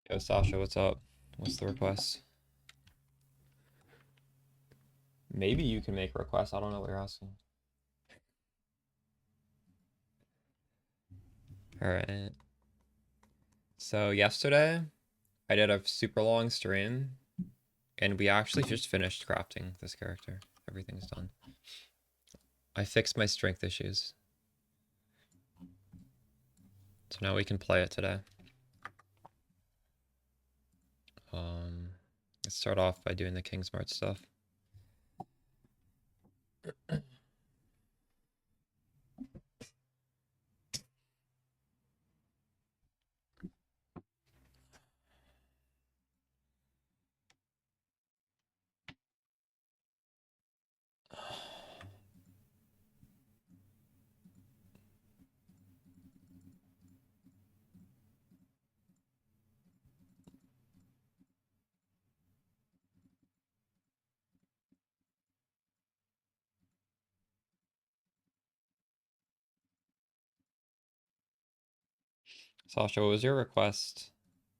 Yo, Sasha, what's up? What's the request? Maybe you can make a request. I don't know what you're asking. All right. So yesterday, I did a super long stream, and we actually just finished crafting this character. Everything's done. I fixed my strength issues. So now we can play it today. Let's start off by doing the Kingsmart stuff. Sasha, what was your request?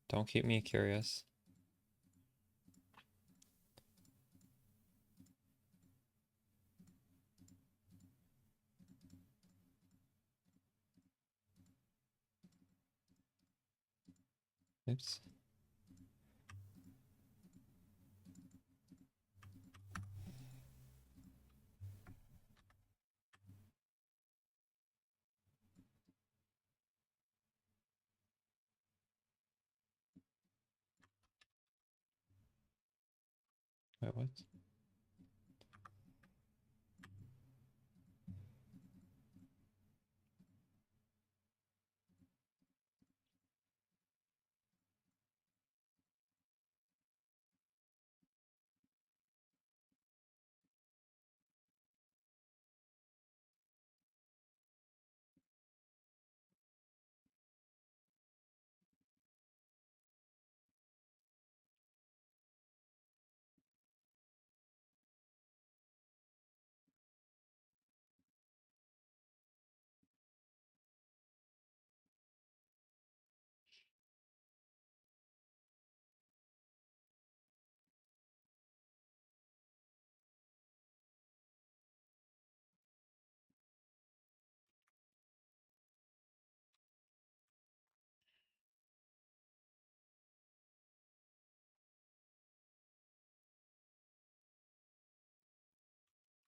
Don't keep me curious. Oops. Wait, what?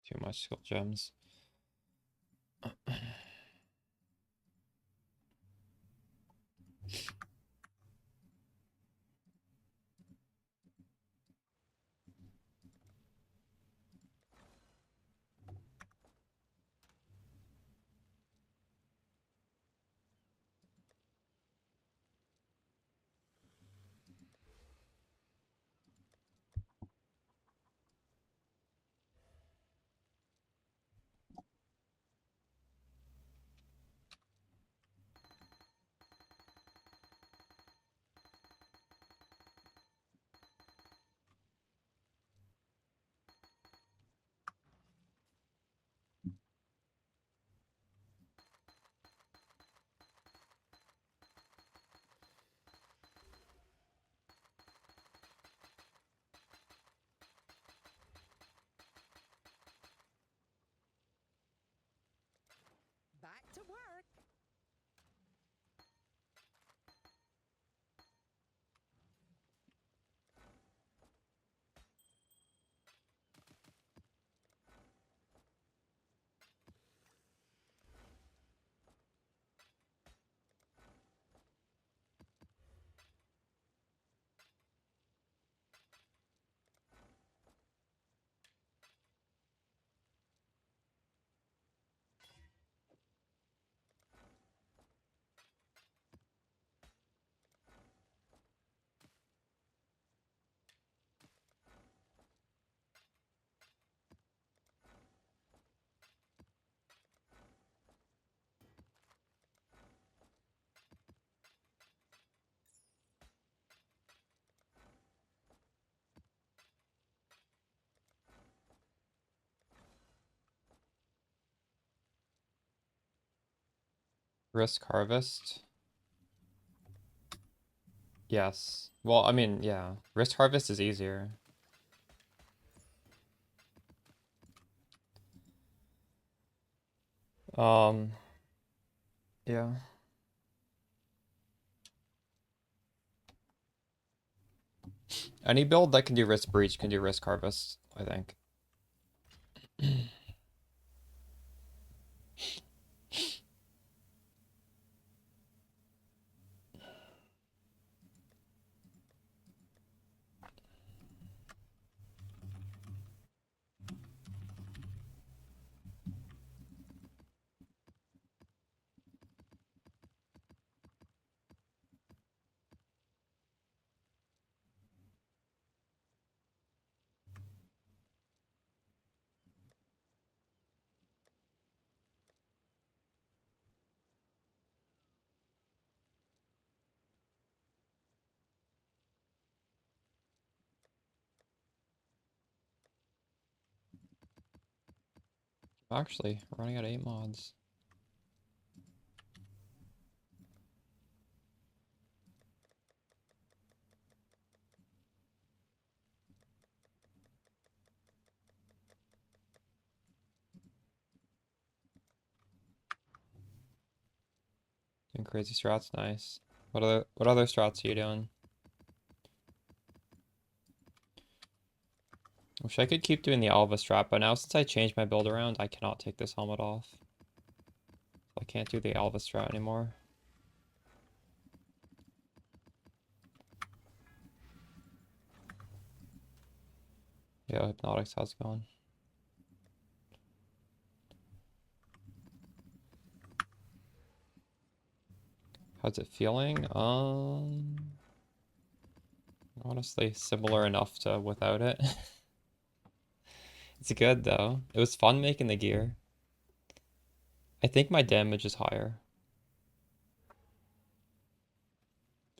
Too much skill gems. Back to work. Risk harvest. Yes. Well, I mean, yeah. Risk harvest is easier. Um, yeah. Any build that can do risk breach can do risk harvest, I think. Actually, we're running out of 8 mods. Doing crazy strats, nice. What other strats are you doing? Wish I could keep doing the Alva strat, but now since I changed my build around, I cannot take this helmet off. I can't do the Alva strat anymore. Yeah, Hypnotics, how's it going? How's it feeling? Honestly, similar enough to without it. It's good though. It was fun making the gear. I think my damage is higher.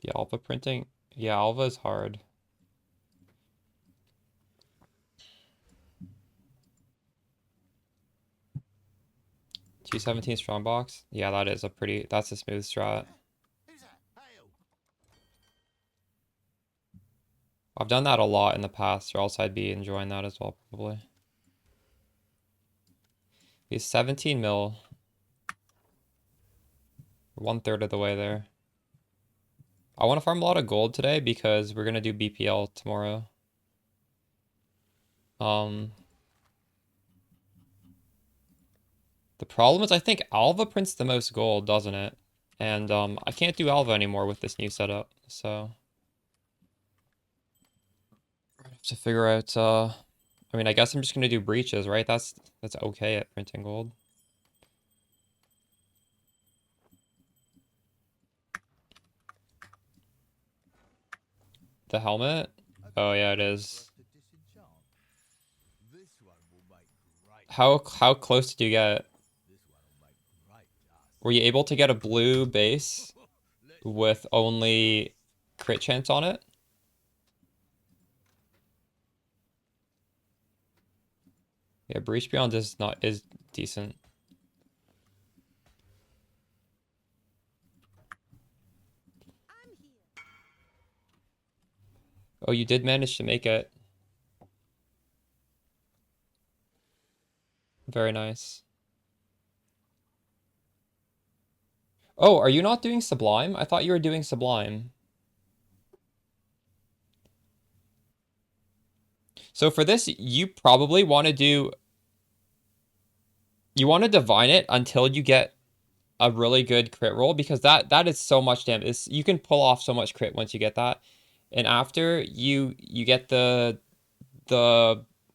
The Alva printing? Yeah, Alva is hard. 217 strongbox? Yeah, that's a smooth strat. I've done that a lot in the past, or else I'd be enjoying that as well, probably. He's 17 mil. 1/3 of the way there. I want to farm a lot of gold today because we're gonna do BPL tomorrow. The problem is I think Alva prints the most gold, doesn't it? And I can't do Alva anymore with this new setup, so I have to figure out. I mean, I guess I'm just gonna do breaches, right? That's okay at printing gold. The helmet? Oh yeah, it is. How close did you get? Were you able to get a blue base with only crit chance on it? Yeah, Breach Beyond is decent. Oh, you did manage to make it. Very nice. Oh, are you not doing Sublime? I thought you were doing Sublime. So for this, you probably want to do... You want to divine it until you get a really good crit roll, because that is so much damage. You can pull off so much crit once you get that. And after you get the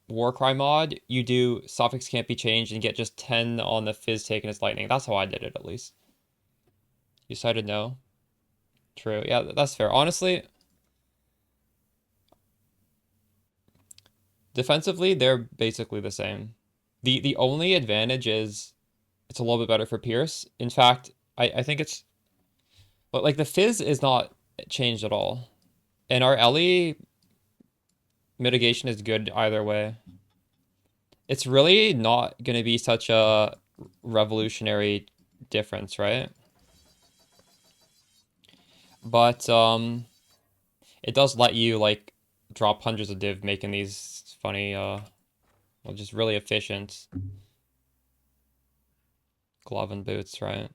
Warcry mod, you do Suffix Can't Be Changed and get just 10 on the Fizz taken as lightning. That's how I did it, at least. You decided no? True. Yeah, that's fair. Honestly, defensively, they're basically the same. The only advantage is it's a little bit better for Pierce. In fact, I think it's... But, like, the Fizz is not changed at all. And our Ellie mitigation is good either way. It's really not going to be such a revolutionary difference, right? But it does let you like drop hundreds of div making these funny well, just really efficient glove and boots, right?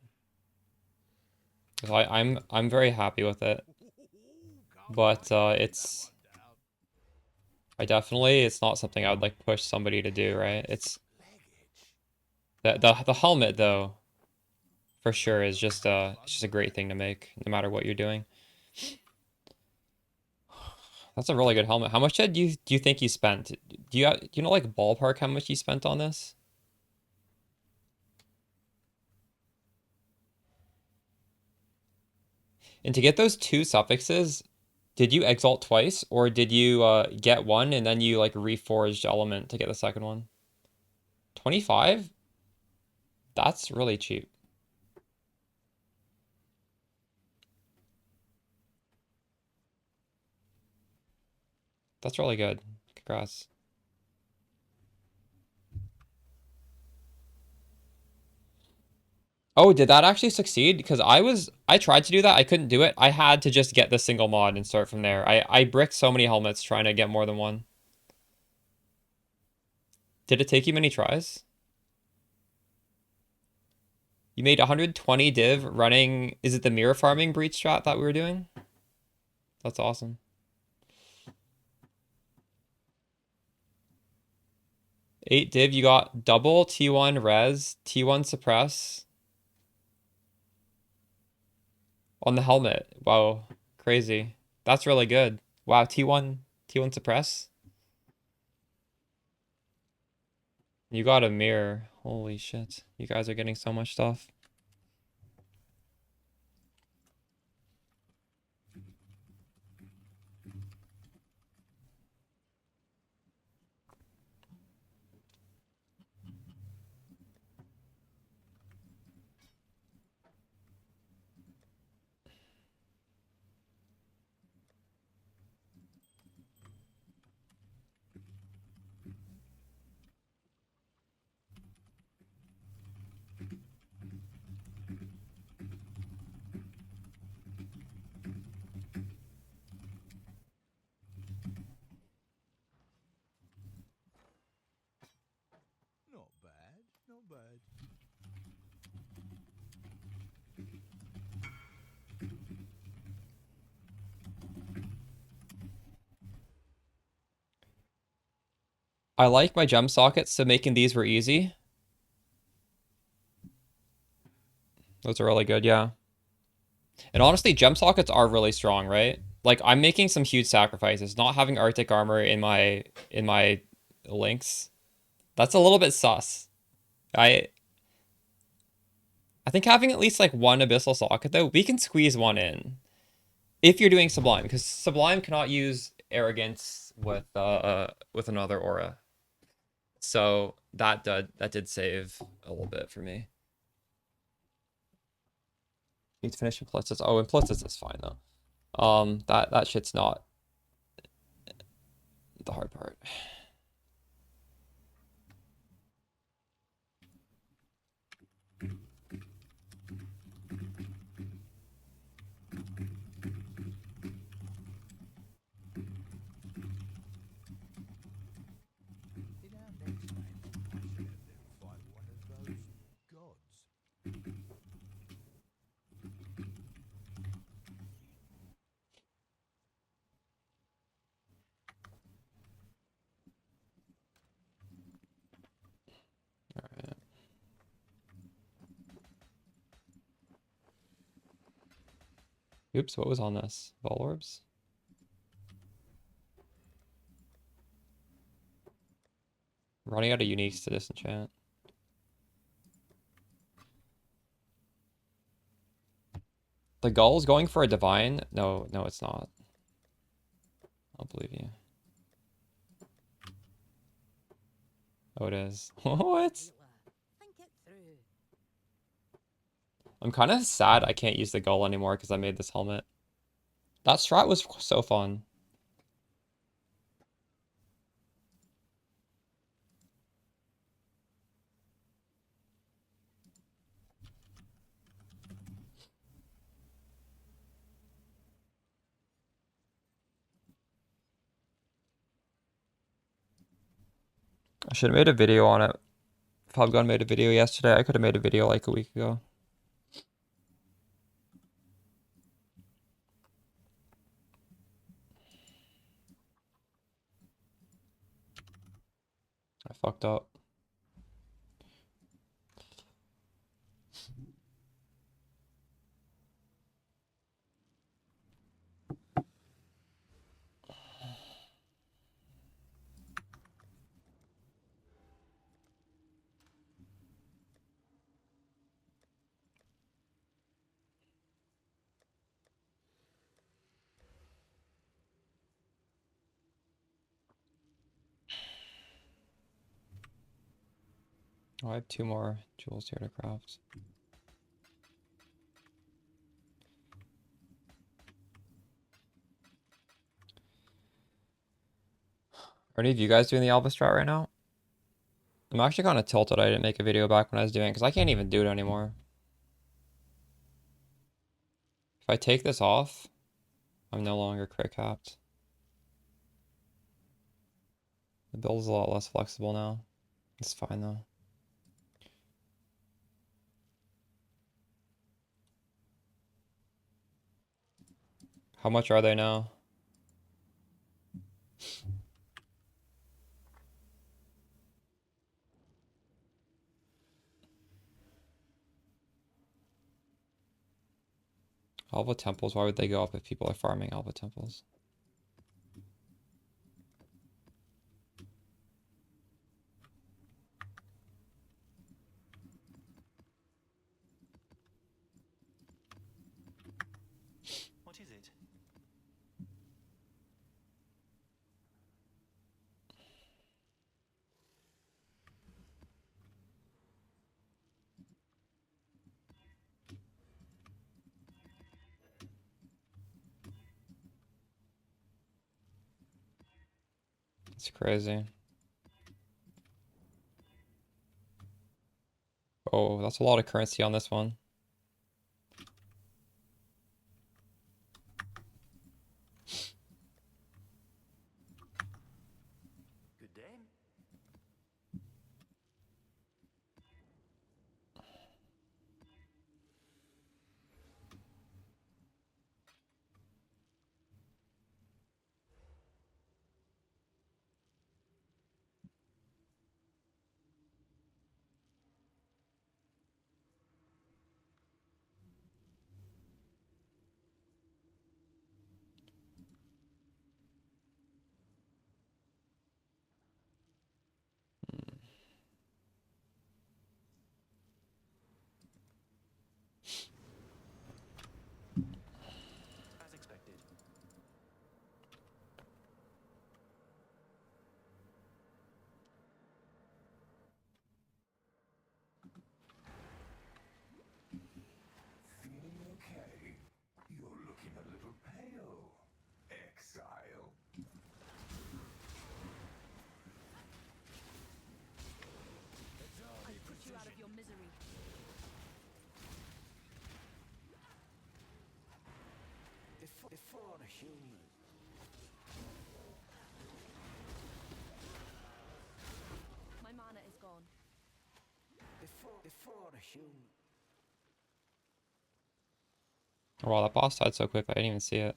So I'm very happy with it. But it's it's not something I would like push somebody to do, right? It's the helmet though, for sure is just it's just a great thing to make no matter what you're doing. That's a really good helmet. How much do you think you spent? Do you know like ballpark how much you spent on this? And to get those two suffixes, did you exalt twice or did you get one and then you like reforged element to get the second one? 25? That's really cheap. That's really good. Congrats. Oh, did that actually succeed? Because I tried to do that. I couldn't do it. I had to just get the single mod and start from there. I bricked so many helmets trying to get more than one. Did it take you many tries? You made 120 div running, is it the mirror farming breach strat that we were doing? That's awesome. 8 div, you got double T1 res, T1 suppress on the helmet. Wow, crazy. That's really good. Wow, T1 suppress. You got a mirror. Holy shit. You guys are getting so much stuff. Not bad, not bad. I like my gem sockets, so making these were easy. Those are really good, yeah. And honestly, gem sockets are really strong, right? Like I'm making some huge sacrifices. Not having Arctic armor in my links. That's a little bit sus. I I think having at least like one abyssal socket though, we can squeeze one in. If you're doing Sublime, because Sublime cannot use arrogance with another aura. So that did save a little bit for me. Need to finish implicits. Oh, implicits is fine though. That shit's not the hard part. In our next game, I should have them fight one of those gods. Alright. Oops, what was on this? Ball orbs? Running out of uniques to disenchant. The gull's going for a divine? No, no, it's not. I'll believe you. Oh, it is. What? I'm kind of sad I can't use the gull anymore because I made this helmet. That strat was so fun. I should have made a video on it. Gun made a video yesterday. I could have made a video like a week ago. I fucked up. Oh, I have 2 more jewels here to craft. Are any of you guys doing the Alpha strat right now? I'm actually kind of tilted I didn't make a video back when I was doing it because I can't even do it anymore. If I take this off, I'm no longer crit capped. The build is a lot less flexible now. It's fine though. How much are they now? Alpha temples, why would they go up if people are farming Alpha temples? What is it? It's crazy. Oh, that's a lot of currency on this one. Good day. As expected. Feeling okay? You're looking a little pale, exile. I put you out of your misery. Before a human. My mana is gone. Before a human. Oh, wow, that boss died so quick, I didn't even see it.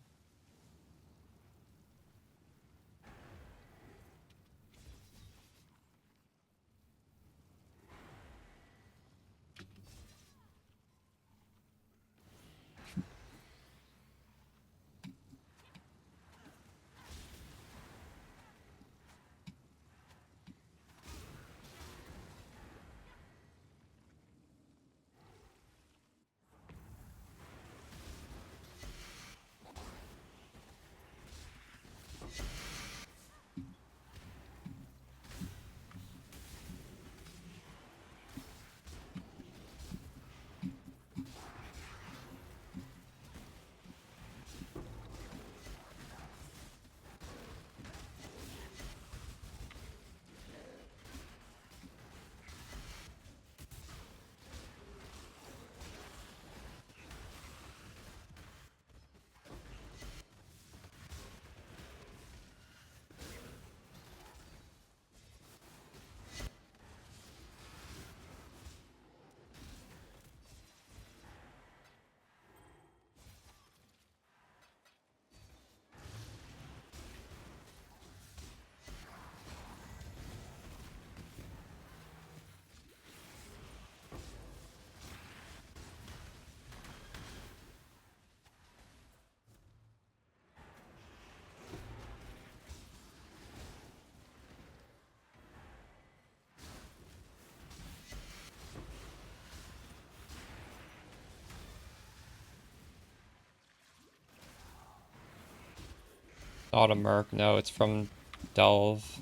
Not a merc, no, it's from Delve.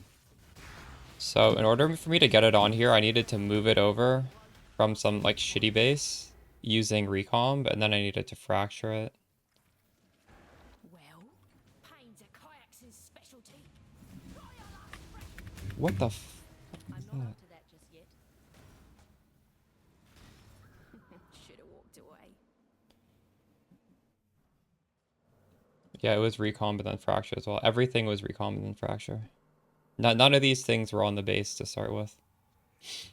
So in order for me to get it on here, I needed to move it over from some like shitty base using recomb, and then I needed to fracture it. Well, pain's a kayak's specialty. What the f- I'm not up to that just yet. Should have walked away. Yeah, it was recomb and then fracture as well. Everything was recomb and then fracture. None of these things were on the base to start with. Should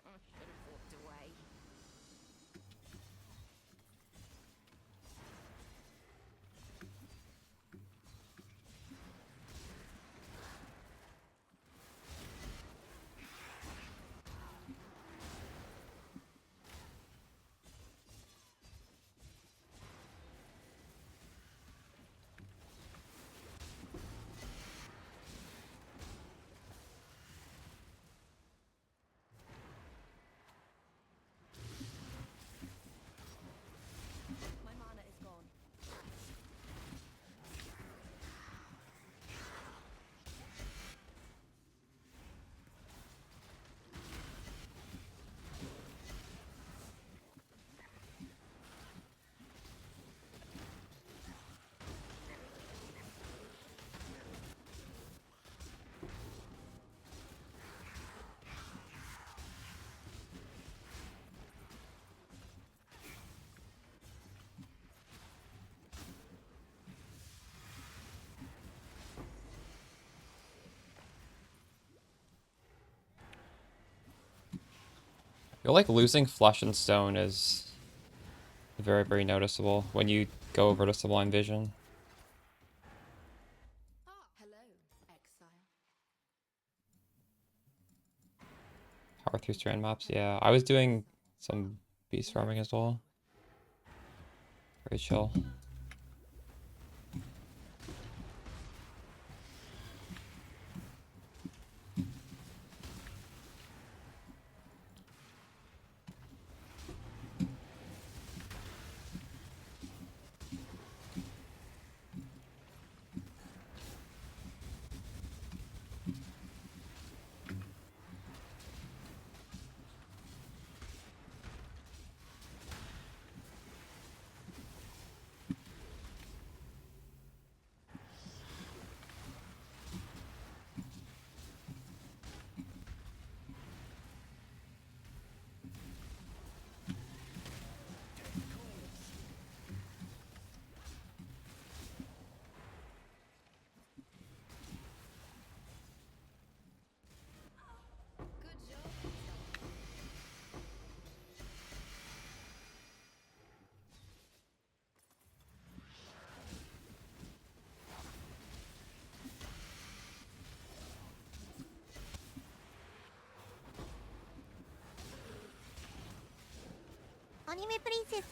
have walked away. My mana is gone. I feel like losing Flesh and Stone is very, very noticeable when you go over to Sublime Vision. Hello, exile. Power through strand maps, yeah. I was doing some beast farming as well. Very chill. Good job, exile.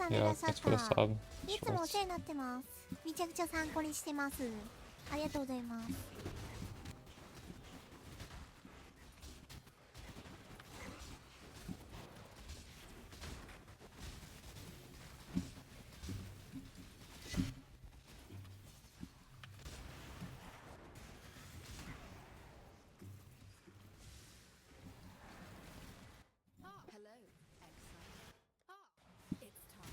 Yeah, thanks for the sub. いつもお世話になってます。めちゃくちゃ参考にしてます。ありがとうございます。Hello, exile. It's time.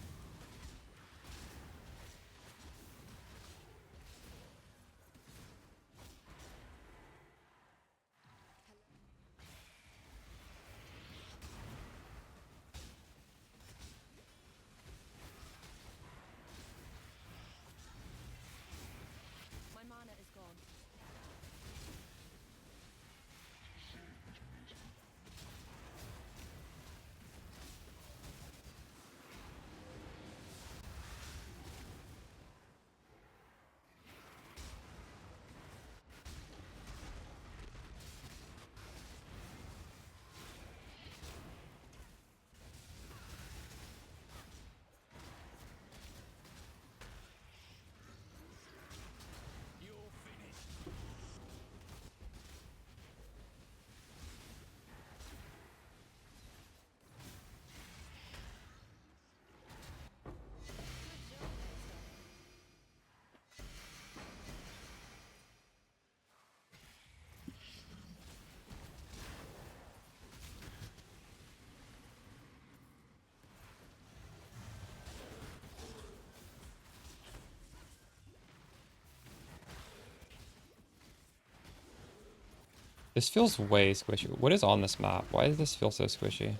This feels way squishy. What is on this map? Why does this feel so squishy?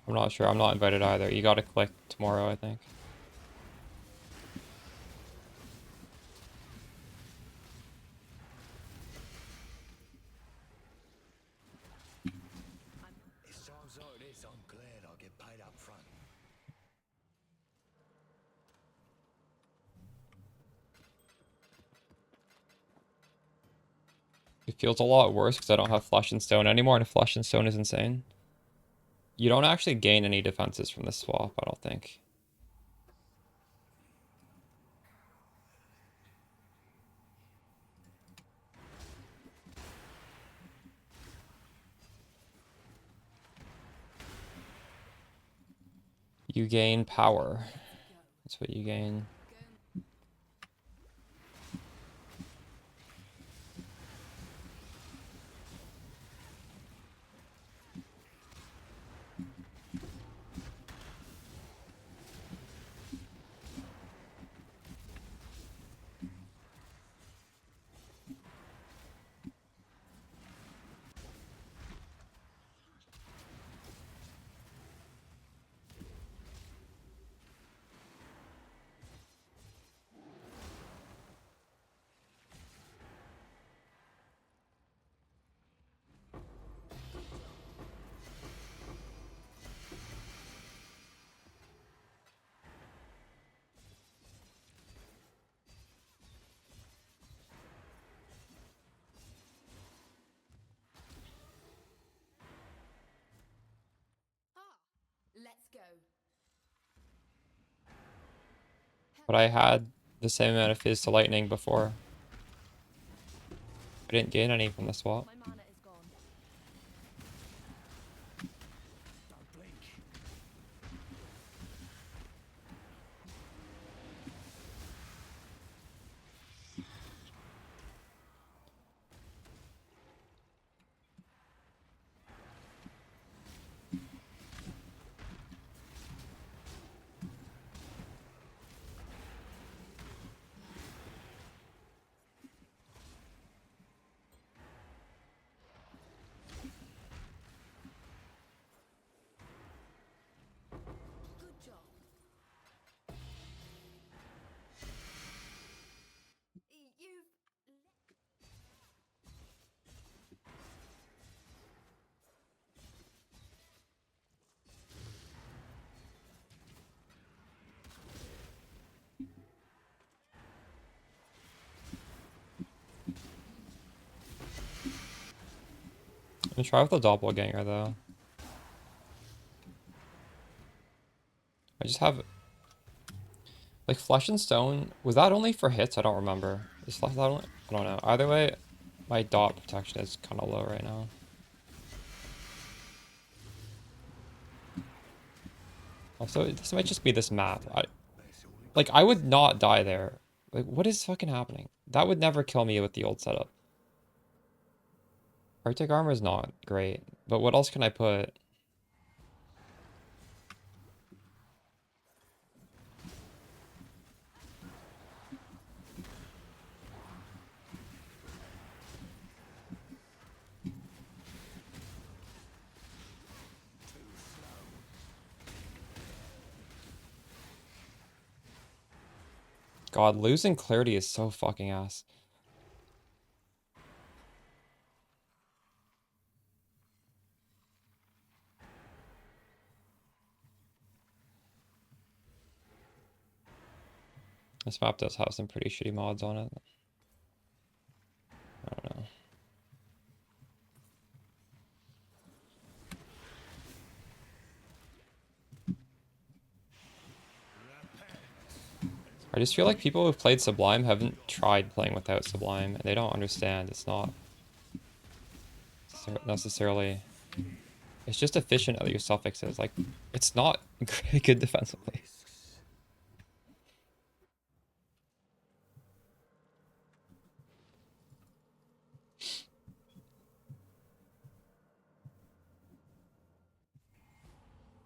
I'm not sure. I'm not invited either. You gotta click tomorrow, I think. It's times like this I'm glad I get paid up front. It feels a lot worse because I don't have Flesh and Stone anymore, and Flesh and Stone is insane. You don't actually gain any defenses from this swap, I don't think. You gain power. That's what you gain. Let's go. But I had the same amount of Fizz to Lightning before. I didn't gain any from the swap. My mana is gone. Don't blink. Good job. You've I'm gonna try with the doppelganger though. I just have like Flesh and Stone. Was that only for hits? I don't remember. Is Flesh that only? I don't know. Either way, my dot protection is kind of low right now. Also, this might just be this map. I would not die there. Like, what is fucking happening? That would never kill me with the old setup. Arctic armor is not great, but what else can I put? God, losing clarity is so fucking ass. This map does have some pretty shitty mods on it. I don't know. I just feel like people who've played Sublime haven't tried playing without Sublime, and they don't understand. It's not necessarily... It's just efficient at your suffixes. Like, it's not good defensively.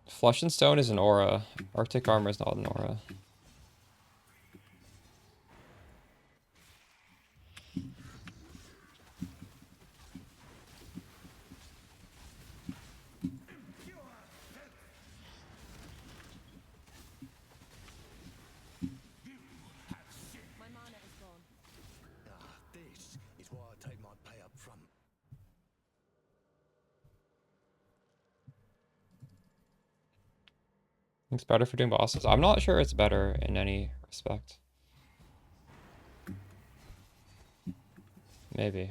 Flesh and Stone is an aura. Arctic Armor is not an aura. My mana is gone. Ah, this is why I take my pay up front. It's better for doing bosses. I'm not sure it's better in any respect. Maybe.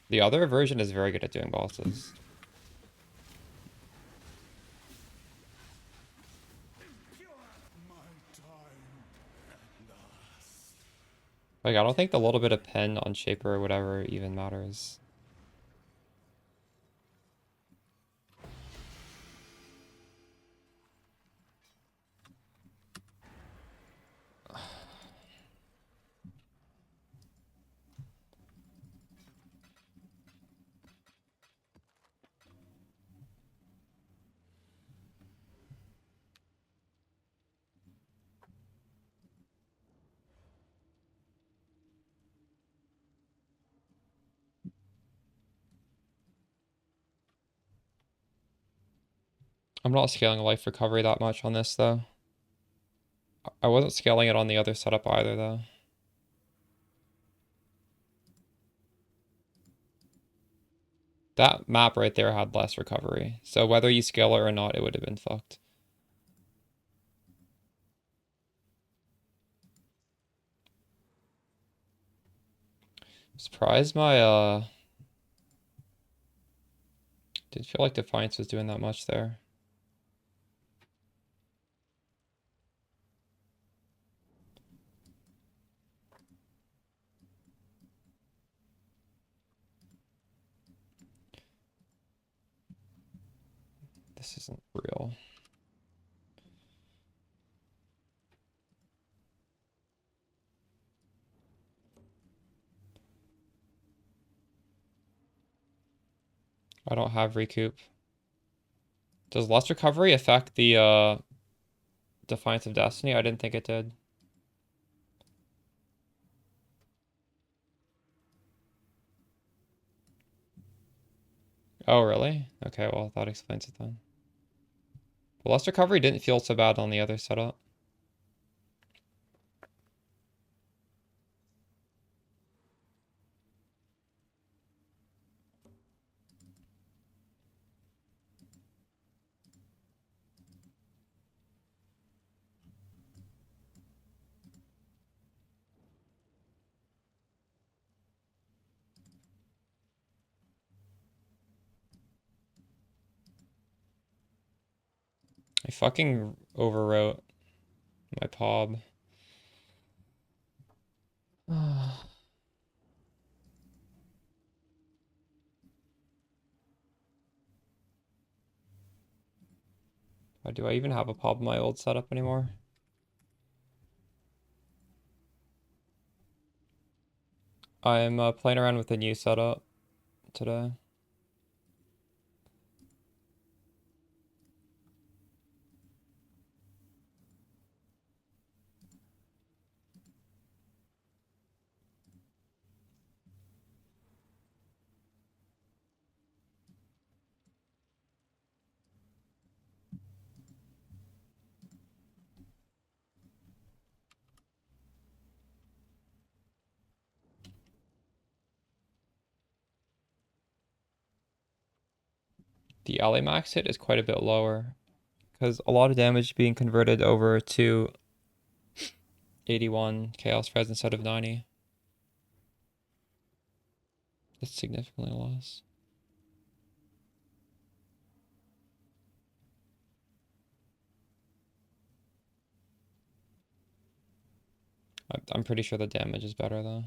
The other version is very good at doing bosses. Like, I don't think the little bit of pen on Shaper or whatever even matters. I'm not scaling life recovery that much on this, though. I wasn't scaling it on the other setup either, though. That map right there had less recovery. So whether you scale it or not, it would have been fucked. Surprised my, didn't feel like Defiance was doing that much there. This isn't real. I don't have recoup. Does less recovery affect the Defiance of Destiny? I didn't think it did. Oh, really? Okay, well, that explains it then. Well, less recovery didn't feel so bad on the other setup. I fucking overwrote my POB. Do I even have a POB in my old setup anymore? I'm playing around with the new setup today. The ally max hit is quite a bit lower because a lot of damage being converted over to 81 Chaos Res instead of 90. It's significantly less. I'm pretty sure the damage is better though.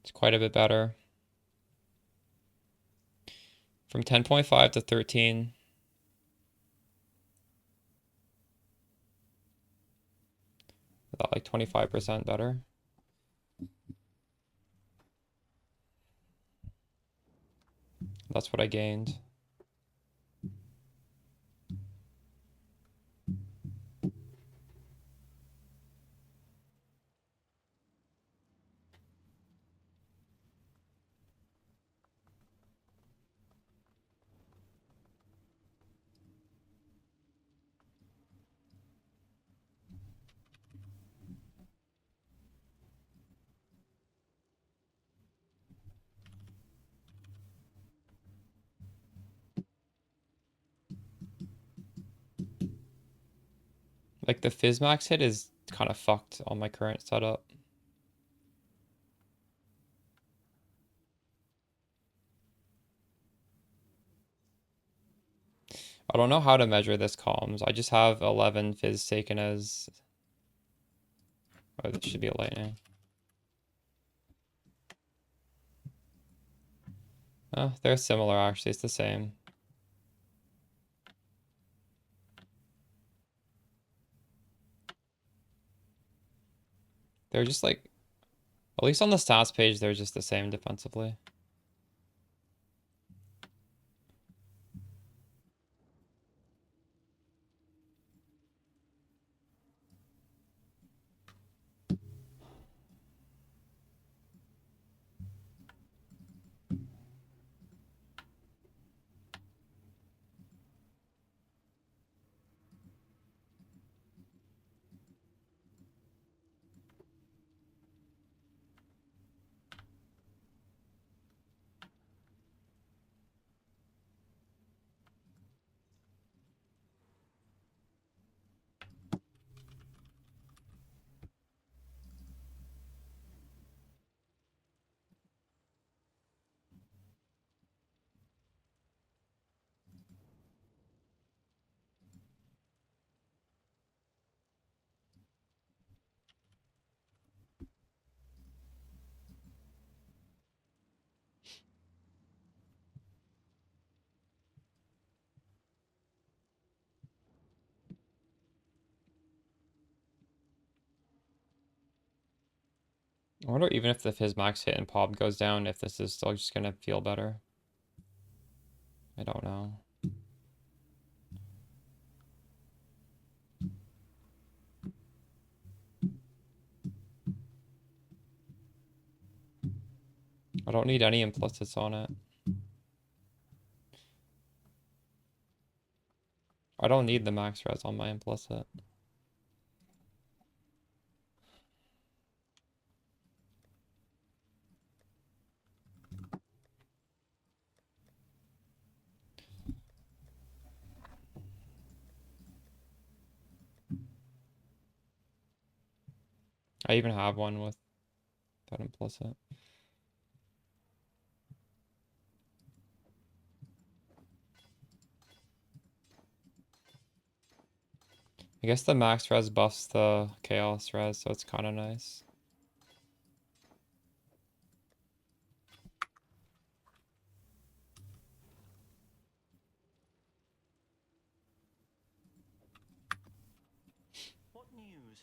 It's quite a bit better. From 10.5 to 13. About like 25% better. That's what I gained. Like the Fizzmax hit is kind of fucked on my current setup. I don't know how to measure this comms. I just have 11 Fizz taken as... Oh, this should be a lightning. Oh, they're similar actually, it's the same. They're just like... At least on the stats page, they're just the same defensively. I wonder even if the Fizzmax hit and pop goes down, if this is still just gonna feel better. I don't know. I don't need any implicits on it. I don't need the max res on my implicit. I even have one with that implicit. I guess the max res buffs the chaos res, so it's kind of nice. What news?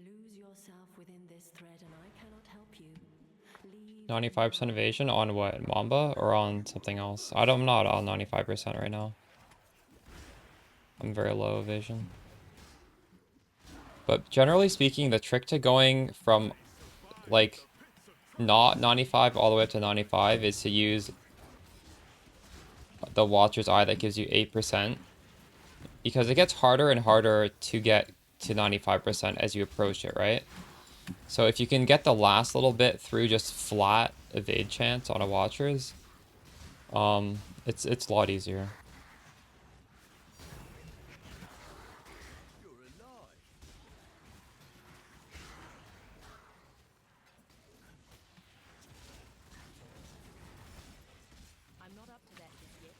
Lose yourself within this thread and I cannot help you. 95% evasion on what? Mamba or on something else? I'm not on 95% right now. I'm very low evasion. But generally speaking, the trick to going from like not 95 all the way up to 95 is to use the Watcher's Eye that gives you 8%. Because it gets harder and harder to get to 95% as you approach it, right? So if you can get the last little bit through just flat evade chance on a Watcher's, it's a lot easier. You're alive. I'm not up to that just yet.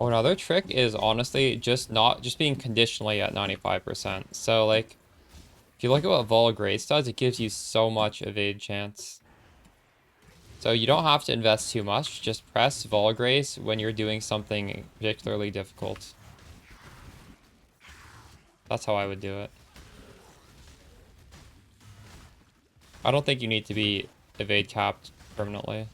Oh, another trick is honestly just being conditionally at 95%. So like if you look at what Vol Grace does, it gives you so much evade chance. So you don't have to invest too much, just press Vol Grace when you're doing something particularly difficult. That's how I would do it. I don't think you need to be evade capped permanently.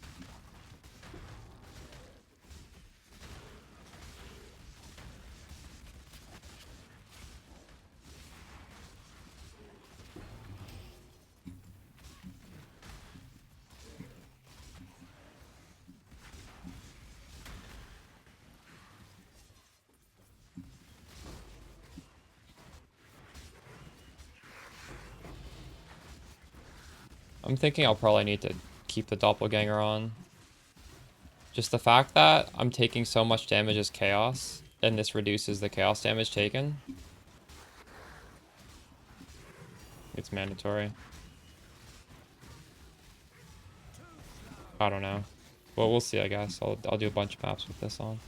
I'm thinking I'll probably need to keep the doppelganger on. Just the fact that I'm taking so much damage as chaos, and this reduces the chaos damage taken. It's mandatory. I don't know. Well, we'll see, I guess. I'll do a bunch of maps with this on.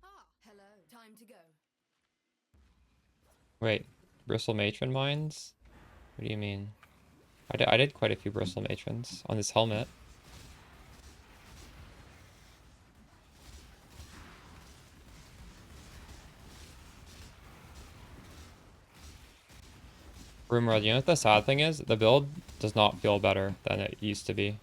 Ah, hello. Time to go. Wait, Bristle Matron mines? What do you mean? I did quite a few Bristle Matrons on this helmet. Rumor, you know what the sad thing is? The build does not feel better than it used to be.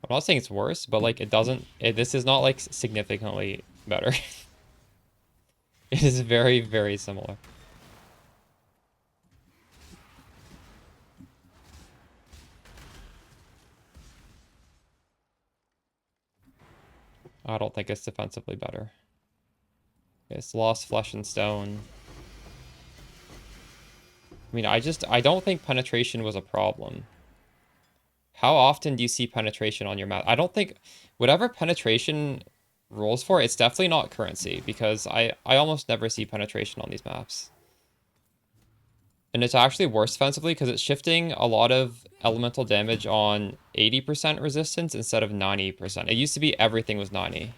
I'm not saying it's worse, but like it doesn't. This is not like significantly better. It is very, very similar. I don't think it's defensively better. It's lost flesh and stone. I mean, I don't think penetration was a problem. How often do you see penetration on your map? I don't think whatever penetration rolls for, it's definitely not currency because I almost never see penetration on these maps. And it's actually worse defensively because it's shifting a lot of elemental damage on 80% resistance instead of 90%. It used to be everything was 90.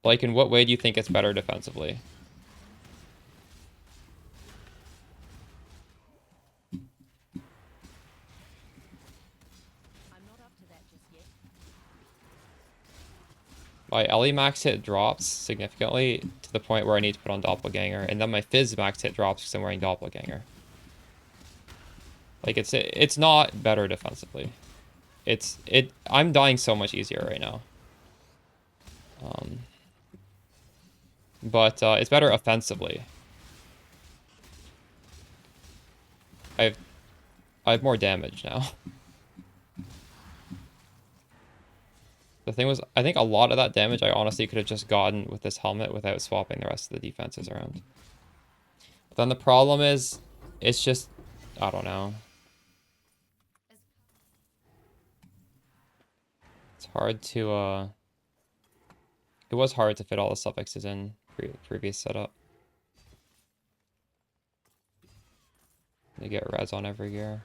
Like, in what way do you think it's better defensively? I'm not up to that just yet. My Ellie max hit drops significantly to the point where I need to put on Doppelganger, and then my Fizz max hit drops because I'm wearing Doppelganger. Like, it's not better defensively. I'm dying so much easier right now. But it's better offensively. I have more damage now. The thing was, I think a lot of that damage I honestly could have just gotten with this helmet without swapping the rest of the defenses around. But then the problem is, it's just, I don't know. It's hard to, it was hard to fit all the suffixes in previous setup. You get res on every gear.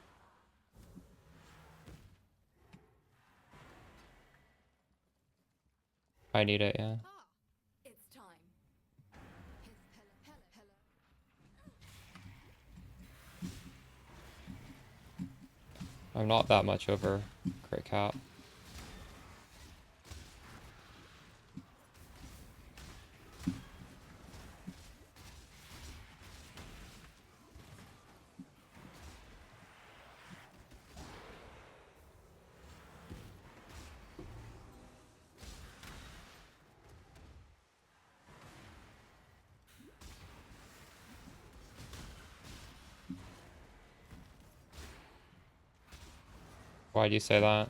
I need it, yeah. It's time. I'm not that much over crit cap. Why do you say that?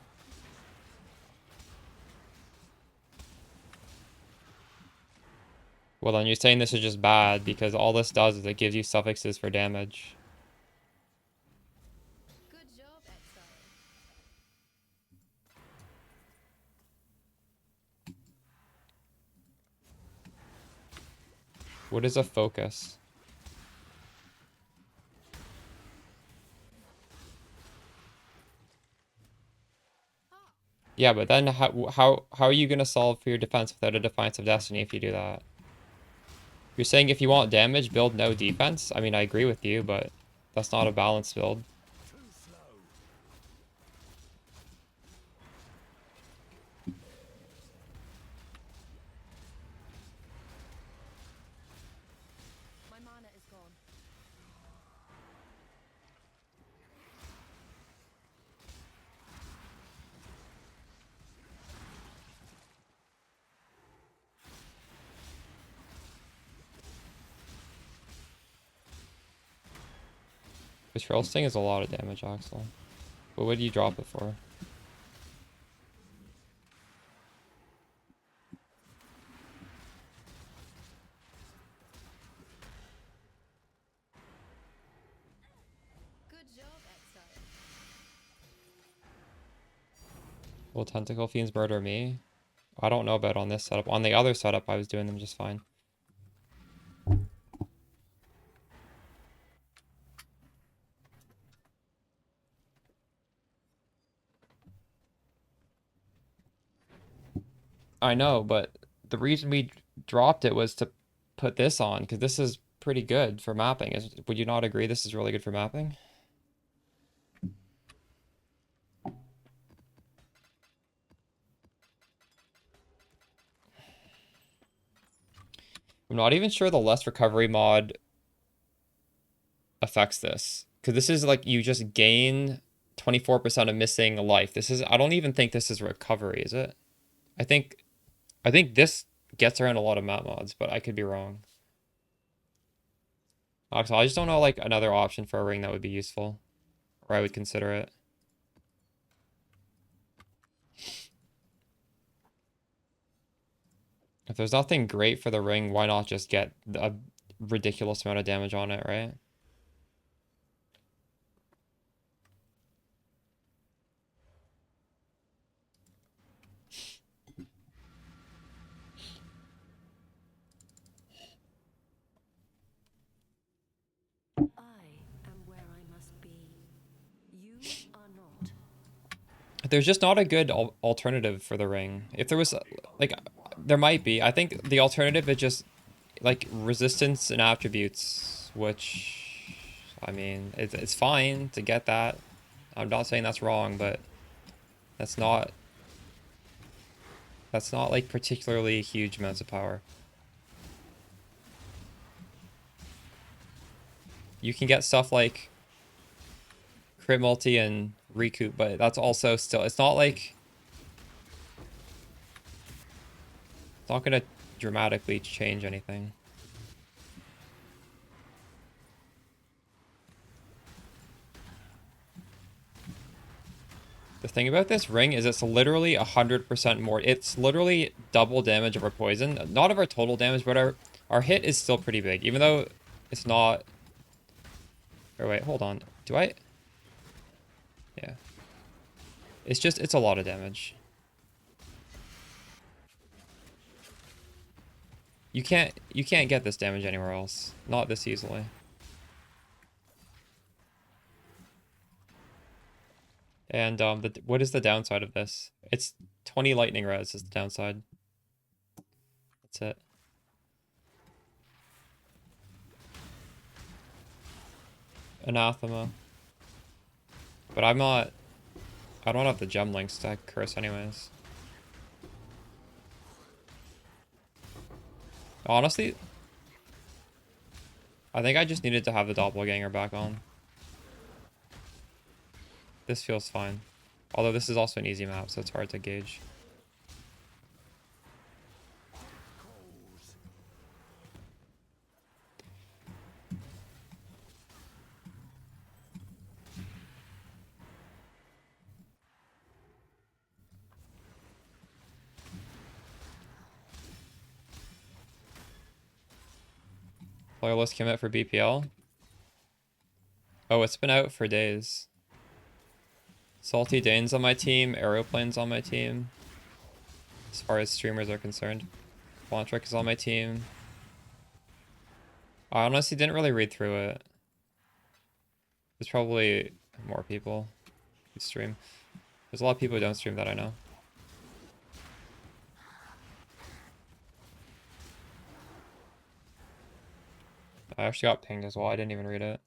Well, then you're saying this is just bad because all this does is it gives you suffixes for damage. Good job, Exile. What is a focus? Yeah, but then how are you gonna solve for your defense without a Defiance of Destiny if you do that? You're saying if you want damage, build no defense? I mean, I agree with you, but that's not a balanced build. Too slow. My mana is gone. Betrayal Sting is a lot of damage, Axel. But what do you drop it for? Good job, Exile. Will Tentacle Fiends murder me? I don't know about on this setup. On the other setup, I was doing them just fine. I know, but the reason we dropped it was to put this on, because this is pretty good for mapping. Would you not agree this is really good for mapping? I'm not even sure the less recovery mod affects this. Because this is like you just gain 24% of missing life. I don't even think this is recovery, is it? I think this gets around a lot of map mods, but I could be wrong. So I just don't know like another option for a ring that would be useful. Or I would consider it. If there's nothing great for the ring, why not just get a ridiculous amount of damage on it, right? I am where I must be. You are not. There's just not a good alternative for the ring. If there was, like, there might be. I think the alternative is just, like, resistance and attributes, which, I mean, it's fine to get that. I'm not saying that's wrong, but that's not, like, particularly huge amounts of power. You can get stuff like crit multi and recoup, but that's also still, it's not like, it's not gonna dramatically change anything. The thing about this ring is it's literally 100% more. It's literally double damage of our poison. Not of our total damage, but our hit is still pretty big, even though it's not. Or wait, hold on. Do I? Yeah. It's a lot of damage. You can't get this damage anywhere else. Not this easily. And what is the downside of this? It's 20 lightning res is the downside. That's it. Anathema. But I don't have the gem links to curse anyways. Honestly, I think I just needed to have the doppelganger back on. This feels fine. Although this is also an easy map, so it's hard to gauge. Player list came out for BPL. Oh, it's been out for days. Salty Dane's on my team. Aeroplane's on my team. As far as streamers are concerned. Bontrick is on my team. I honestly didn't really read through it. There's probably more people who stream. There's a lot of people who don't stream that I know. I actually got pinged as well. I didn't even read it.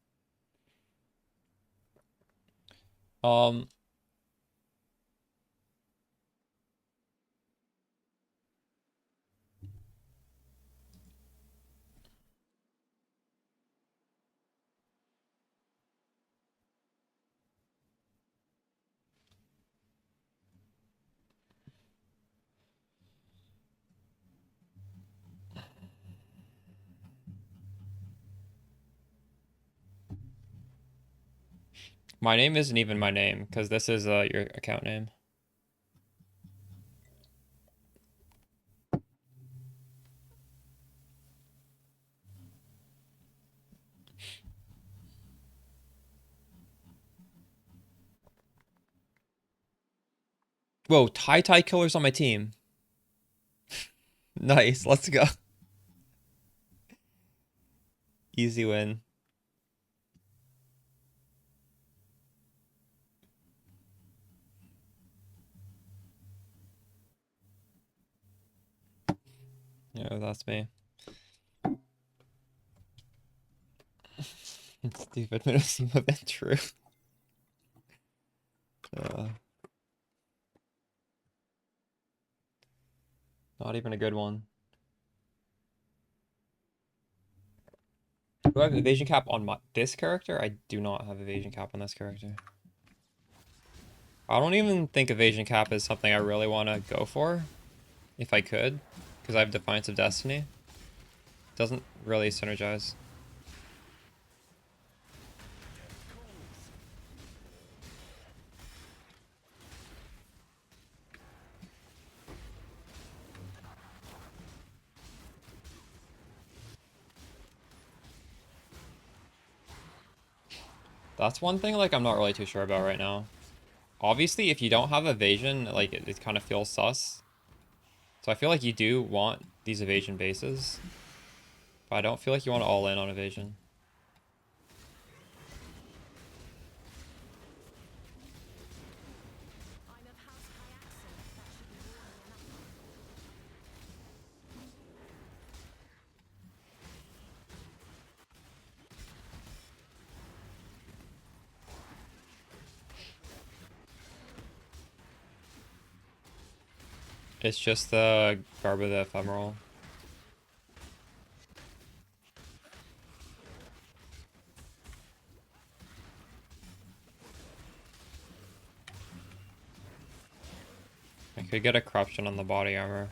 My name isn't even my name, because this is your account name. Whoa, tie killer's on my team. Nice, let's go. Easy win. Yeah, that's me. It's stupid, but it seems a bit true. Not even a good one. Do I have evasion cap on this character? I do not have evasion cap on this character. I don't even think evasion cap is something I really want to go for, if I could, because I have Defiance of Destiny. Doesn't really synergize. That's one thing like I'm not really too sure about right now. Obviously, if you don't have evasion, like it kind of feels sus. So I feel like you do want these evasion bases, but I don't feel like you want to all in on evasion. It's just the Garb of the Ephemeral. I could get a corruption on the body armor.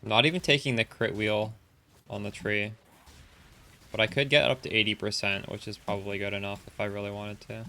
I'm not even taking the crit wheel on the tree. But I could get up to 80%, which is probably good enough if I really wanted to.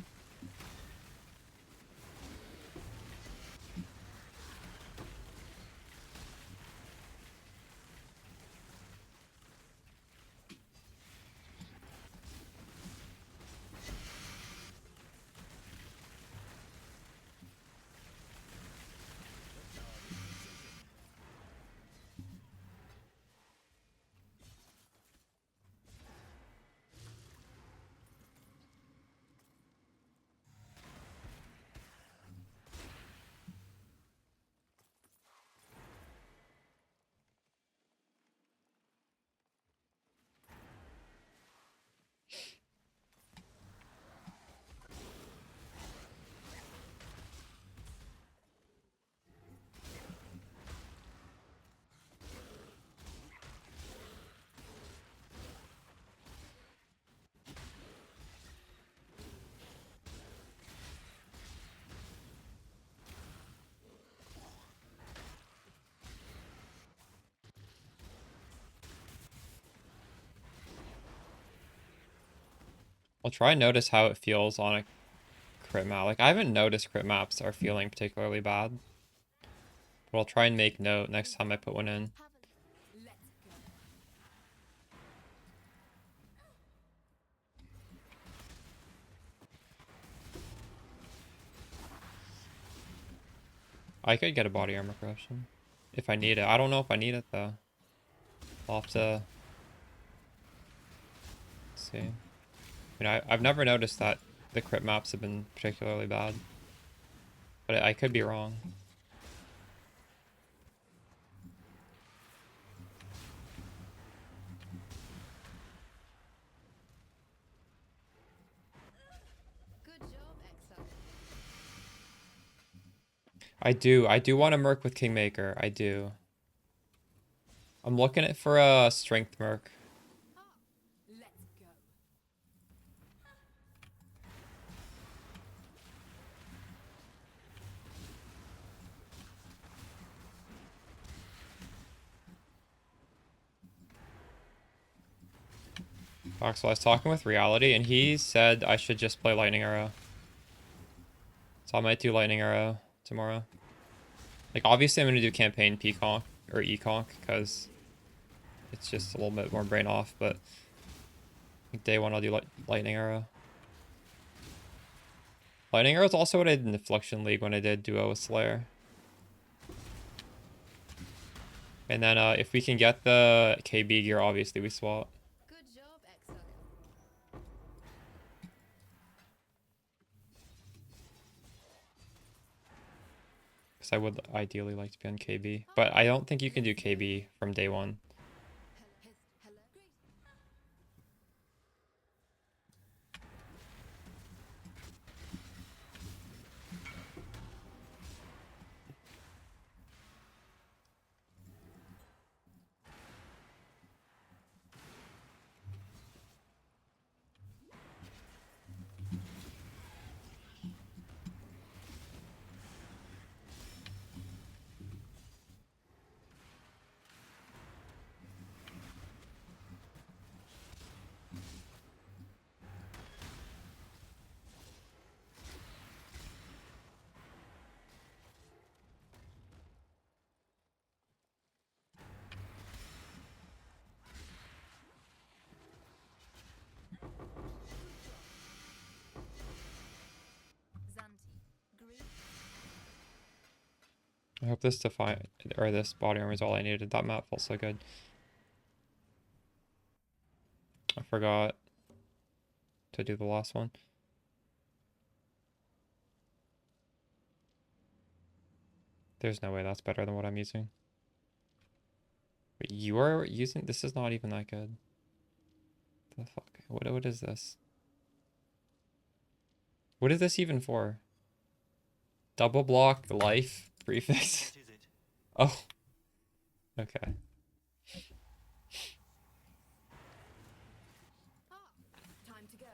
I'll try and notice how it feels on a crit map. Like, I haven't noticed crit maps are feeling particularly bad. But I'll try and make note next time I put one in. I could get a body armor corruption if I need it. I don't know if I need it though. I'll have to see. I've never noticed that the crit maps have been particularly bad, but I could be wrong. I do want to merc with Kingmaker. I do. I'm looking at for a strength merc. So I was talking with Reality, and he said I should just play Lightning Arrow. So I might do Lightning Arrow tomorrow. Like, obviously I'm going to do Campaign Peaconk, or Econk, because it's just a little bit more brain off, but day one I'll do Lightning Arrow. Lightning Arrow is also what I did in the Fluxion League when I did Duo with Slayer. And then if we can get the KB gear, obviously we swap. Because I would ideally like to be on KB. But I don't think you can do KB from day one. I hope this define or this body armor is all I needed. That map felt so good. I forgot to do the last one. There's no way that's better than what I'm using. But you are using... This is not even that good. The fuck? What is this? What is this even for? Double block life prefix? What is it? Oh. Okay. Time to go.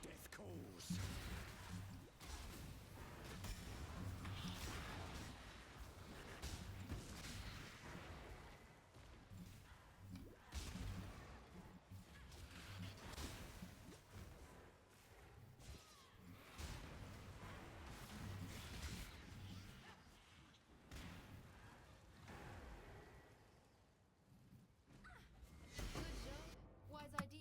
Death calls. Wise idea.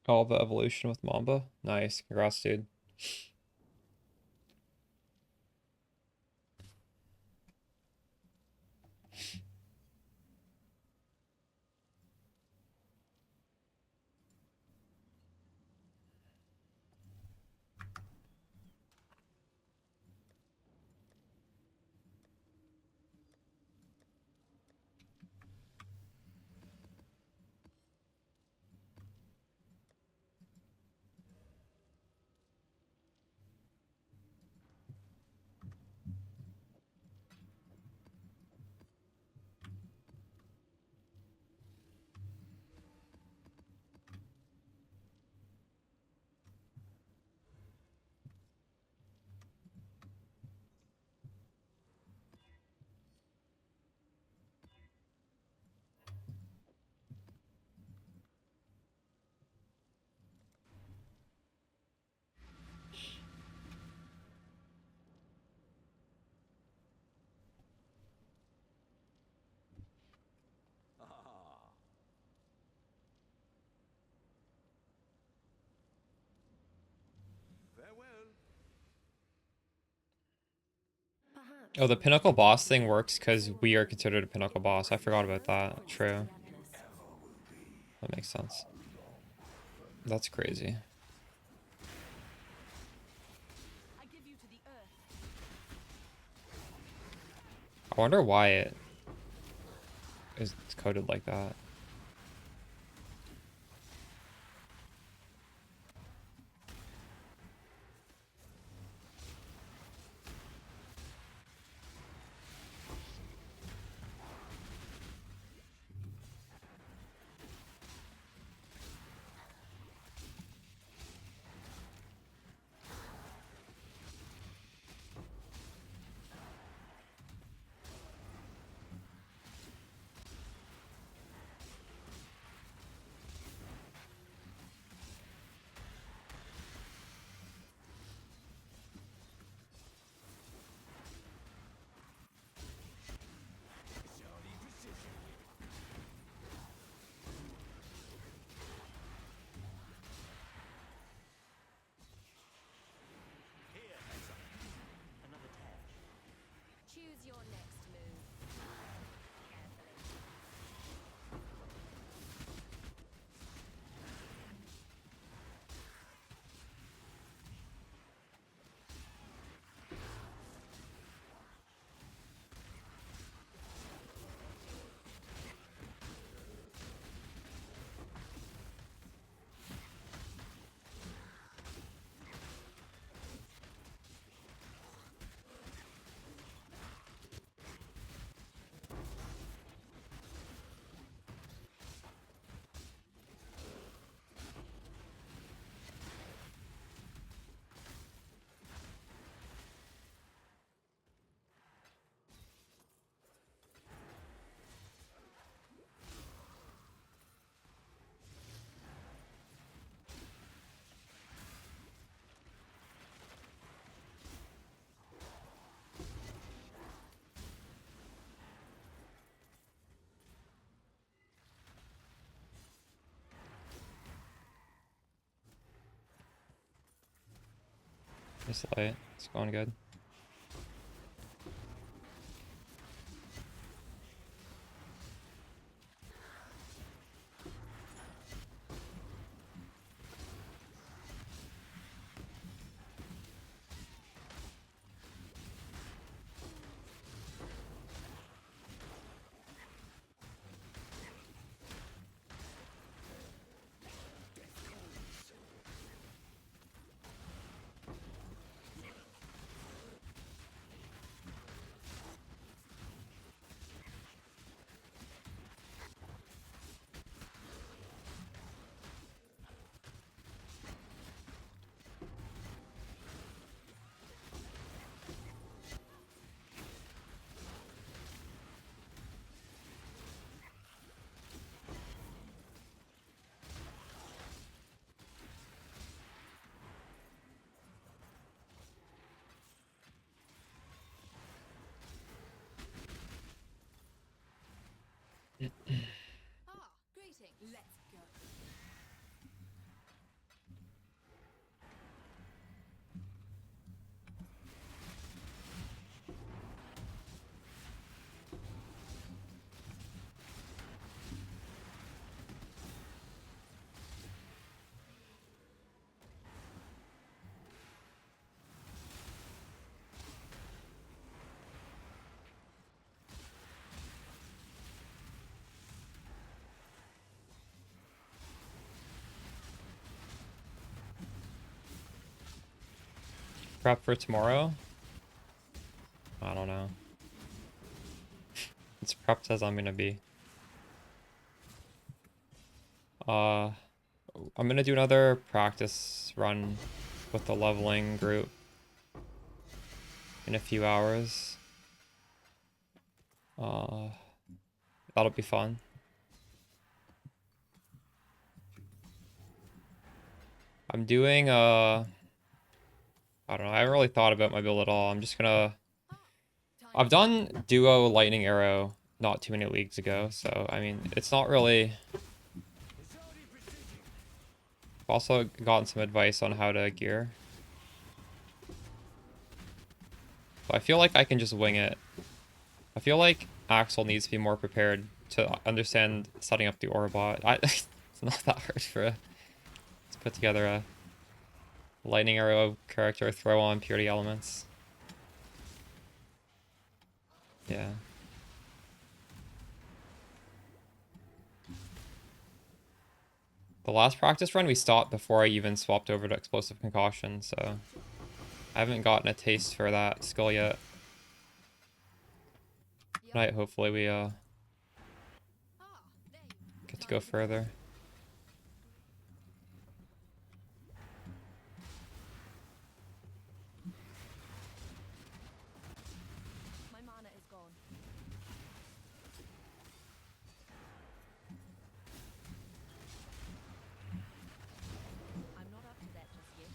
All the evolution with Mamba. Nice. Congrats, dude. Ah. Farewell. Perhaps. Oh, the pinnacle boss thing works because we are considered a pinnacle boss. I forgot about that. True. That makes sense. That's crazy. I give you to the earth. I wonder why it is coded like that. It's light. It's going good. Ah, greeting. Let's go. Prep for tomorrow? I don't know. It's prepped as I'm gonna be. I'm gonna do another practice run with the leveling group in a few hours. That'll be fun. I'm doing I don't know, I haven't really thought about my build at all. I'm just gonna I've done duo lightning arrow not too many leagues ago, so I mean it's not really. I've also gotten some advice on how to gear. So I feel like I can just wing it. I feel like Axel needs to be more prepared to understand setting up the Orbot. It's not that hard to put together a lightning arrow character, throw on purity elements. Yeah. The last practice run we stopped before I even swapped over to explosive concussion, so I haven't gotten a taste for that skill yet. Tonight, hopefully we get to go further. My mana is gone. I'm not up to that just yet.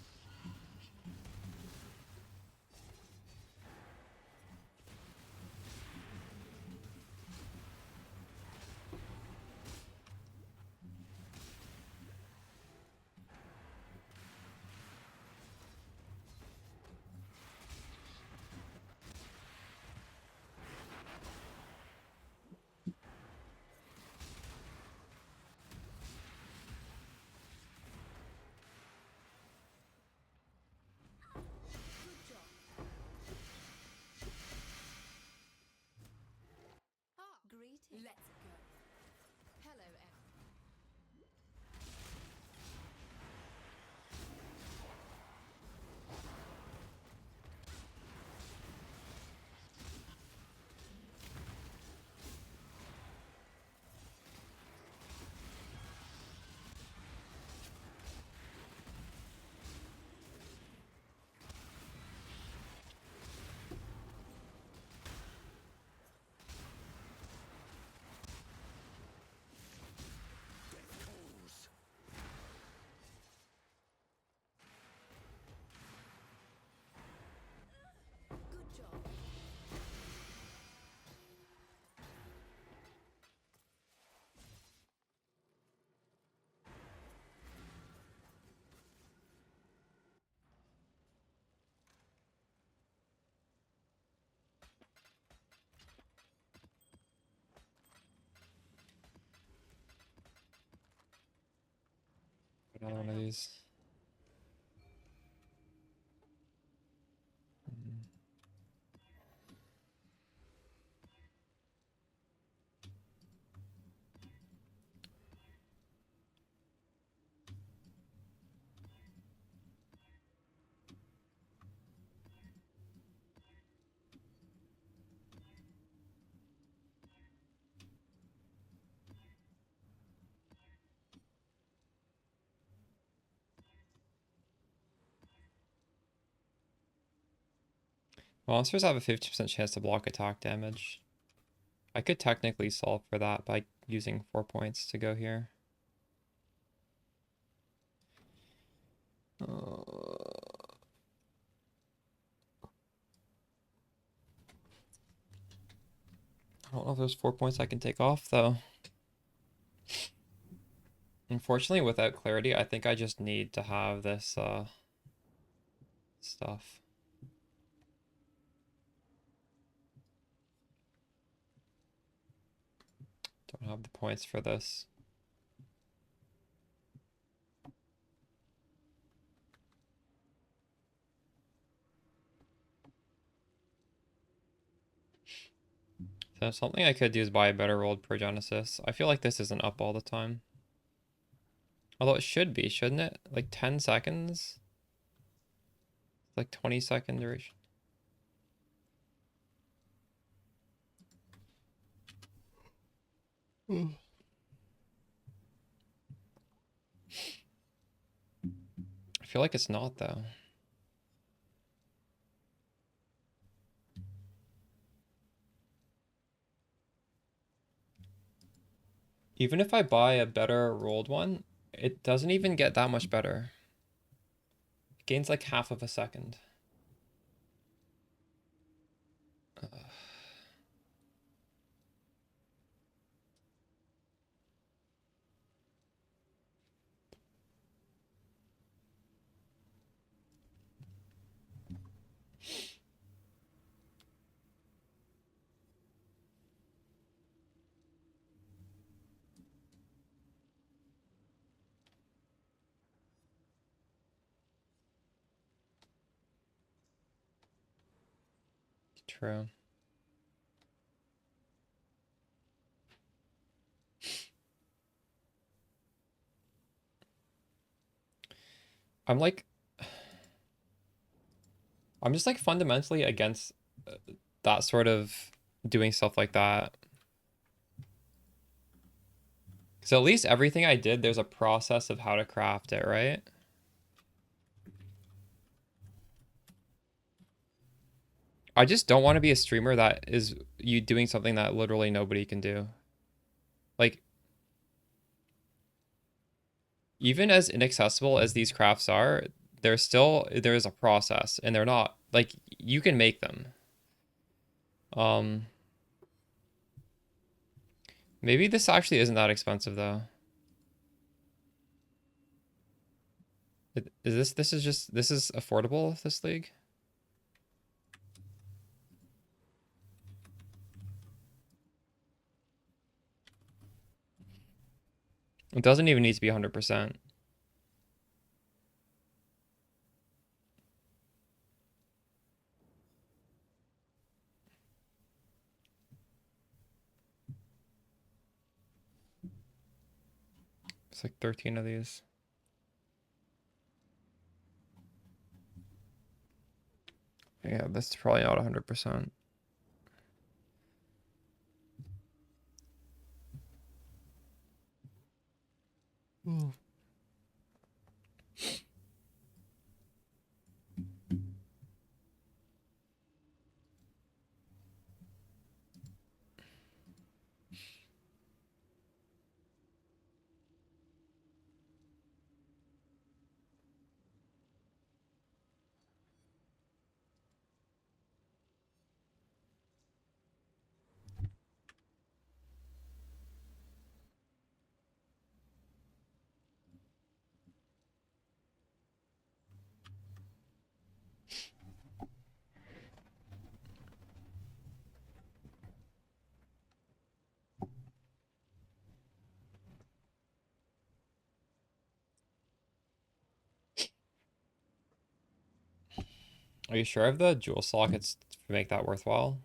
Another one of these. Mm. Monsters have a 50% chance to block attack damage. I could technically solve for that by using 4 points to go here. I don't know if there's 4 points I can take off, though. Unfortunately, without clarity, I think I just need to have this stuff. Don't have the points for this. So something I could do is buy a better rolled Progenesis. I feel like this isn't up all the time. Although it should be, shouldn't it? Like 10 seconds? Like 20-second duration. I feel like it's not, though. Even if I buy a better rolled one, it doesn't even get that much better. It gains like half of a second. True. I'm like, I'm just like fundamentally against that sort of doing stuff like that. Because at least everything I did, there's a process of how to craft it, right? I just don't want to be a streamer that is you doing something that literally nobody can do. Like, even as inaccessible as these crafts are, there's a process, and they're not like you can make them. Maybe this actually isn't that expensive though. This is affordable, this league? It doesn't even need to be 100%. It's like 13 of these. Yeah, this is probably not 100%. Are you sure I have the jewel sockets to make that worthwhile?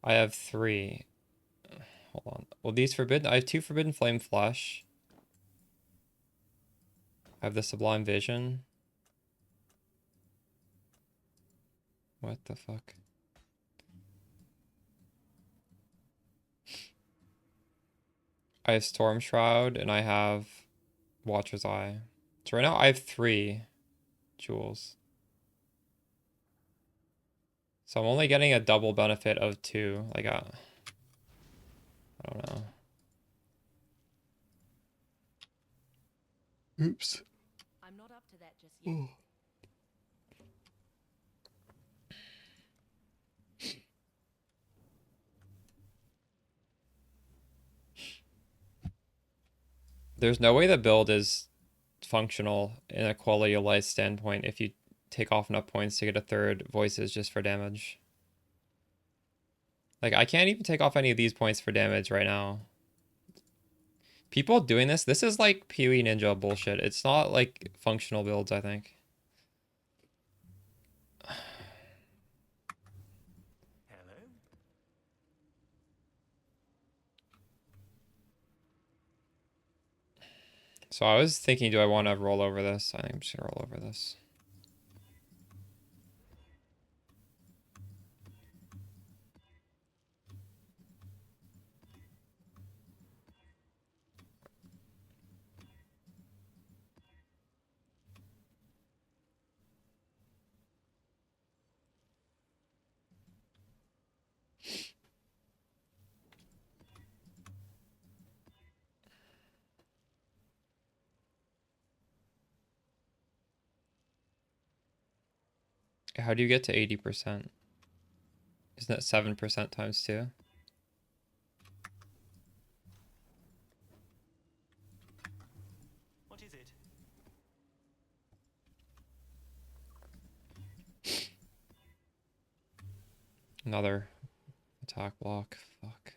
I have 3. Hold on. Well, these forbidden. I have 2 forbidden flame flesh. I have the sublime vision. What the fuck? I have storm shroud and I have watcher's eye. So right now I have 3 jewels. So I'm only getting a double benefit of 2. Like I don't know. Oops. I'm not up to that just yet. There's no way the build is functional in a quality of life standpoint if you take off enough points to get a 3rd voices just for damage. Like I can't even take off any of these points for damage right now. People doing this is like PoE Ninja bullshit. It's not like functional builds, I think. Hello? So I was thinking, do I want to roll over this? I think I'm just gonna roll over this. How do you get to 80%? Isn't that 7% times 2? What is it? Another attack block. Fuck.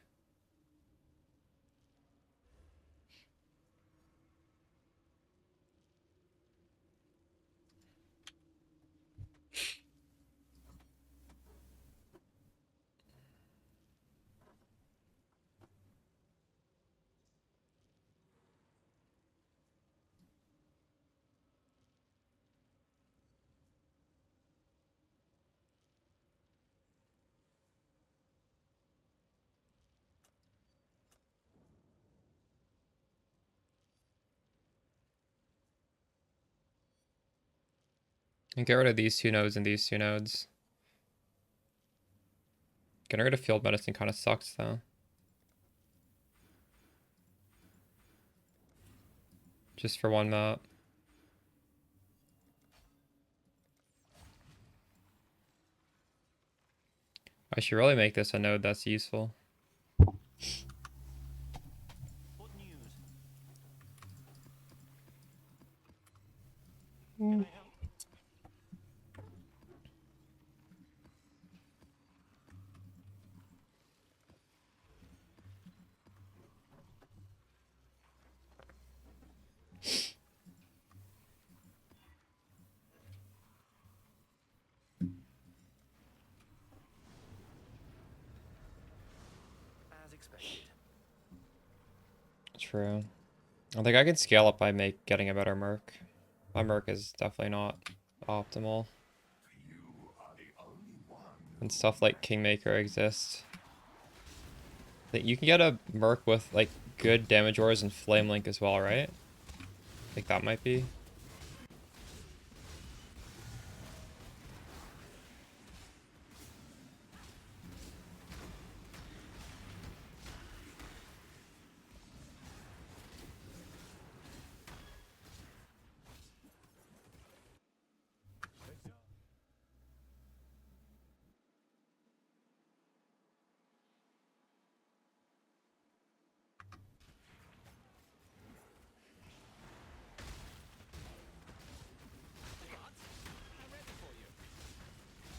And get rid of these 2 nodes and these 2 nodes. Getting rid of field medicine kind of sucks though. Just for 1 map. I should really make this a node that's useful. What news? Can I help? As expected. True. I think I can scale up by getting a better merc. My merc is definitely not optimal. And stuff like Kingmaker exists. That you can get a merc with like good damage ores and flame link as well, right? Like that might be.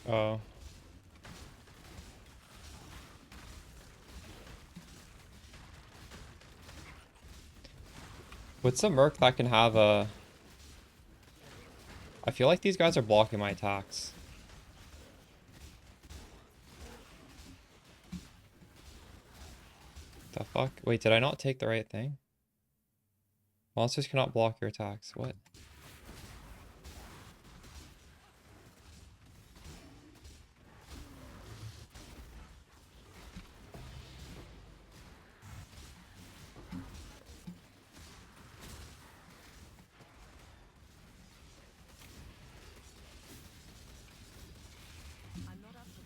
Oh. What's a merc that can have a... I feel like these guys are blocking my attacks. The fuck? Wait, did I not take the right thing? Monsters cannot block your attacks. What?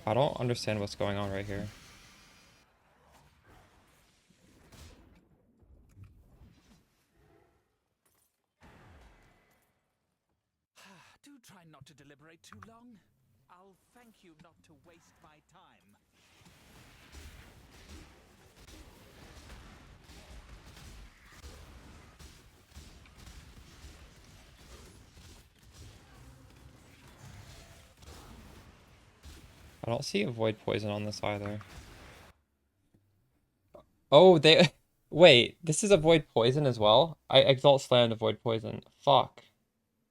I don't understand what's going on right here. Do try not to deliberate too long. I'll thank you not to waste my time. I don't see avoid poison on this either. Oh, they... Wait, this is avoid poison as well? I exalt slam avoid poison. Fuck.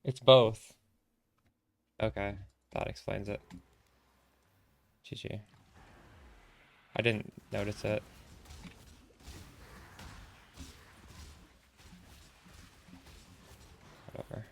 It's both. Okay, that explains it. GG. I didn't notice it. Whatever.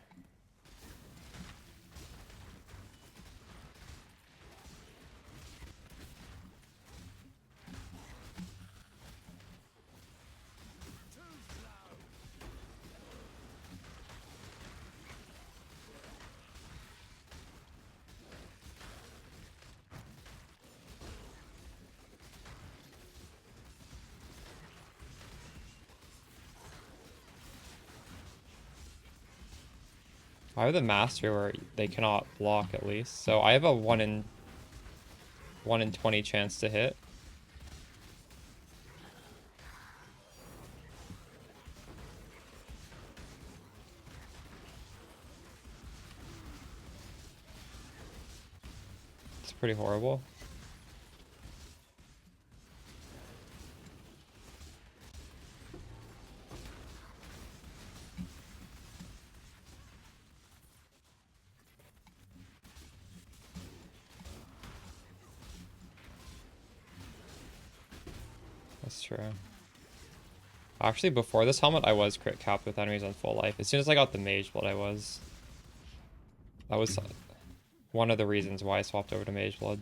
I have the master where they cannot block at least. So I have a 1 in 20 chance to hit. It's pretty horrible. That's true. Actually, before this helmet, I was crit capped with enemies on full life. As soon as I got the mage blood, I was. That was one of the reasons why I swapped over to mage blood.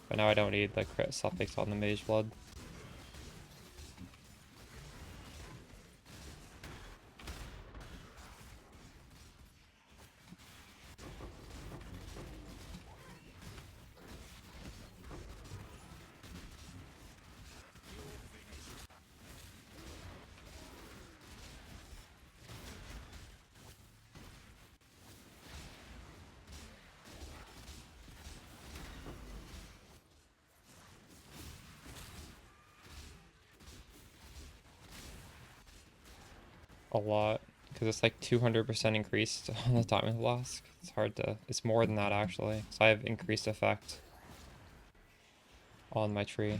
But now I don't need the crit suffix on the mage blood. A lot, because it's like 200% increased on the diamond flask. It's hard to, it's more than that actually. So I have increased effect on my tree.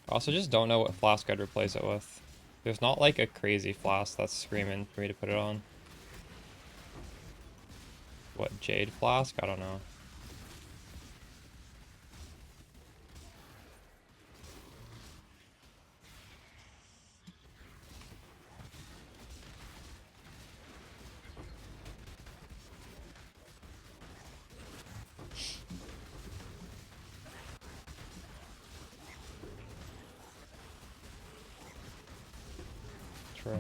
I also just don't know what flask I'd replace it with. There's not like a crazy flask that's screaming for me to put it on. What, Jade flask? I don't know. True.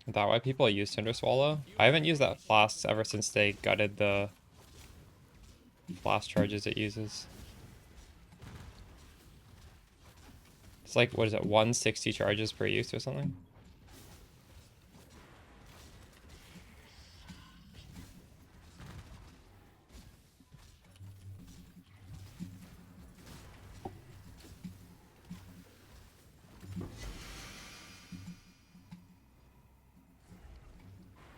Is that why people use Cinder Swallow? I haven't used that flask ever since they gutted the flask charges it uses. It's like, what is it, 160 charges per use or something?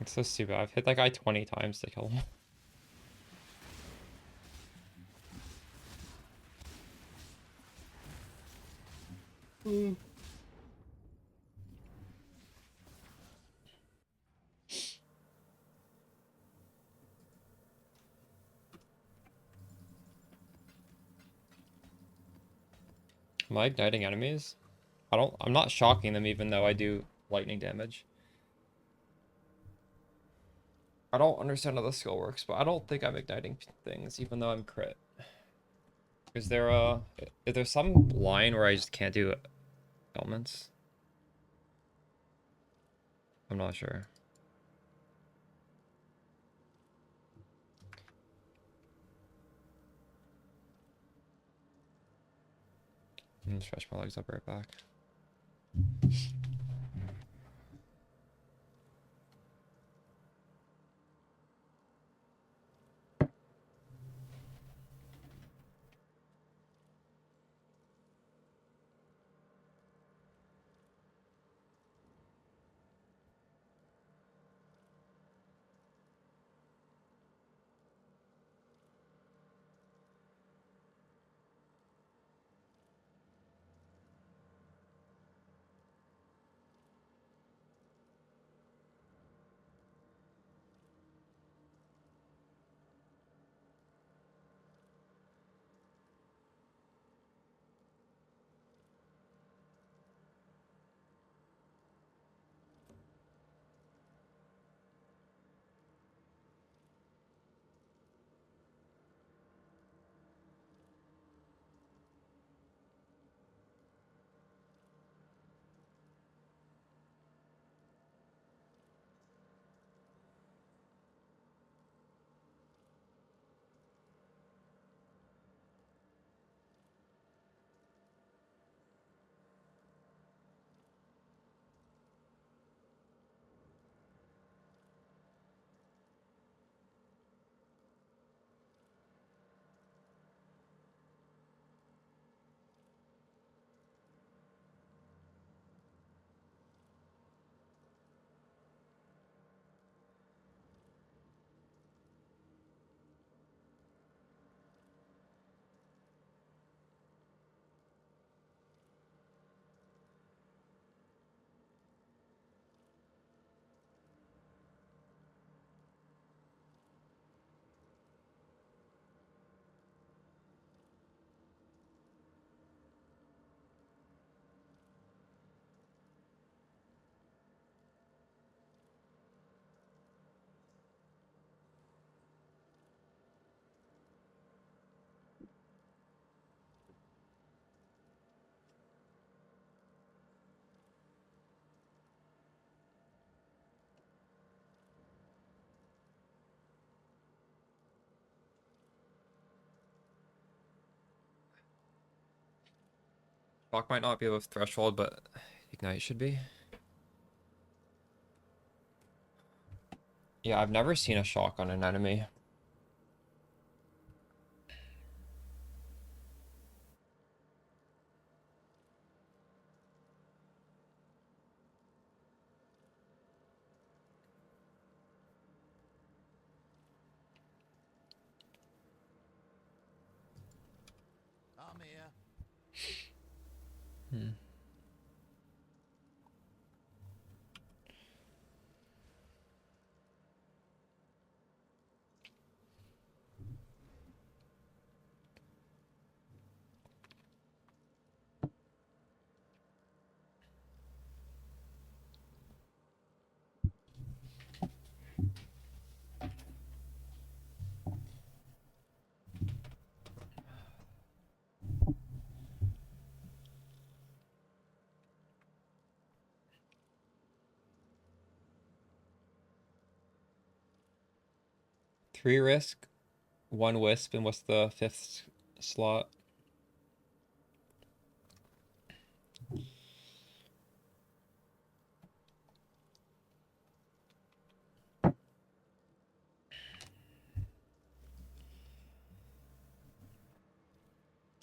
It's so stupid. I've hit that guy 20 times to kill him. Am I igniting enemies? I'm not shocking them even though I do lightning damage. I don't understand how the skill works, but I don't think I'm igniting things even though I'm crit. Is there some line where I just can't do elements? I'm not sure. I'm gonna stretch my legs up right back. Shock might not be above threshold, but ignite should be. Yeah, I've never seen a shock on an enemy. I'm here. Hmm. Three risk, one wisp, and what's the fifth slot?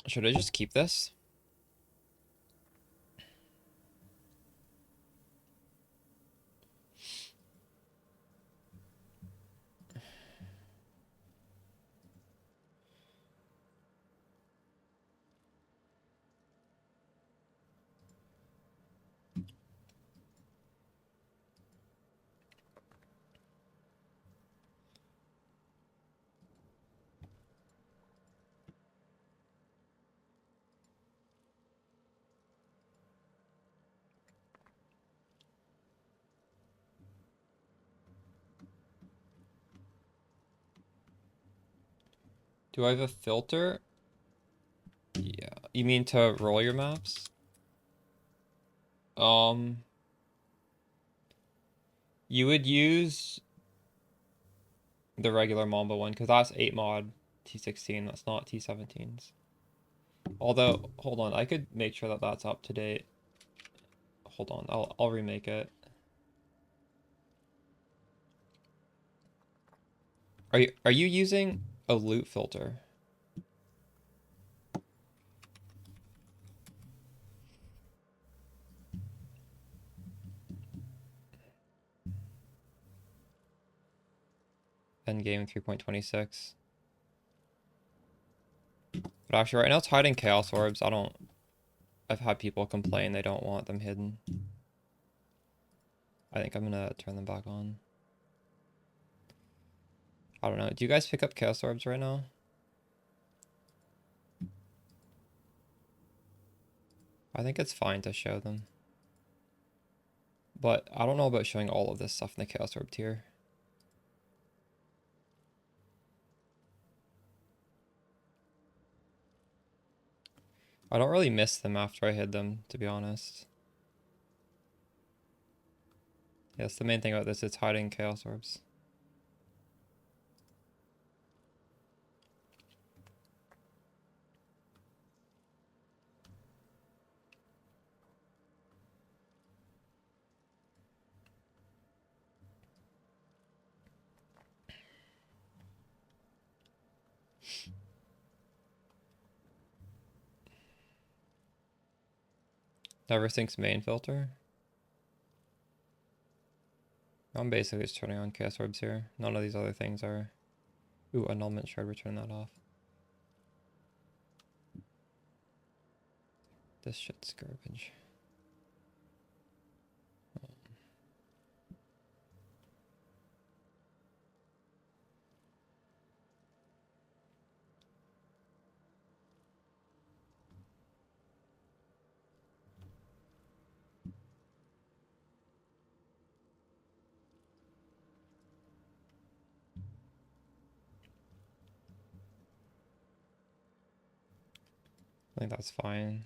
Should I just keep this? Do I have a filter? Yeah. You mean to roll your maps? You would use the regular Mamba one because that's 8 mod T16. That's not T17s. Although, hold on, I could make sure that that's up to date. Hold on, I'll remake it. Are you using a loot filter? Endgame 3.26. But actually, right now it's hiding chaos orbs. I've had people complain they don't want them hidden. I think I'm gonna turn them back on. I don't know. Do you guys pick up chaos orbs right now? I think it's fine to show them. But I don't know about showing all of this stuff in the chaos orb tier. I don't really miss them after I hid them, to be honest. Yeah, that's the main thing about this. It's hiding chaos orbs. Everything's main filter. I'm basically just turning on chaos orbs here. None of these other things are. Ooh, annulment shard, we're turning that off. This shit's garbage. I think that's fine.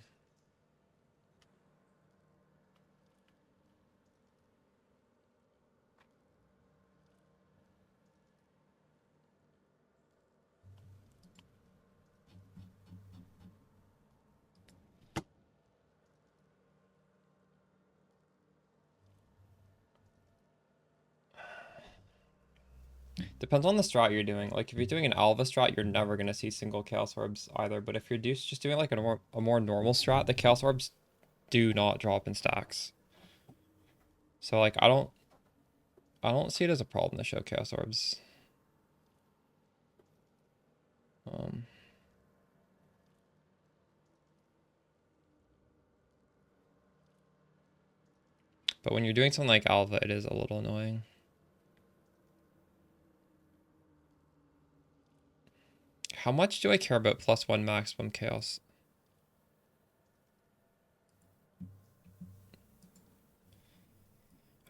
Depends on the strat you're doing. Like, if you're doing an Alva strat, you're never going to see single Chaos Orbs either. But if you're just doing, like, a more normal strat, the Chaos Orbs do not drop in stacks. So, like, I don't see it as a problem to show Chaos Orbs. But when you're doing something like Alva, it is a little annoying. How much do I care about +1 maximum chaos?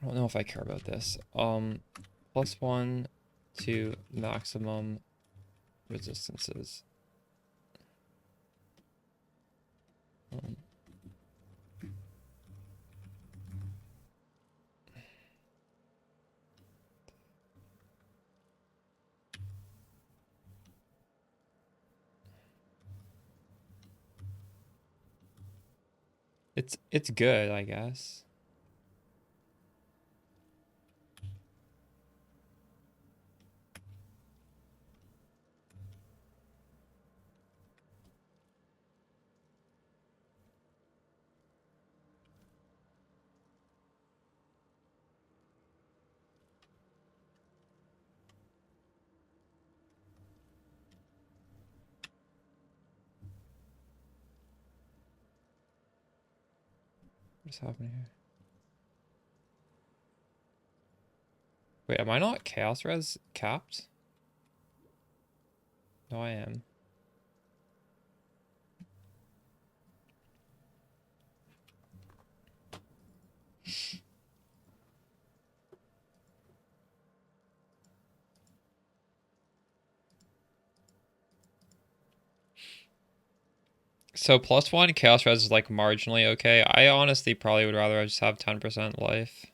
I don't know if I care about this. +1 to maximum resistances. It's good, I guess. What's happening here? Wait, am I not chaos res capped? No, I am. So +1 chaos res is like marginally okay. I honestly probably would rather just have 10% life.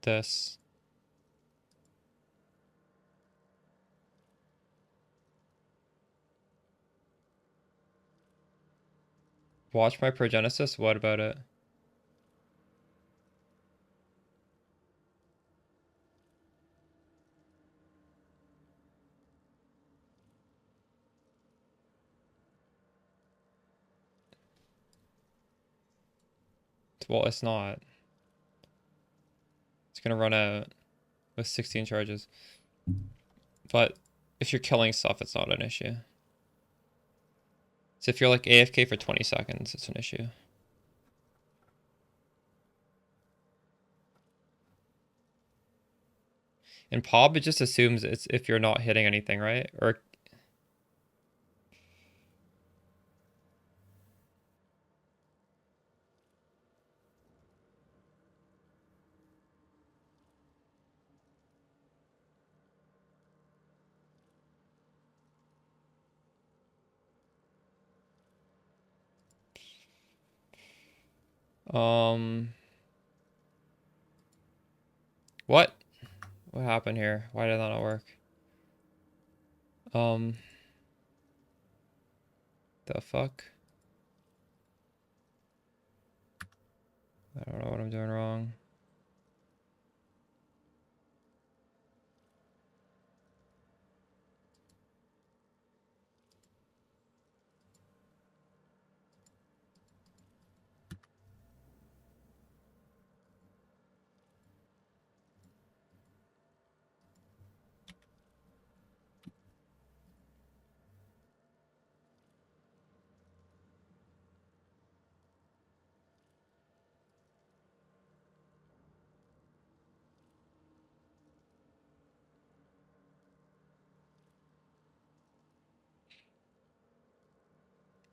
This. Watch my progenesis? What about it? Well, it's not. It's gonna run out with 16 charges. But if you're killing stuff, it's not an issue. So if you're like AFK for 20 seconds, it's an issue. In PoB, it just assumes it's if you're not hitting anything, right? Or what? What happened here? Why did that not work? The fuck? I don't know what I'm doing wrong.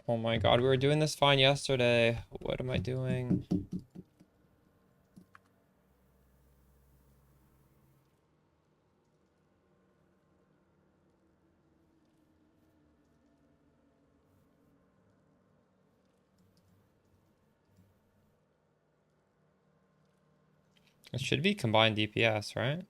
Oh my god, we were doing this fine yesterday. What am I doing? It should be combined DPS, right?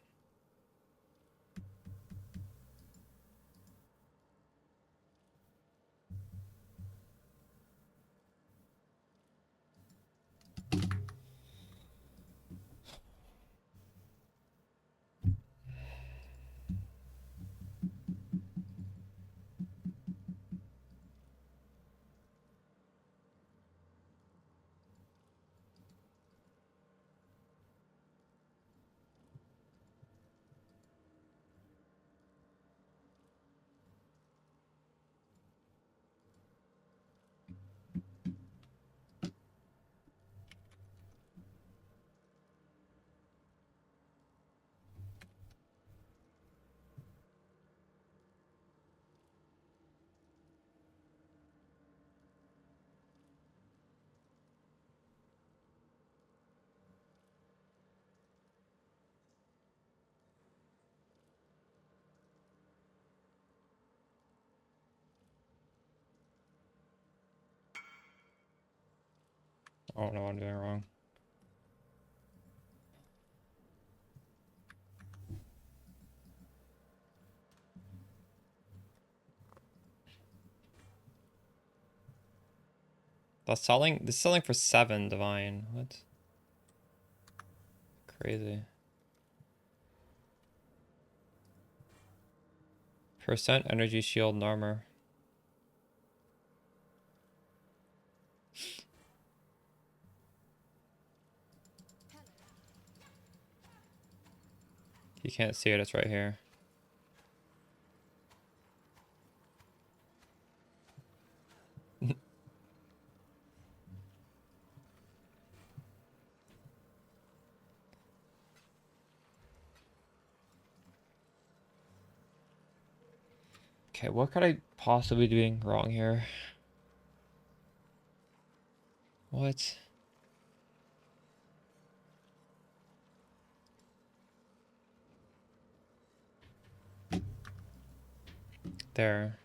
I don't know what I'm doing wrong. This is selling for 7 divine. What? Crazy. Percent energy shield and armor. You can't see it, it's right here. Okay, what could I possibly be doing wrong here? What? There.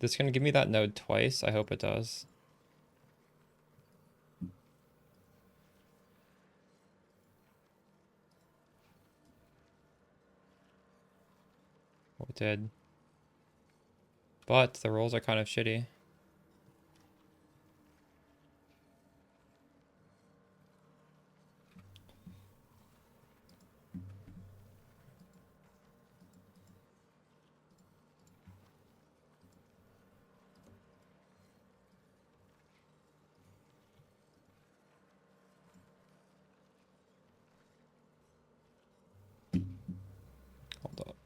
This gonna give me that node twice? I hope it does. Oh, it did. But the rolls are kind of shitty. Hold up.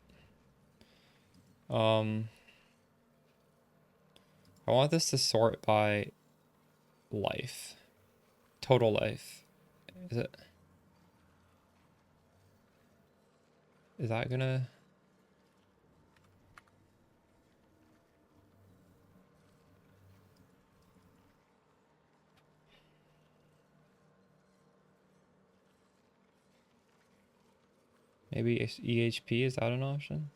I want this to sort by life. Total life. Is it? Is that gonna... Maybe EHP, is that an option?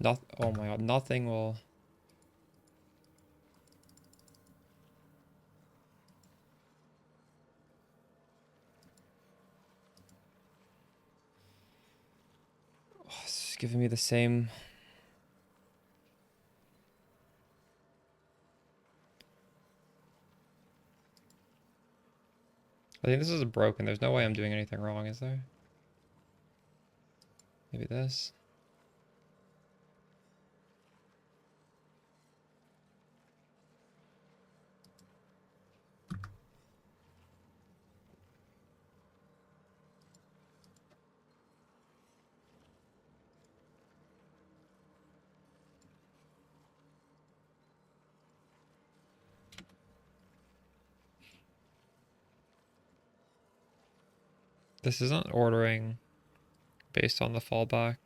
Not, oh my god, nothing will... Oh, it's just giving me the same... I think this is broken. There's no way I'm doing anything wrong, is there? Maybe this? This isn't ordering based on the fallback.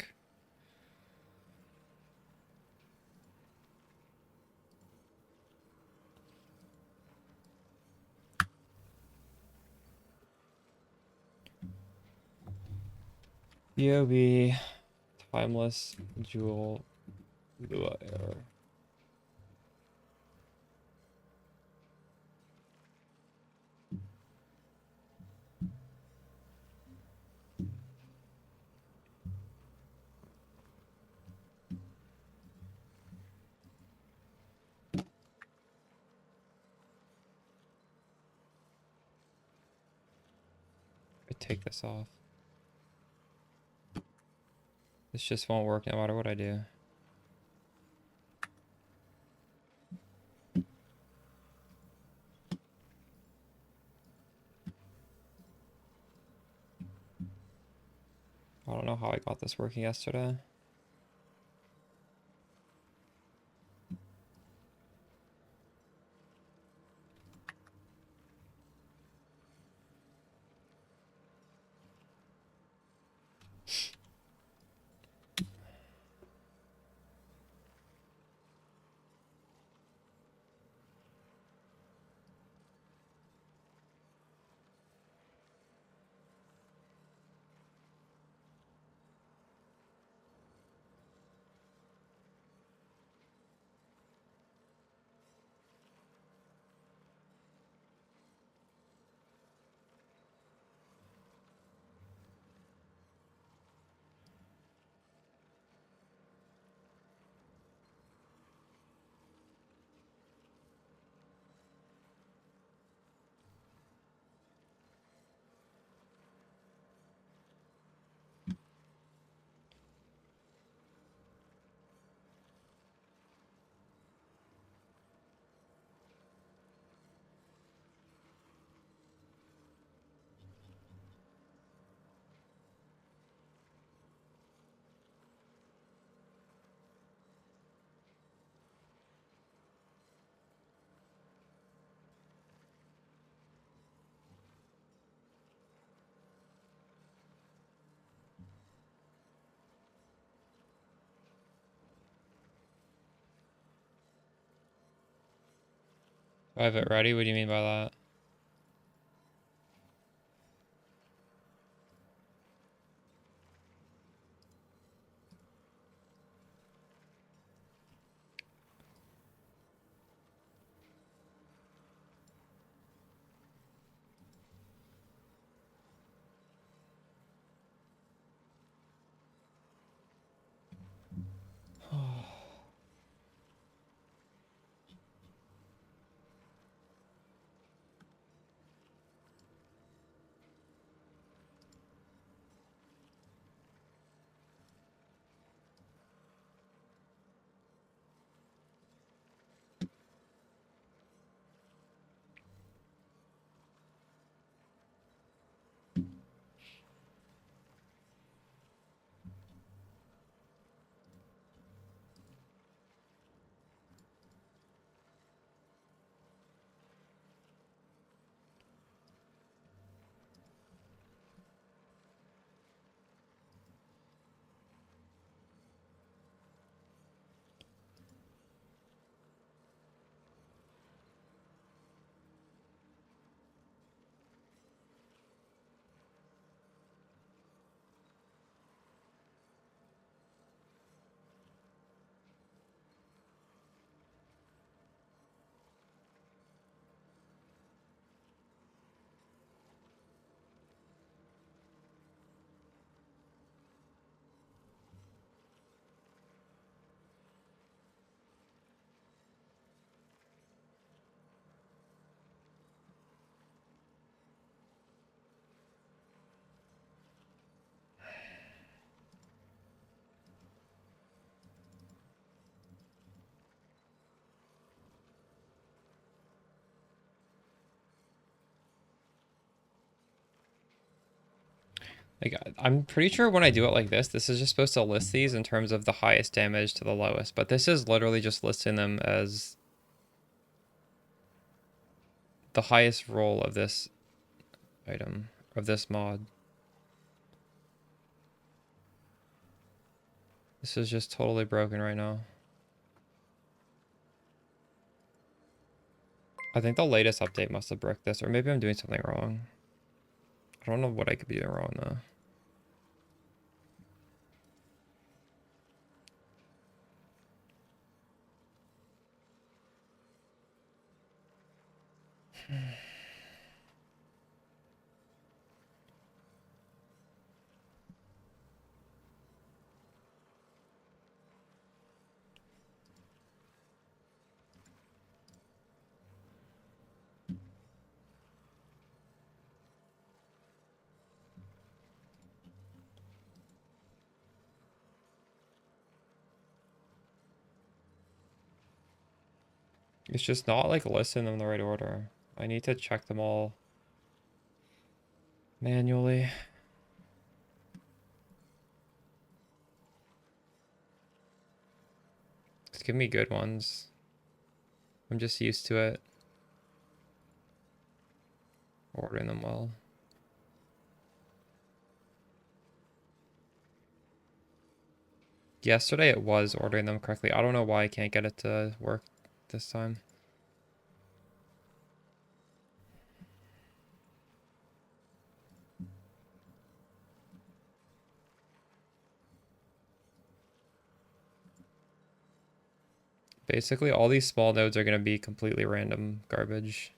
EOB, timeless, jewel, Lua error. I take this off. This just won't work no matter what I do. I don't know how I got this working yesterday. Do I have it ready? What do you mean by that? Like, I'm pretty sure when I do it like this is just supposed to list these in terms of the highest damage to the lowest, but this is literally just listing them as the highest roll of this item, of this mod. This is just totally broken right now. I think the latest update must have bricked this, or maybe I'm doing something wrong. I don't know what I could be doing wrong though. It's just not like listing them in the right order. I need to check them all manually. Just give me good ones. I'm just used to it. Ordering them well. Yesterday it was ordering them correctly. I don't know why I can't get it to work this time. Basically, all these small nodes are going to be completely random garbage.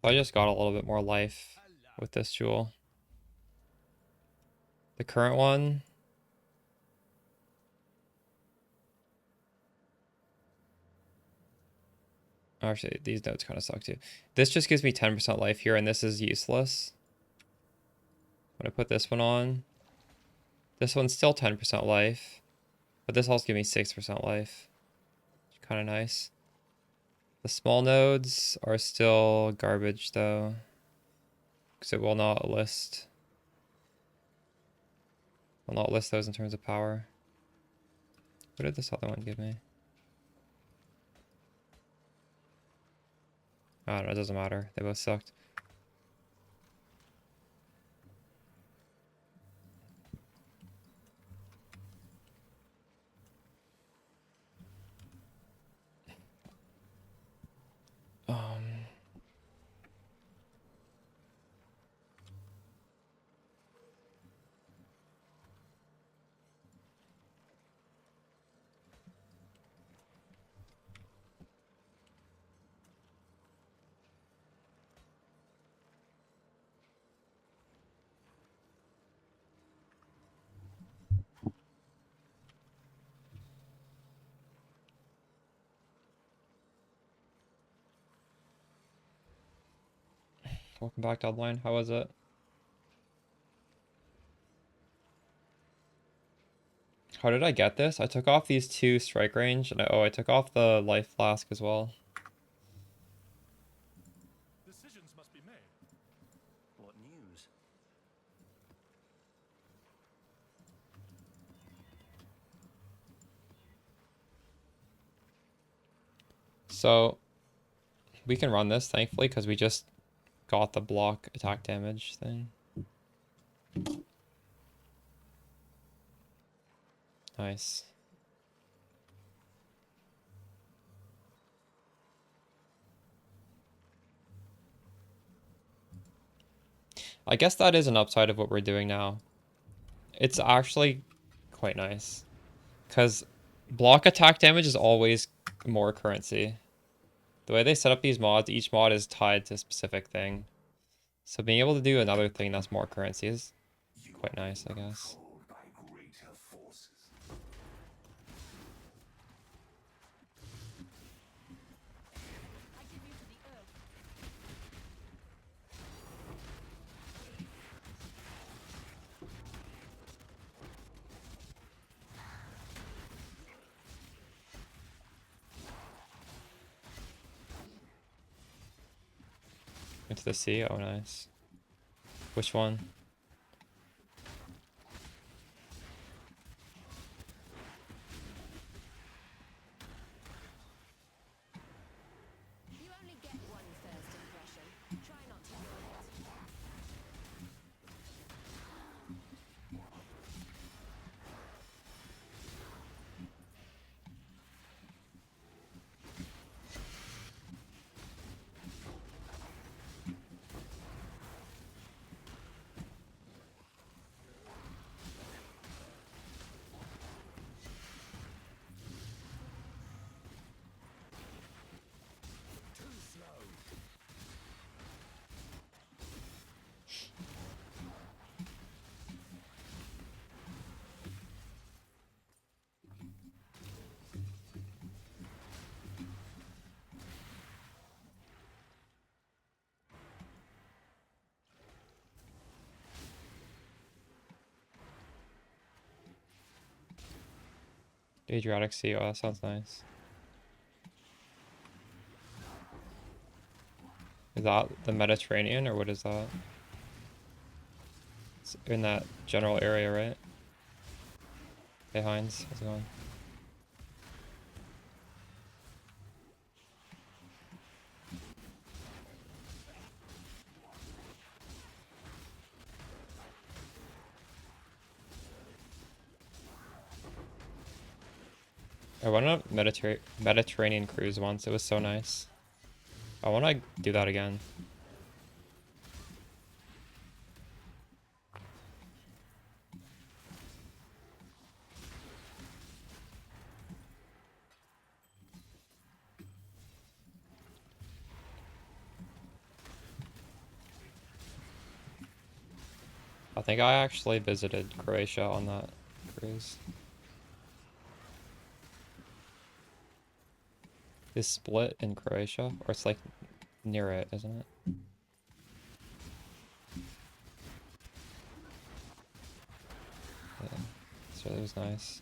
I just got a little bit more life with this jewel. The current one. Actually, these notes kind of suck too. This just gives me 10% life here, and this is useless. When I put this one on, this one's still 10% life, but this also gives me 6% life. Kind of nice. The small nodes are still garbage though, because it will not list. Will not list those in terms of power. What did this other one give me? I don't know, it doesn't matter. They both sucked. Welcome back, Deadline. How was it? How did I get this? I took off these 2 strike range, and I took off the life flask as well. Decisions must be made. What news? So we can run this, thankfully, because we just got the block attack damage thing. Nice. I guess that is an upside of what we're doing now. It's actually quite nice, because block attack damage is always more currency. The way they set up these mods, each mod is tied to a specific thing. So being able to do another thing that's more currency is quite nice, I guess. Controlled by greater forces. I give you to the earth. Into the sea? Oh, nice. Which one? You only get one first impression. Try not to ruin it. Adriatic Sea. Oh, that sounds nice. Is that the Mediterranean, or what is that? It's in that general area, right? Hey, Heinz. How's it going? I went on a Mediterranean cruise once. It was so nice. I want to do that again. I think I actually visited Croatia on that cruise. Is Split in Croatia? Or it's like near it, isn't it? Yeah, so it was nice.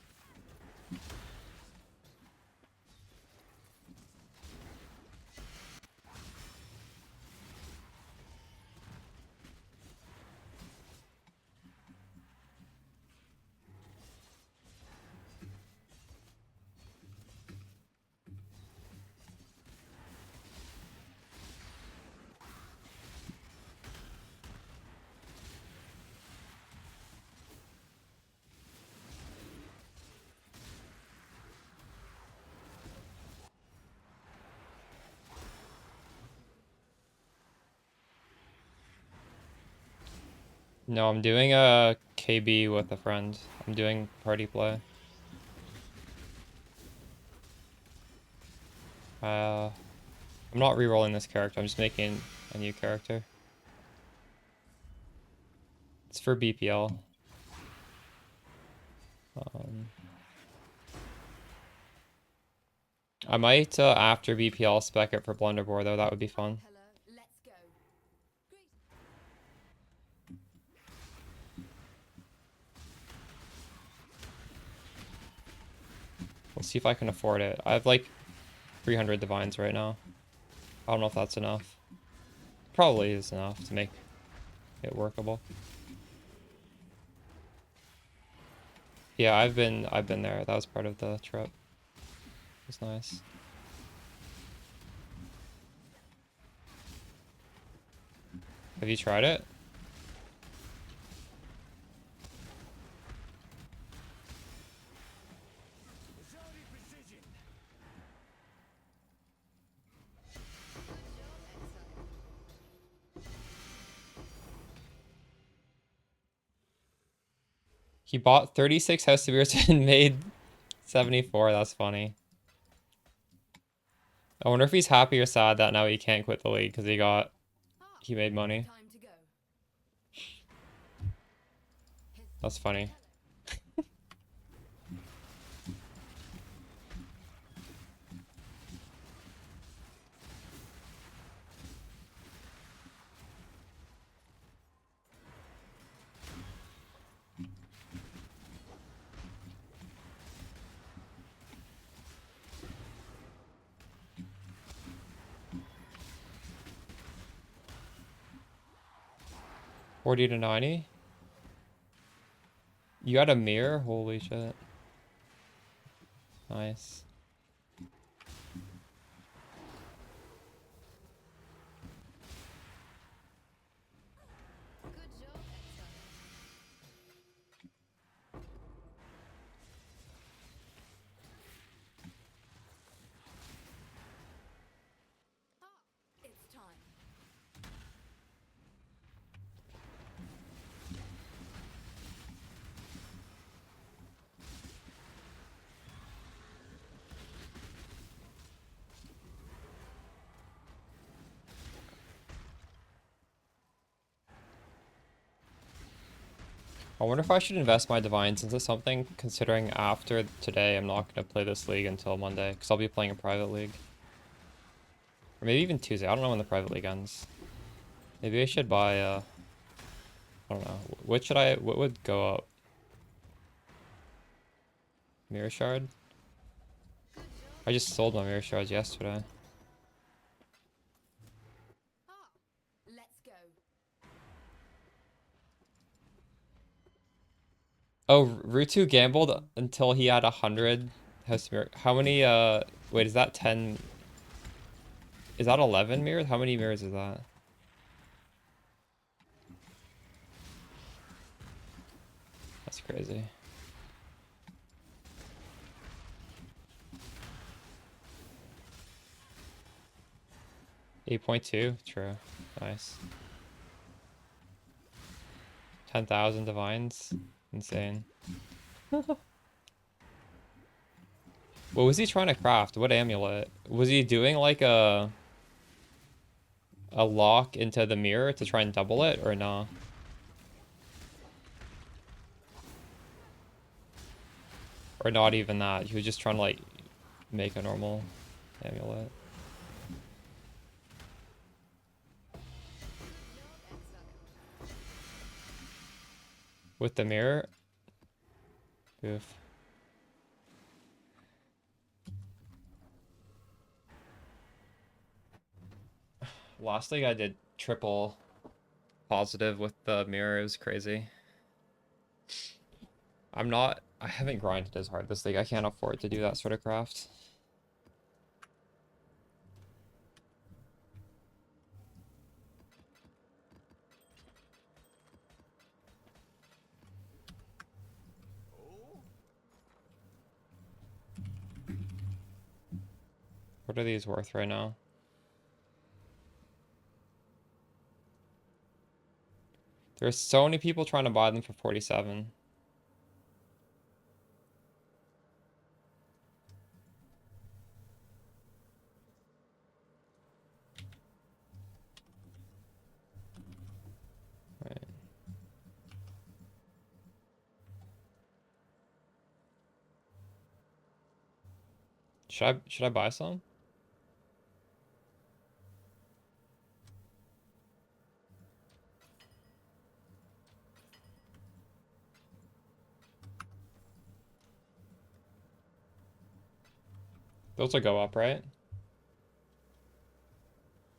No, I'm doing a KB with a friend. I'm doing party play. I'm not re-rolling this character. I'm just making a new character. It's for BPL. I might after BPL spec it for Blunderbore though. That would be fun. Let's go. Great. We'll see if I can afford it. I have like 300 divines right now. I don't know if that's enough. Probably is enough to make it workable. Yeah, I've been there. That was part of the trip. It was nice. Have you tried it? He bought 36 House of Beers and made 74. That's funny. I wonder if he's happy or sad that now he can't quit the league because he made money. Time to go. That's funny. $40 to $90. You got a mirror? Holy shit. Nice. Good job, Exile. It's time. I wonder if I should invest my divines into something, considering after today I'm not going to play this league until Monday, because I'll be playing a private league. Or maybe even Tuesday. I don't know when the private league ends. Maybe I should buy, I don't know. What would go up? Mirror Shard? I just sold my Mirror Shards yesterday. Let's go. Oh, Rutu gambled until he had 100 House Mirror. How many, wait, is that 10? Is that 11 mirrors? How many mirrors is that? That's crazy. $8.2? True. Nice. 10,000 divines? Insane. What was he trying to craft? What amulet? Was he doing like a lock into the mirror to try and double it or no? Or not even that. He was just trying to like make a normal amulet. With the mirror? Goof. Last league I did triple positive with the mirror. It was crazy. I haven't grinded as hard this league. I can't afford to do that sort of craft. What are these worth right now? There's so many people trying to buy them for 47. Right. Should I buy some? Those will go up, right?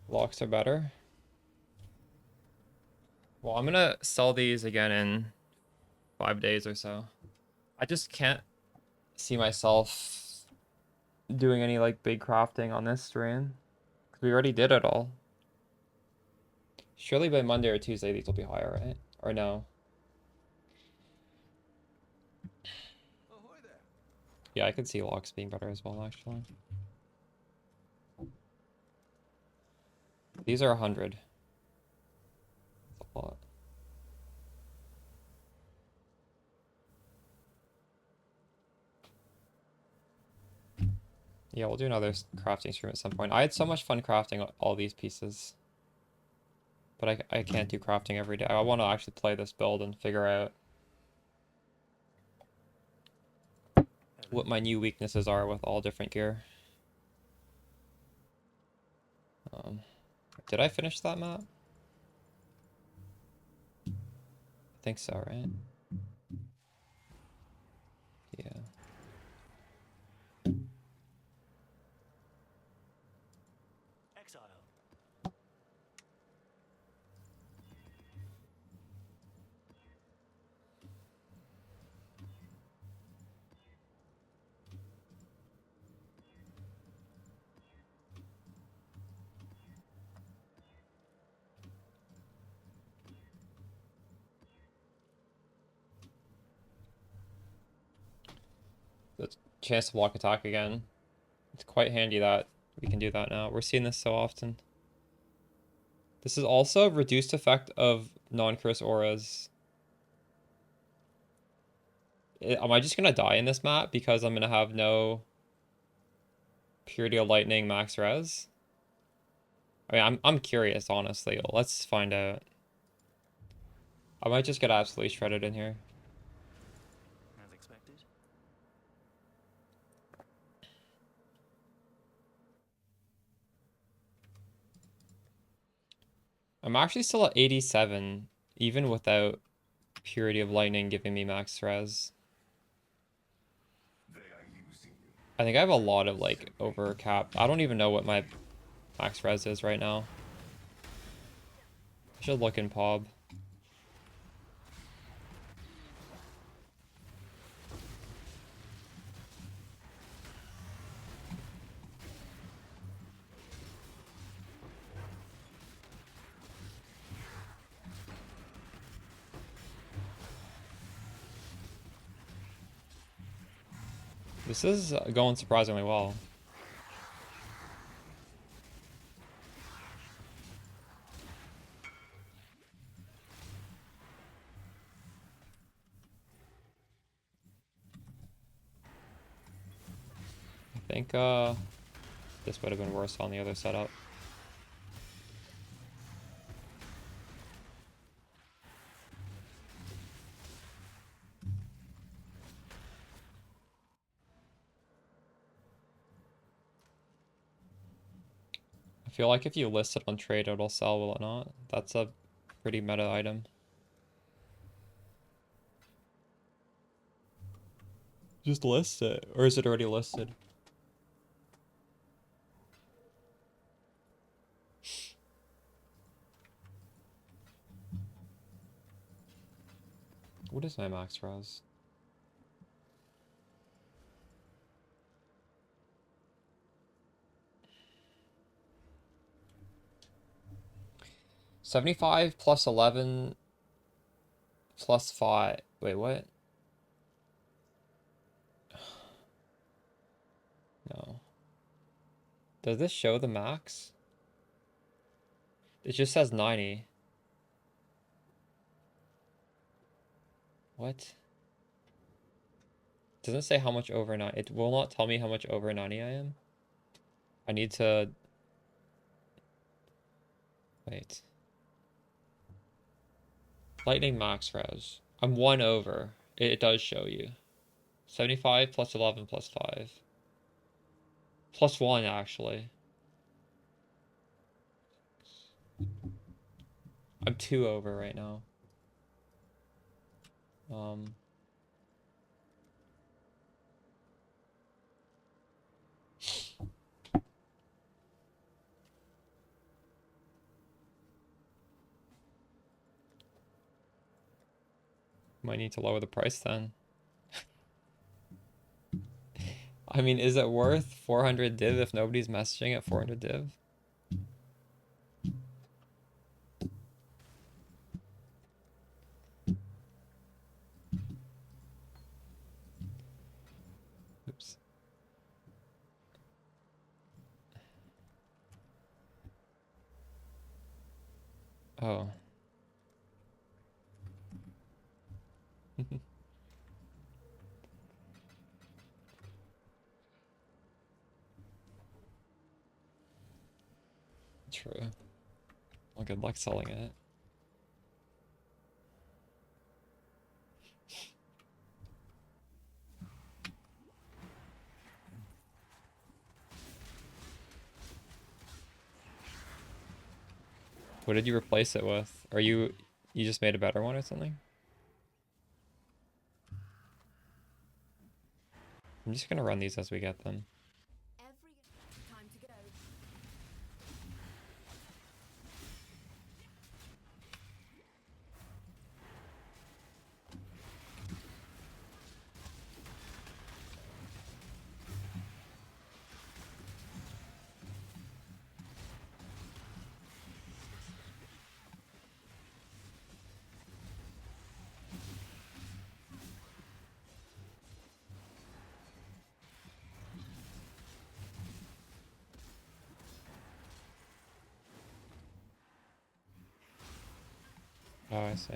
Locks are better. Well, I'm gonna sell these again in 5 days or so. I just can't see myself doing any like big crafting on this stream. 'Cause we already did it all. Surely by Monday or Tuesday these will be higher, right? Or no? Yeah, I could see locks being better as well, actually. These are 100. That's a lot. Yeah, we'll do another crafting stream at some point. I had so much fun crafting all these pieces. But I can't do crafting every day. I want to actually play this build and figure out what my new weaknesses are with all different gear. Did I finish that map? I think so, right? Yeah. Exile. The chance to block attack again. It's quite handy that we can do that now. We're seeing this so often. This is also reduced effect of non-curse auras. Am I just gonna die in this map because I'm gonna have no Purity of Lightning max res? I mean, I'm curious, honestly. Let's find out. I might just get absolutely shredded in here. As expected. I'm actually still at 87, even without Purity of Lightning giving me max res. I think I have a lot of, like, over cap. I don't even know what my max res is right now. I should look in POB. This is going surprisingly well. I think this would have been worse on the other setup. feel like if you list it on trade, it'll sell, will it not? That's a pretty meta item. Just list it, or is it already listed? What is my max res? $75 plus 11 plus 5. Wait, what? No. Does this show the max? It just says 90. What? Doesn't say how much over 90. It will not tell me how much over 90 I am. I need to... Wait. Lightning max res. I'm 1 over. It does show you. 75 plus 11 plus 5. Plus 1, actually. I'm 2 over right now. Might need to lower the price then. I mean, is it worth 400 div if nobody's messaging at 400 div? Oops. Oh. True. Well, good luck selling it. What did you replace it with? Are you just made a better one or something? I'm just gonna run these as we get them. Every time to go. Oh, I see.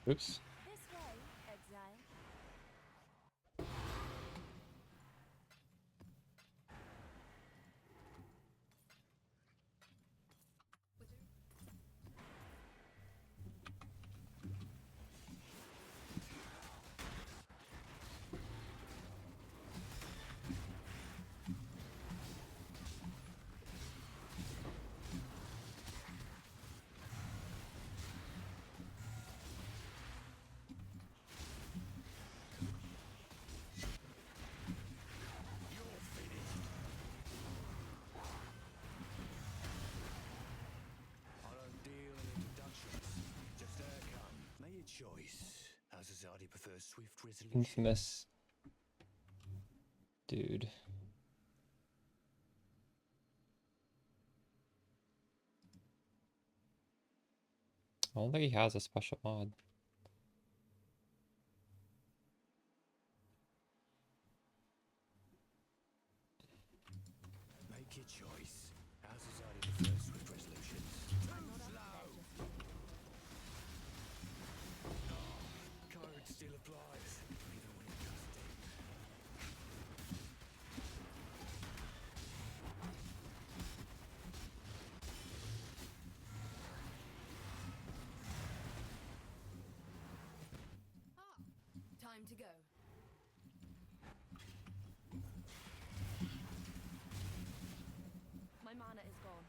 Oops. This way, exile. I don't deal in introductions. Just there come. Make your choice. Our society prefers swift resolution. Infamous dude. I don't think he has a special mod. Make your choice. Our society prefers swift resolutions. Code still applies, even when it cuts deep. Time to go. My mana is gone.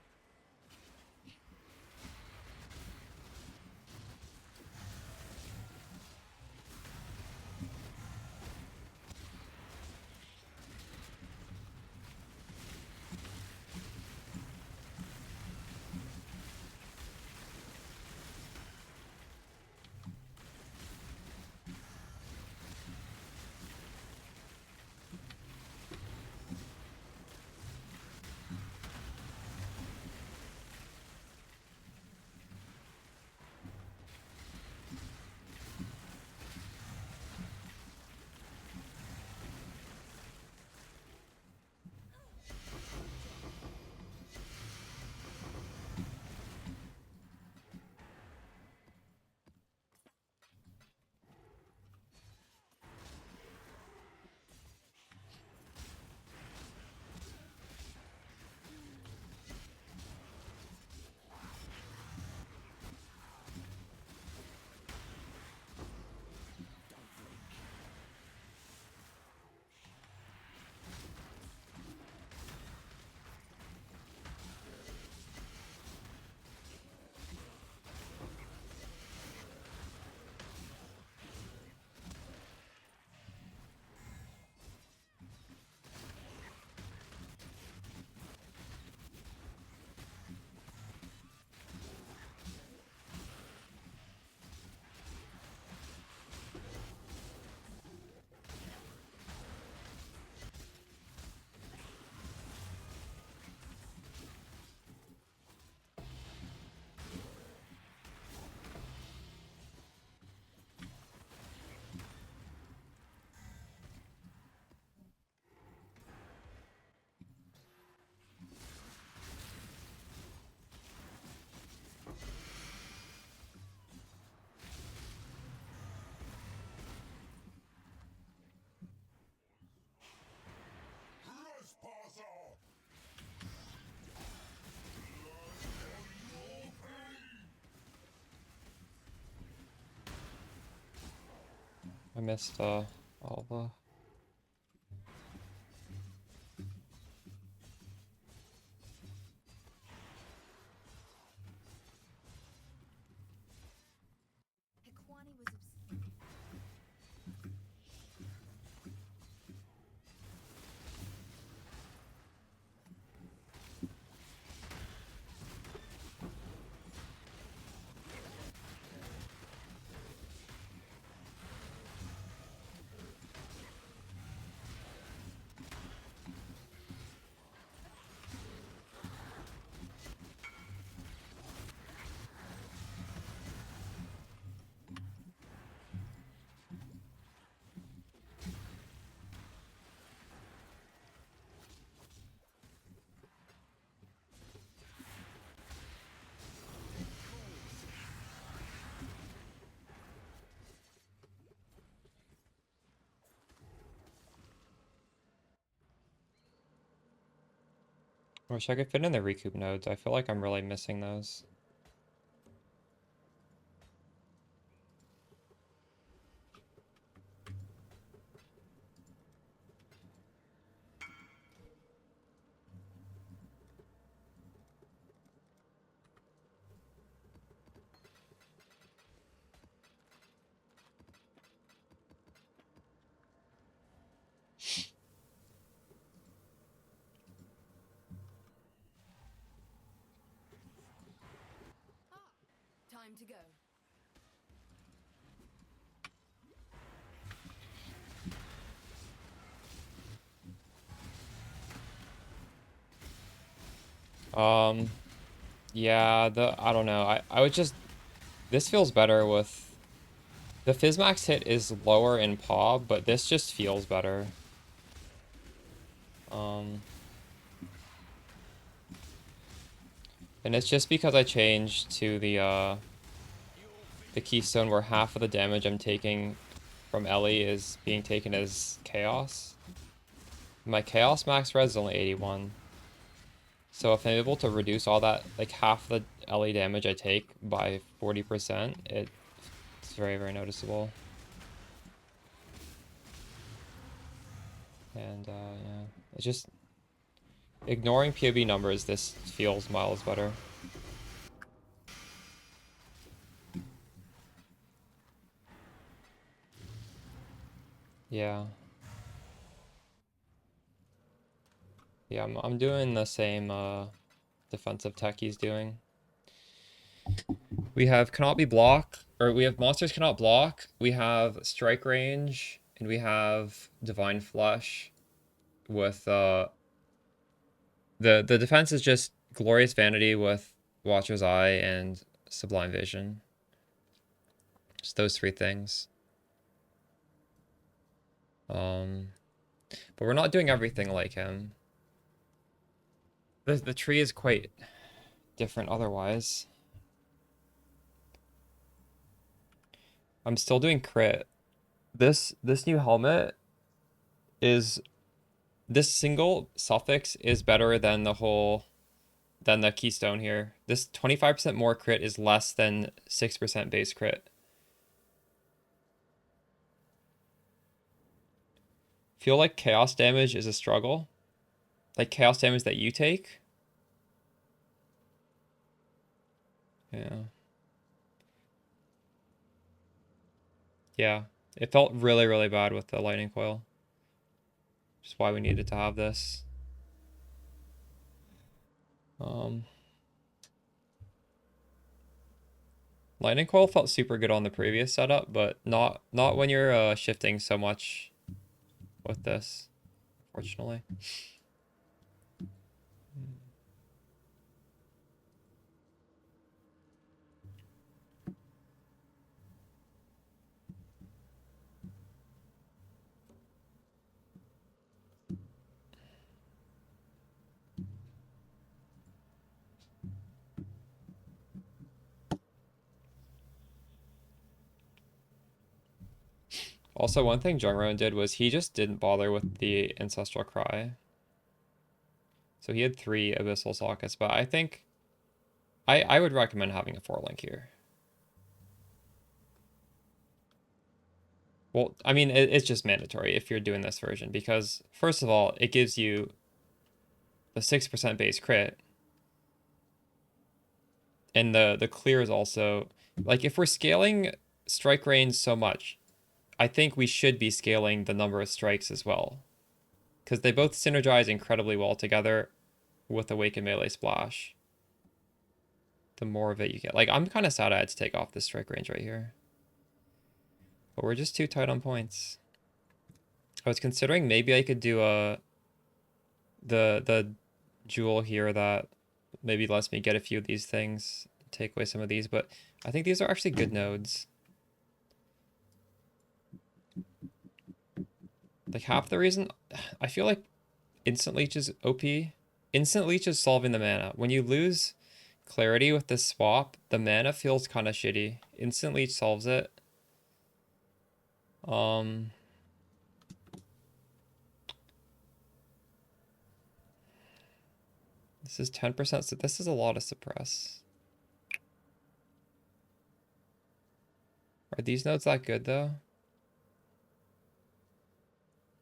I missed all the Hekwani was obsessed. I wish I could fit in the recoup nodes. I feel like I'm really missing those. Time to go. Yeah, I don't know. I would just, this feels better with, the Fizzmax hit is lower in PoE, but this just feels better. And it's just because I changed to the keystone where half of the damage I'm taking from Ellie is being taken as chaos. My chaos max res is only 81. So if I'm able to reduce all that, like half the Ellie damage I take by 40%, it's very, very noticeable. And yeah, it's just ignoring POB numbers, this feels miles better. Yeah. Yeah, I'm doing the same defensive tech he's doing. We have cannot be block, or we have monsters cannot block, we have strike range, and we have divine flesh with the defense is just glorious vanity with Watcher's Eye and sublime vision. Just those three things. But we're not doing everything like him. The tree is quite different otherwise. I'm still doing crit. This new helmet is, this single suffix is better than the keystone here. This 25% more crit is less than 6% base crit. Feel like chaos damage is a struggle. Like chaos damage that you take. Yeah. Yeah. It felt really, really bad with the lightning coil. Which is why we needed to have this. Lightning coil felt super good on the previous setup, but not when you're shifting so much with this, fortunately. Also, one thing Jungron did was he just didn't bother with the Ancestral Cry. So he had 3 Abyssal Sockets, but I think I would recommend having a 4-link here. Well, I mean, it's just mandatory if you're doing this version, because first of all, it gives you the 6% base crit. And the clear is also, like, if we're scaling strike range so much, I think we should be scaling the number of strikes as well. Because they both synergize incredibly well together with Awaken Melee Splash. The more of it you get. Like, I'm kind of sad I had to take off this strike range right here. But we're just too tight on points. I was considering maybe I could do the jewel here that maybe lets me get a few of these things, take away some of these, but I think these are actually good nodes. Like half the reason, I feel like Instant Leech is OP. Instant Leech is solving the mana. When you lose clarity with this swap, the mana feels kind of shitty. Instant Leech solves it. This is 10%, so this is a lot of suppress. Are these nodes that good though?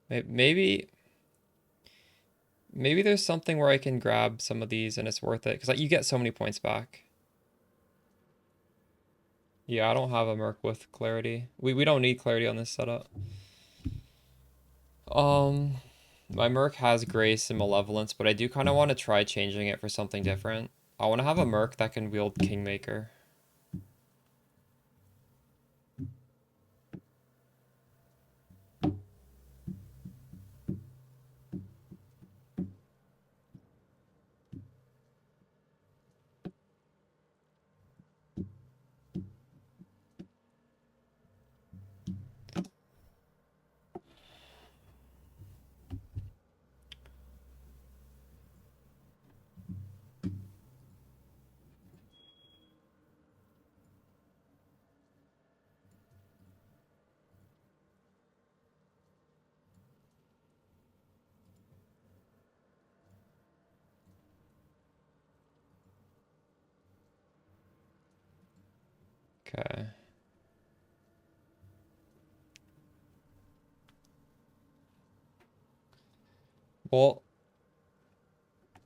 Maybe there's something where I can grab some of these and it's worth it, because like you get so many points back. Yeah, I don't have a merc with clarity. We don't need clarity on this setup. My merc has grace and malevolence, but I do kind of want to try changing it for something different. I want to have a merc that can wield Kingmaker. Okay. Well,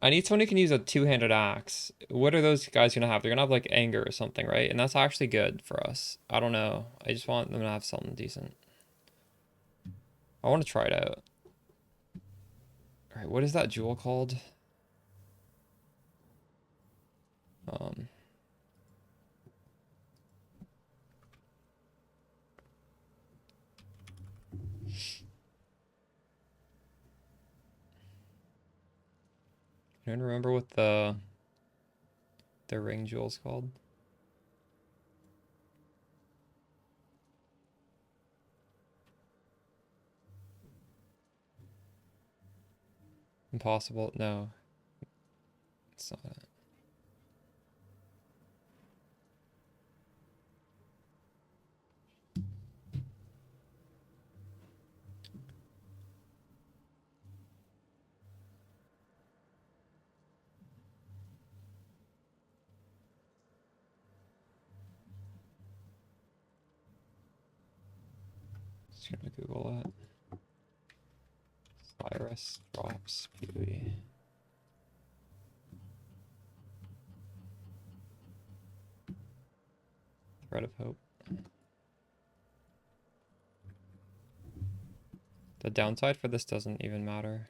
I need someone who can use a two-handed axe. What are those guys gonna have? They're gonna have like anger or something, right? And that's actually good for us. I don't know. I just want them to have something decent. I want to try it out. All right, what is that jewel called? Um, anyone remember what the ring jewel's called? Impossible? No, it's not it. Just gonna Google it. Cyrus drops PoE. Thread of hope. The downside for this doesn't even matter.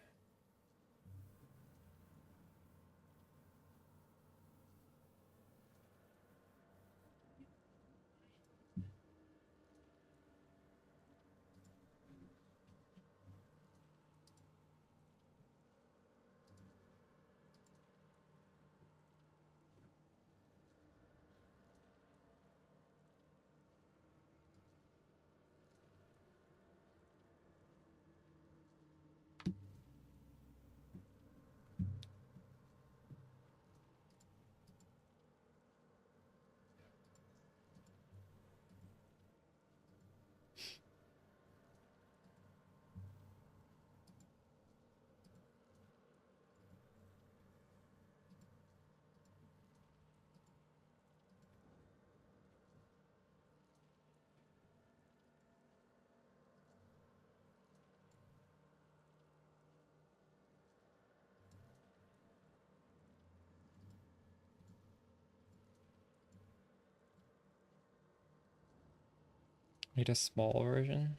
Need a small version.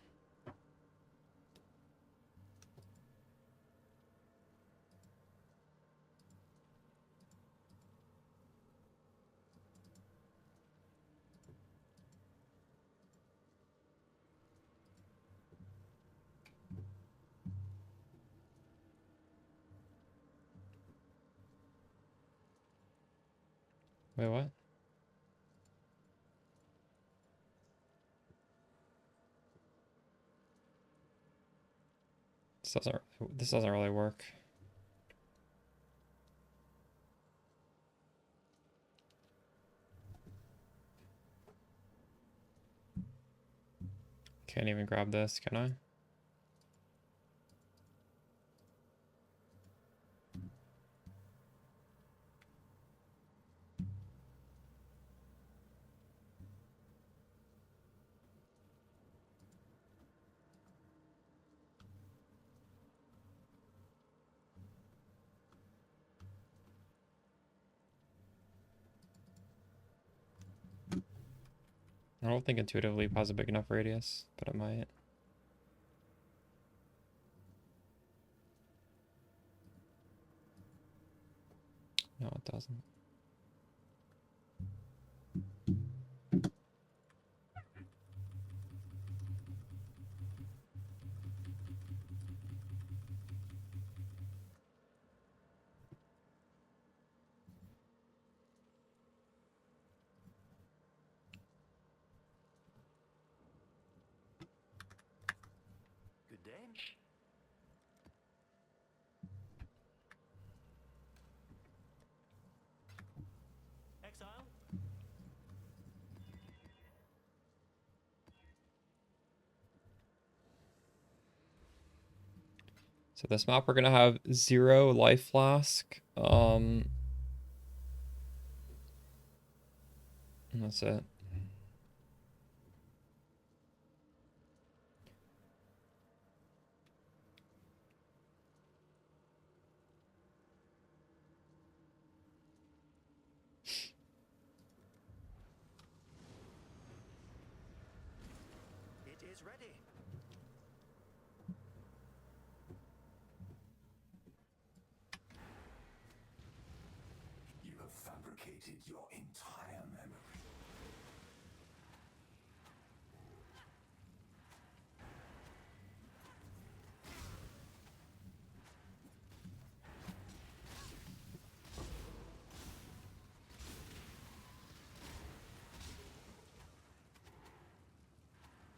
Wait, what? This doesn't really work. Can't even grab this, can I? I don't think intuitive leap has a big enough radius, but it might. No, it doesn't. Good day. Exile. So this map we're gonna have 0 life flask. And that's it. It is ready. You have fabricated your entire memory.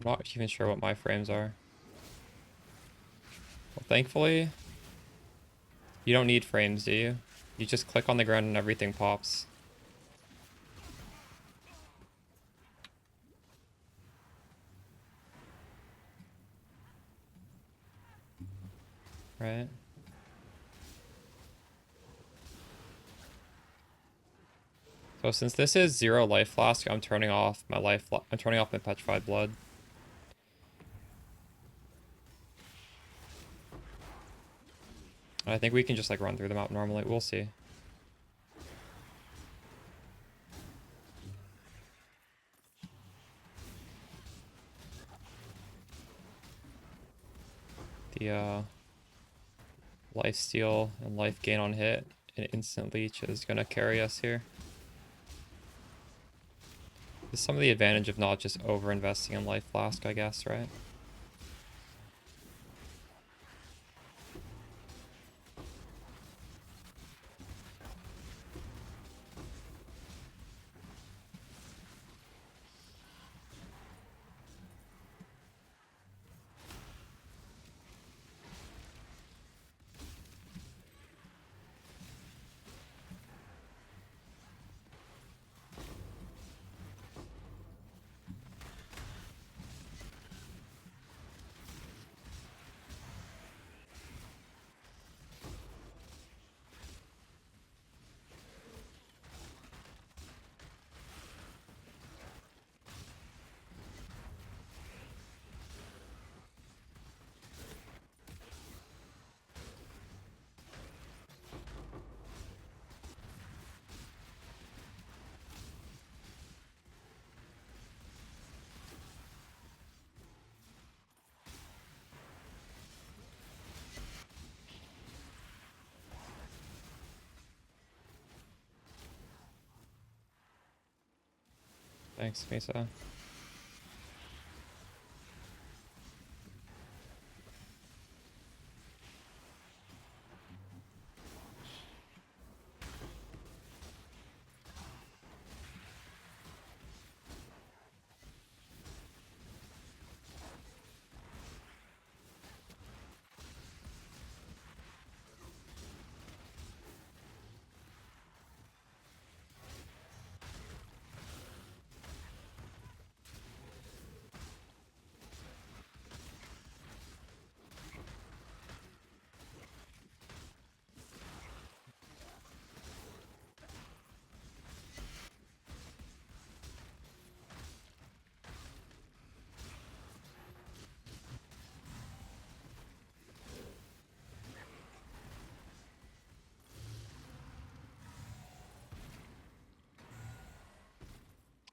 I'm not even sure what my frames are. Well, thankfully, you don't need frames, do you? You just click on the ground and everything pops. Right? So since this is 0 life flask, I'm turning off my I'm turning off my petrified blood. And I think we can just like run through the map normally. We'll see. The life steal and life gain on hit and instant leech is gonna carry us here. There's some of the advantage of not just over investing in life flask, I guess, right? Thanks, Misa.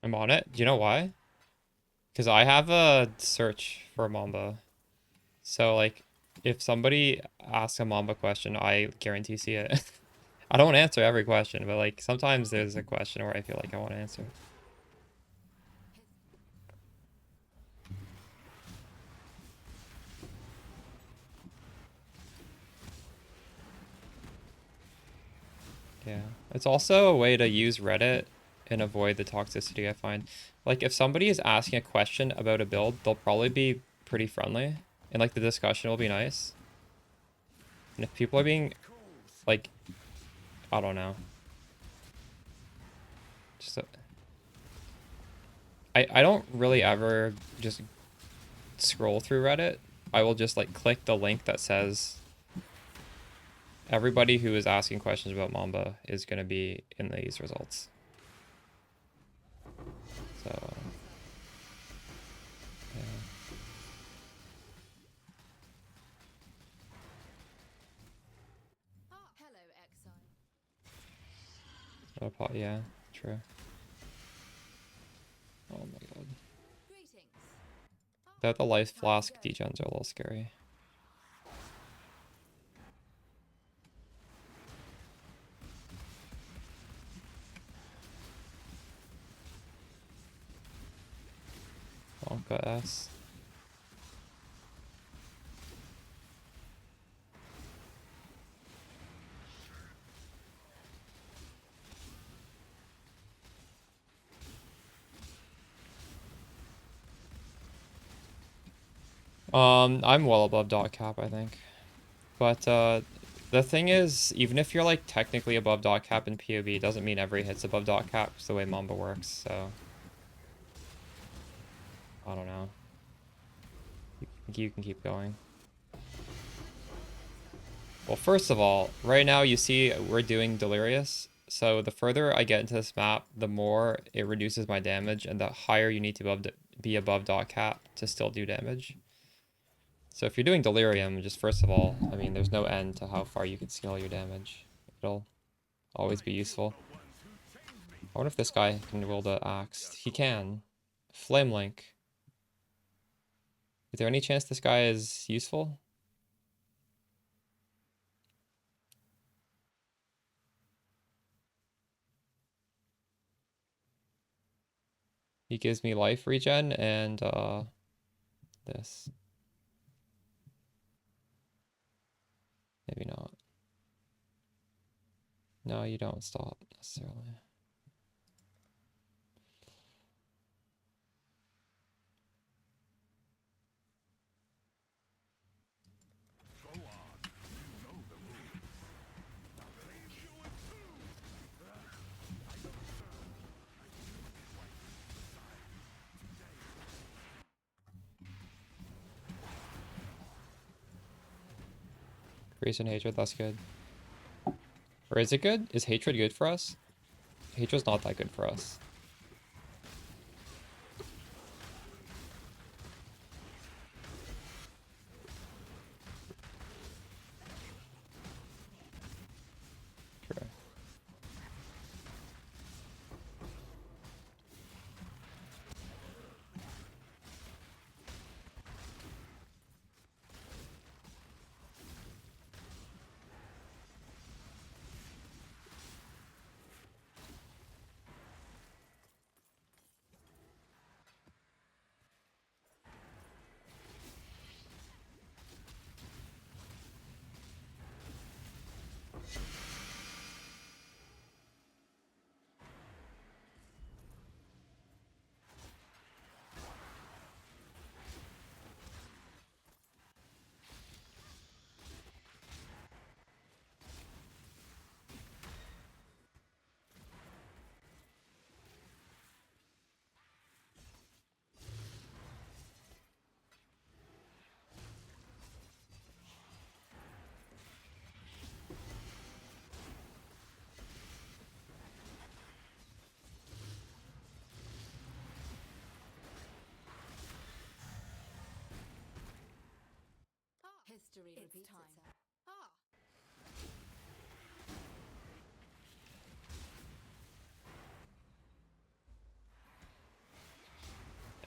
I'm on it. Do you know why? Because I have a search for Mamba. So, like, if somebody asks a Mamba question, I guarantee see it. I don't answer every question, but, like, sometimes there's a question where I feel like I want to answer. Yeah. It's also a way to use Reddit and avoid the toxicity I find. Like, if somebody is asking a question about a build, they'll probably be pretty friendly. And, like, the discussion will be nice. And if people are being, like, I don't know. Just, I don't really ever just scroll through Reddit. I will just, like, click the link that says everybody who is asking questions about Mamba is going to be in these results. So, yeah. Yeah, true. Oh my god. Without the life flask, degens are a little scary. Wonka S. I'm well above dot cap, I think. But the thing is, even if you're like technically above dot cap in PoE, it doesn't mean every hit's above dot cap. It's the way Mamba works, so I don't know. You can keep going. Well, first of all, right now you see we're doing Delirious. So the further I get into this map, the more it reduces my damage, and the higher you need to be above dot cap to still do damage. So if you're doing Delirium, just first of all, I mean, there's no end to how far you can scale your damage. It'll always be useful. I wonder if this guy can wield an axe. He can. Flame Link. Is there any chance this guy is useful? He gives me life regen and this. Maybe not. No, you don't stop necessarily. Grace and Hatred, that's good. Or is it good? Is Hatred good for us? Hatred's not that good for us. True.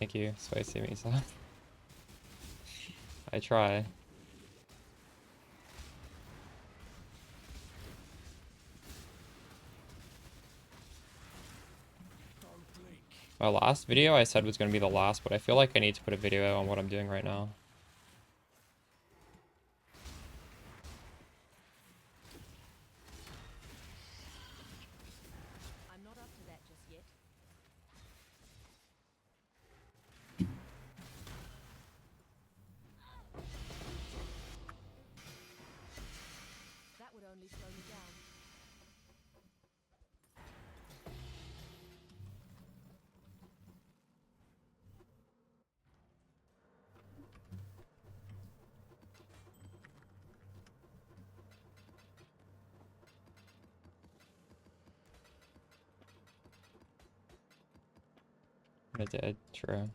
Thank you, Spicy Misa. I try. My last video I said was going to be the last, but I feel like I need to put a video out on what I'm doing right now. I'm not up to that just yet. That would only slow me down. I did, true.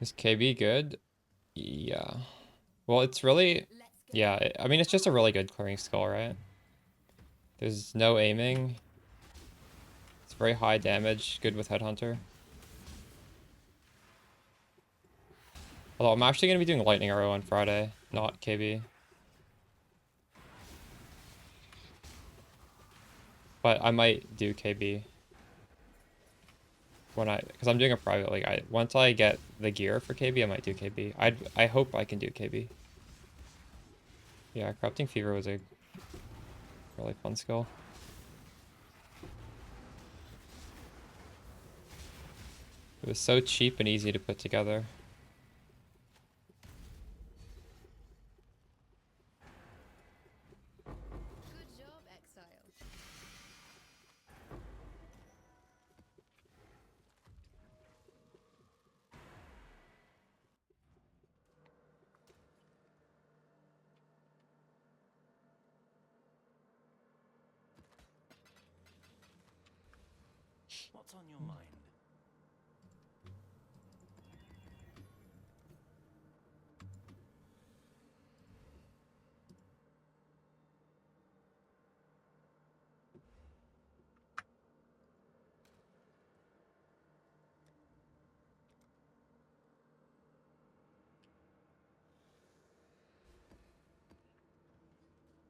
Is KB good? Yeah. Well, it's really... Yeah, I mean, it's just a really good clearing skill, right? There's no aiming. It's very high damage, good with Headhunter. Although I'm actually going to be doing Lightning Arrow on Friday, not KB. But I might do KB. Because I'm doing a private league. Once I get the gear for KB, I might do KB. I hope I can do KB. Yeah, Corrupting Fever was a really fun skill. It was so cheap and easy to put together. Good job, Exile. What's on your mind?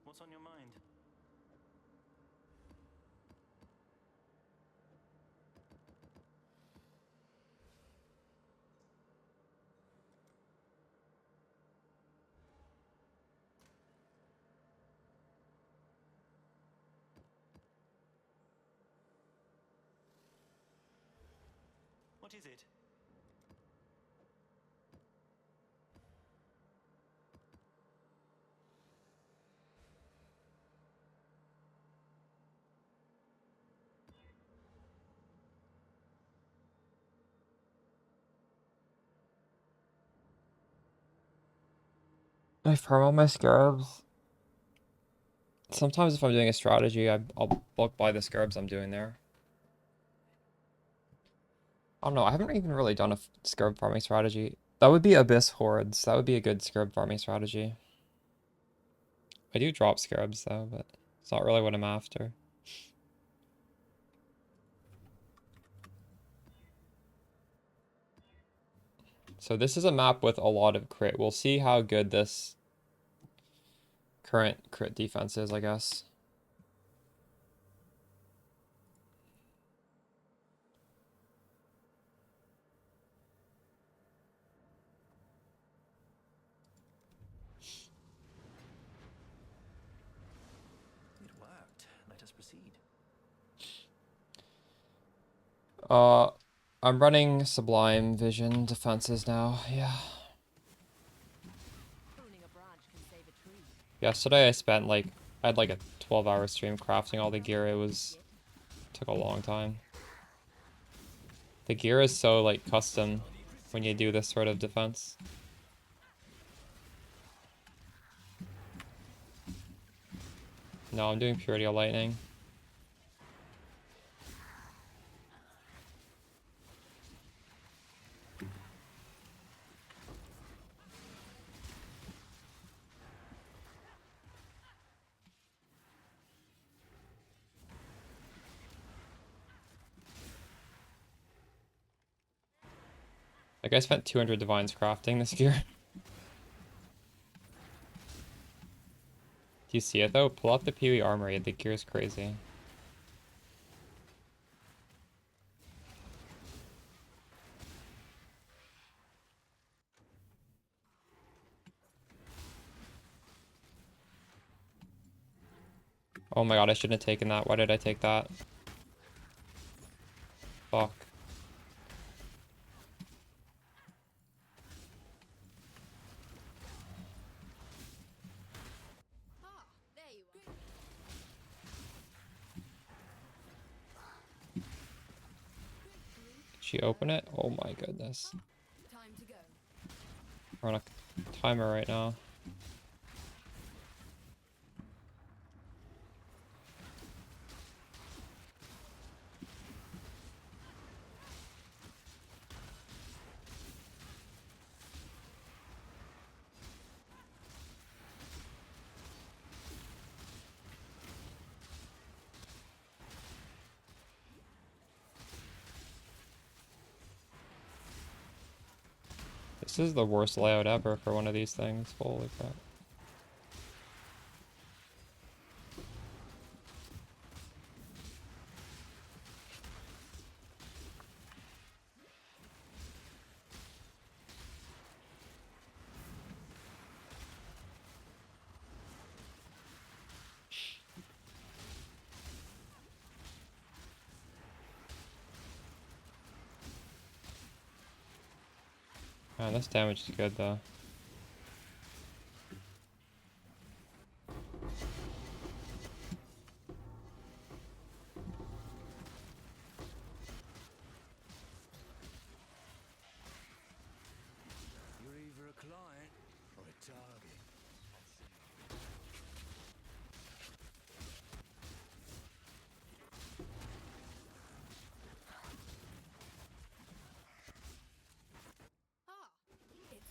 What's on your mind? What is it? I farm all my scarabs. Sometimes if I'm doing a strategy, I'll bulk buy the scarabs I'm doing there. I don't know, I haven't even really done a scarab farming strategy. That would be Abyss Hordes. That would be a good scarab farming strategy. I do drop scarabs though, but it's not really what I'm after. So this is a map with a lot of crit. We'll see how good this current crit defense is, I guess. It worked. Let us proceed. I'm running Sublime Vision defenses now, yeah. Pruning a branch can save a tree. Yesterday I spent like, I had like a 12-hour stream crafting all the gear. Took a long time. The gear is so like custom when you do this sort of defense. No, I'm doing Purity of Lightning. Like I spent 200 divines crafting this gear. Do you see it though? Pull up the PoE armory. The gear is crazy. Oh my god, I shouldn't have taken that. Why did I take that? Fuck. Ah, there you are. Did she open it? Oh my goodness. Time to go. We're on a timer right now. This is the worst layout ever for one of these things. Holy crap. Man, this damage is good though. You're either a client or a target. Ah, It's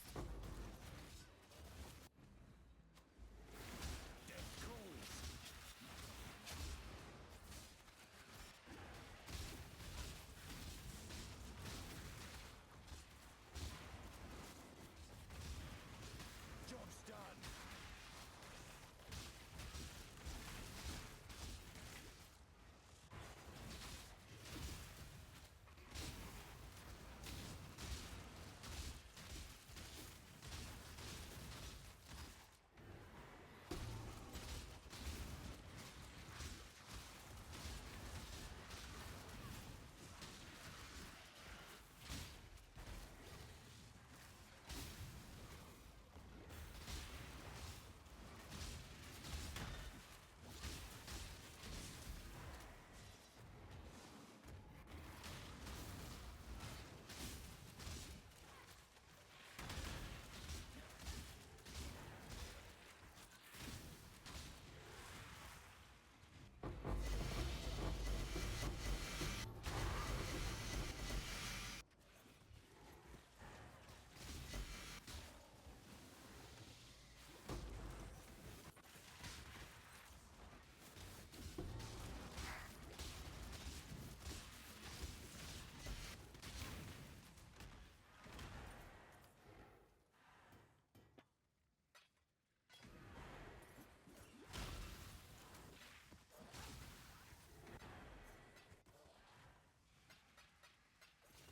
Job's done.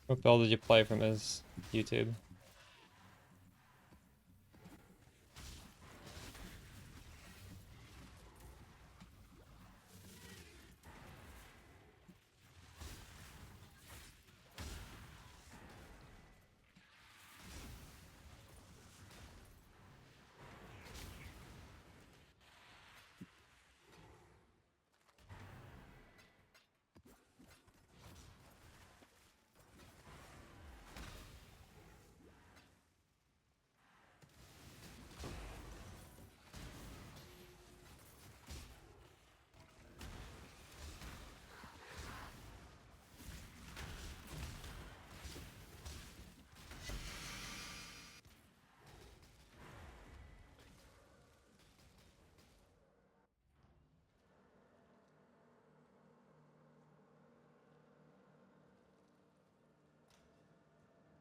What build did you play from his YouTube?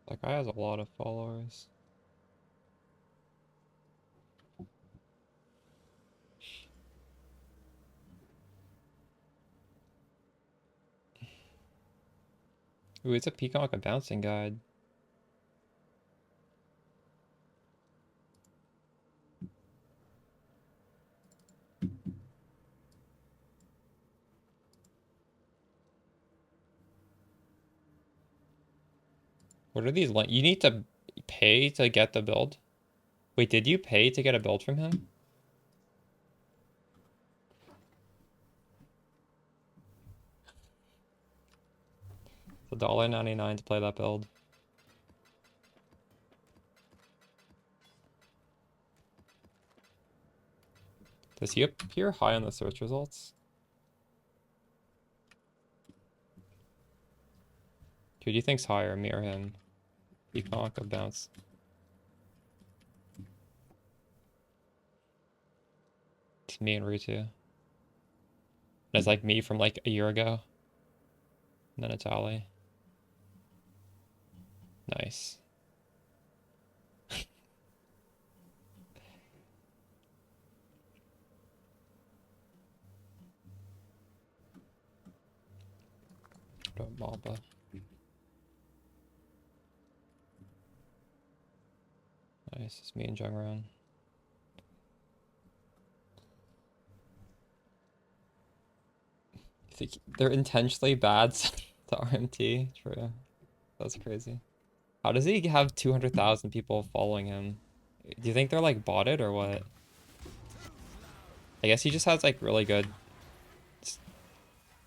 That guy has a lot of followers. Ooh, it's a peacock, a bouncing guide. What are these? You need to pay to get the build? Wait, did you pay to get a build from him? It's $1.99 to play that build. Does he appear high on the search results? Who do you think's higher, me or him? Peacock or bounce? It's me and Ritu. It's like me from like a year ago. And then it's Ali. Nice. Mamba. Nice, it's me and Jungran. You think they're intentionally bad to RMT? True. That's crazy. How does he have 200,000 people following him? Do you think they're like botted or what? I guess he just has like really good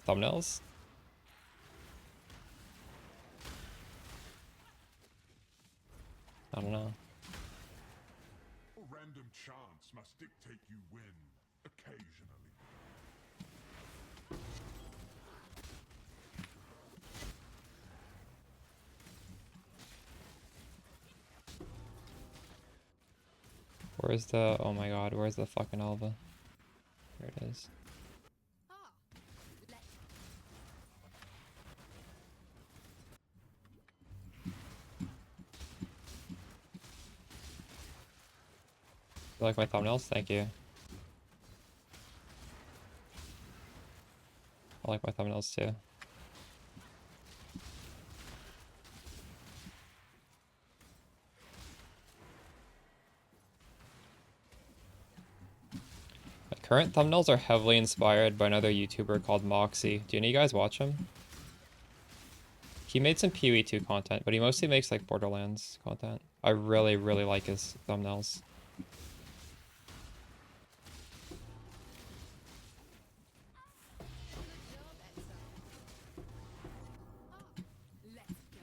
thumbnails. I don't know. Random chance must dictate you win, occasionally. Where's the, oh my god, where's the fucking Alva? There it is. Ah, let You like my thumbnails? Thank you. I like my thumbnails too. My current thumbnails are heavily inspired by another YouTuber called Moxie. Do any of you guys watch him? He made some PoE 2 content, but he mostly makes like Borderlands content. I really, really like his thumbnails. let's go.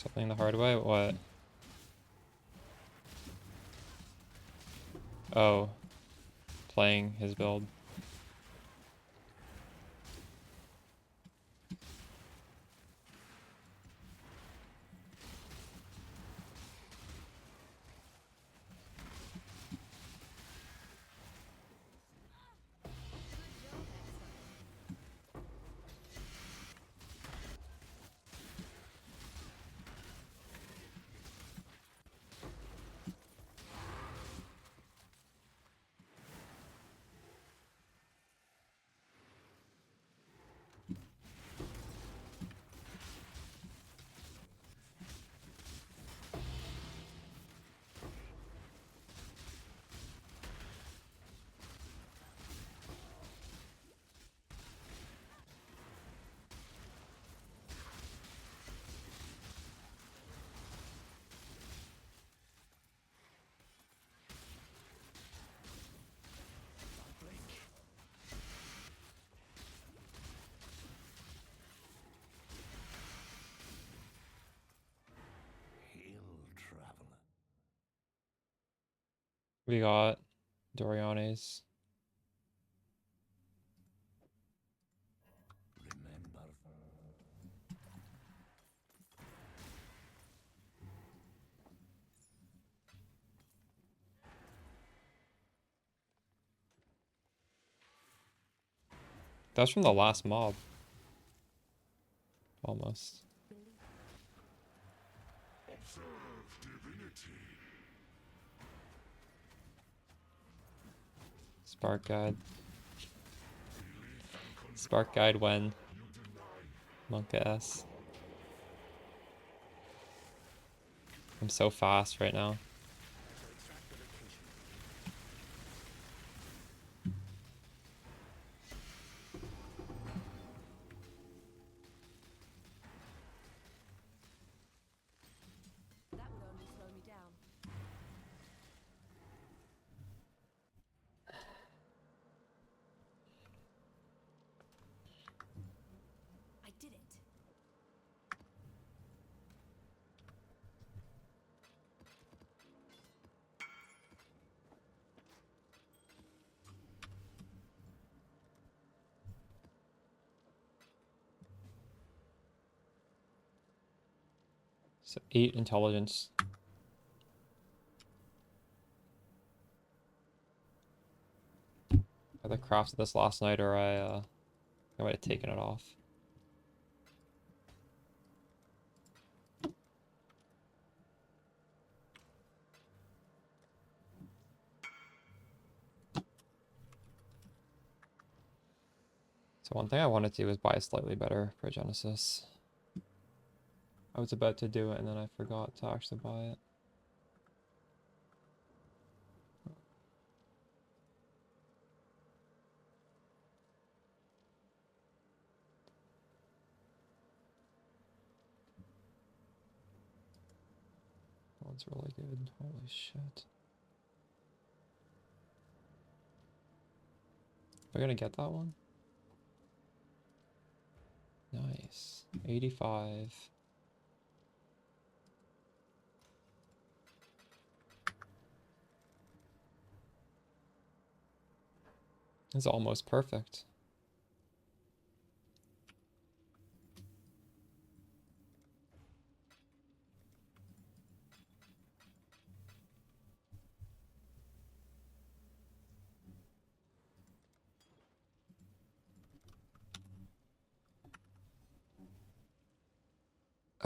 Something the hard way? What? Oh. Playing his build. We got Dorianes. That's from the last mob. Almost. Spark guide. Spark guide when Monk S. I'm so fast right now. That would only slow me down. I did it. So 8 intelligence. Either crafted this last night or I might have taken it off. So one thing I wanted to do was buy a slightly better Progenesis. I was about to do it and then I forgot to actually buy it. One's really good. Holy shit. We're gonna get that one? Nice. 85. It's almost perfect.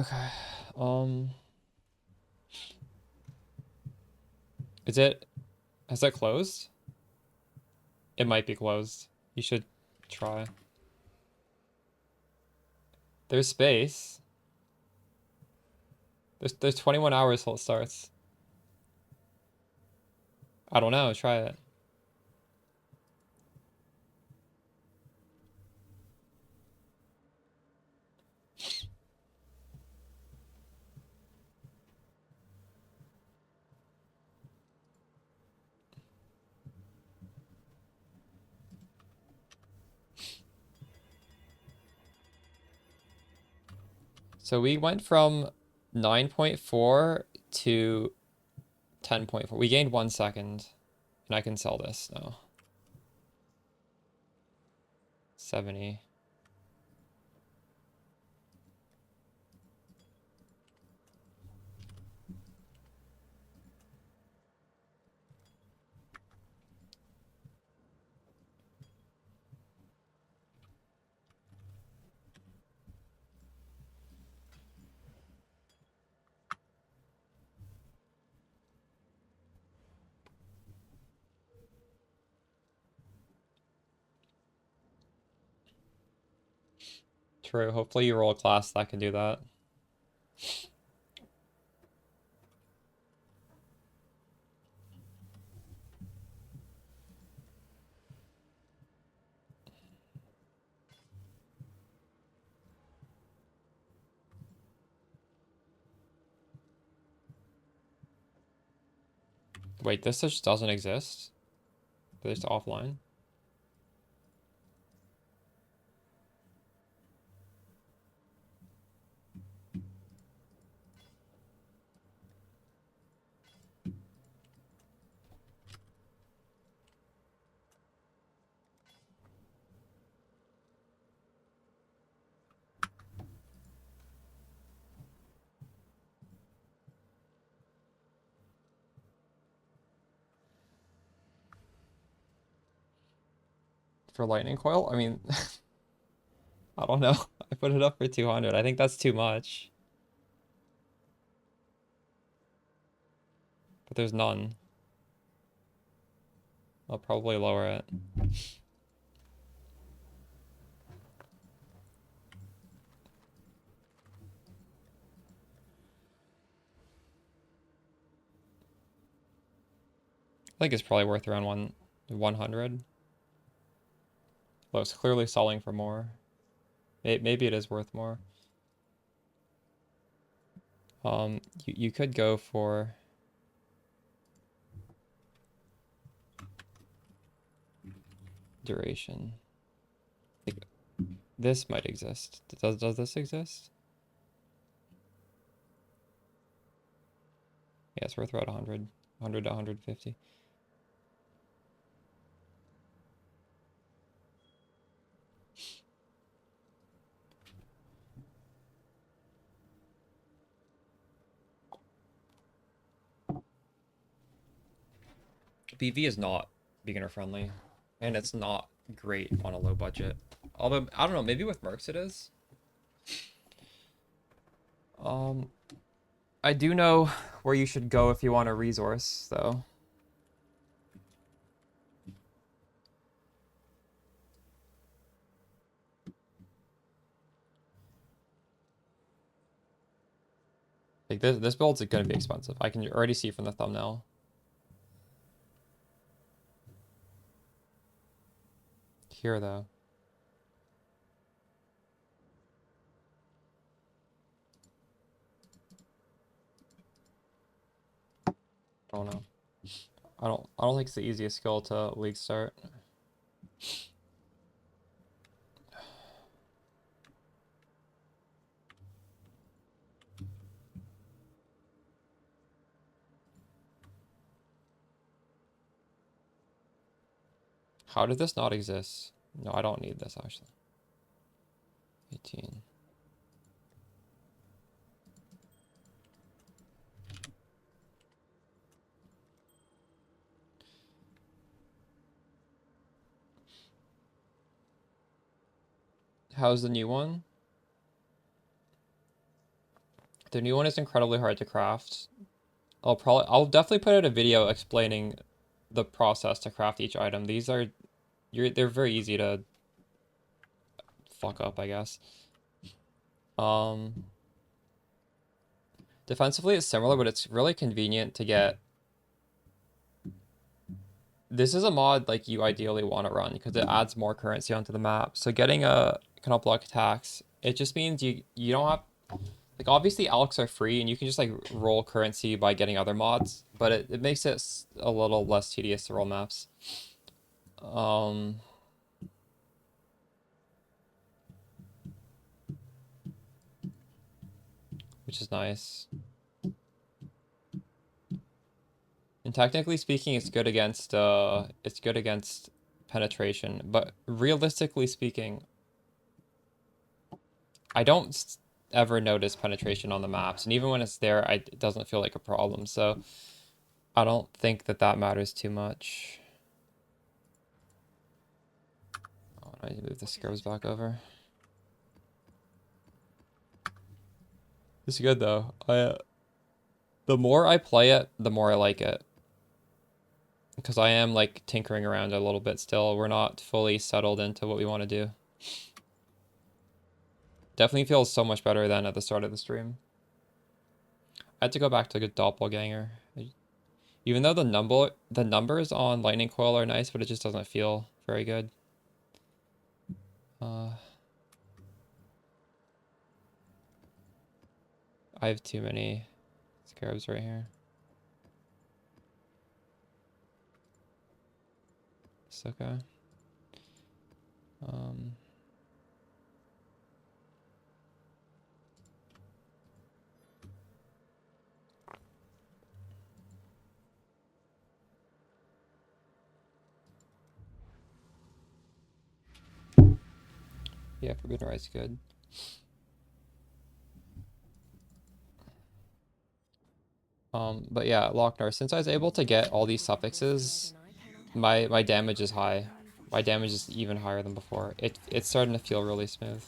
Okay. Has it closed? It might be closed. You should try. There's space. There's 21 hours till it starts. I don't know, try it. So we went from 9.4 to 10.4. We gained 1 second. And I can sell this now. 70. True. Hopefully you roll a class that can do that. Wait, this just doesn't exist? They're just offline? For lightning coil? I mean, I don't know. I put it up for 200. I think that's too much. But there's none. I'll probably lower it. I think it's probably worth around 100. Well, it's clearly selling for more. Maybe it is worth more. You could go for duration. Like, this might exist. Does this exist? Yeah, it's worth about 100 to 150. BV is not beginner friendly, and it's not great on a low budget. Although, I don't know, maybe with Mercs it is. I do know where you should go if you want a resource, though. Like this build's gonna be expensive. I can already see from the thumbnail. Here though. I don't know. I don't think it's the easiest skill to league start. How did this not exist? No, I don't need this actually. 18. How's the new one? The new one is incredibly hard to craft. I'll definitely put out a video explaining the process to craft each item. These are they're very easy to fuck up, I guess. Defensively it's similar, but it's really convenient to get. This is a mod like you ideally want to run because it adds more currency onto the map. So getting a cannot block attacks, it just means you don't have, like, obviously alks are free and you can just like roll currency by getting other mods, but it makes it a little less tedious to roll maps. Which is nice. And technically speaking, it's good against penetration, but realistically speaking, I don't ever notice penetration on the maps, and even when it's there, it doesn't feel like a problem. So I don't think that matters too much. Oh, I need to move the scarabs back over. It's good though. The more I play it, the more I like it. Because I am like tinkering around a little bit still. We're not fully settled into what we want to do. Definitely feels so much better than at the start of the stream. I had to go back to a good doppelganger. Even though the numbers on Lightning Coil are nice, but it just doesn't feel very good. I have too many scarabs right here. It's okay. Yeah, Forbidden Right's good. But yeah, Lochnar, since I was able to get all these suffixes, my damage is high. My damage is even higher than before. It's starting to feel really smooth.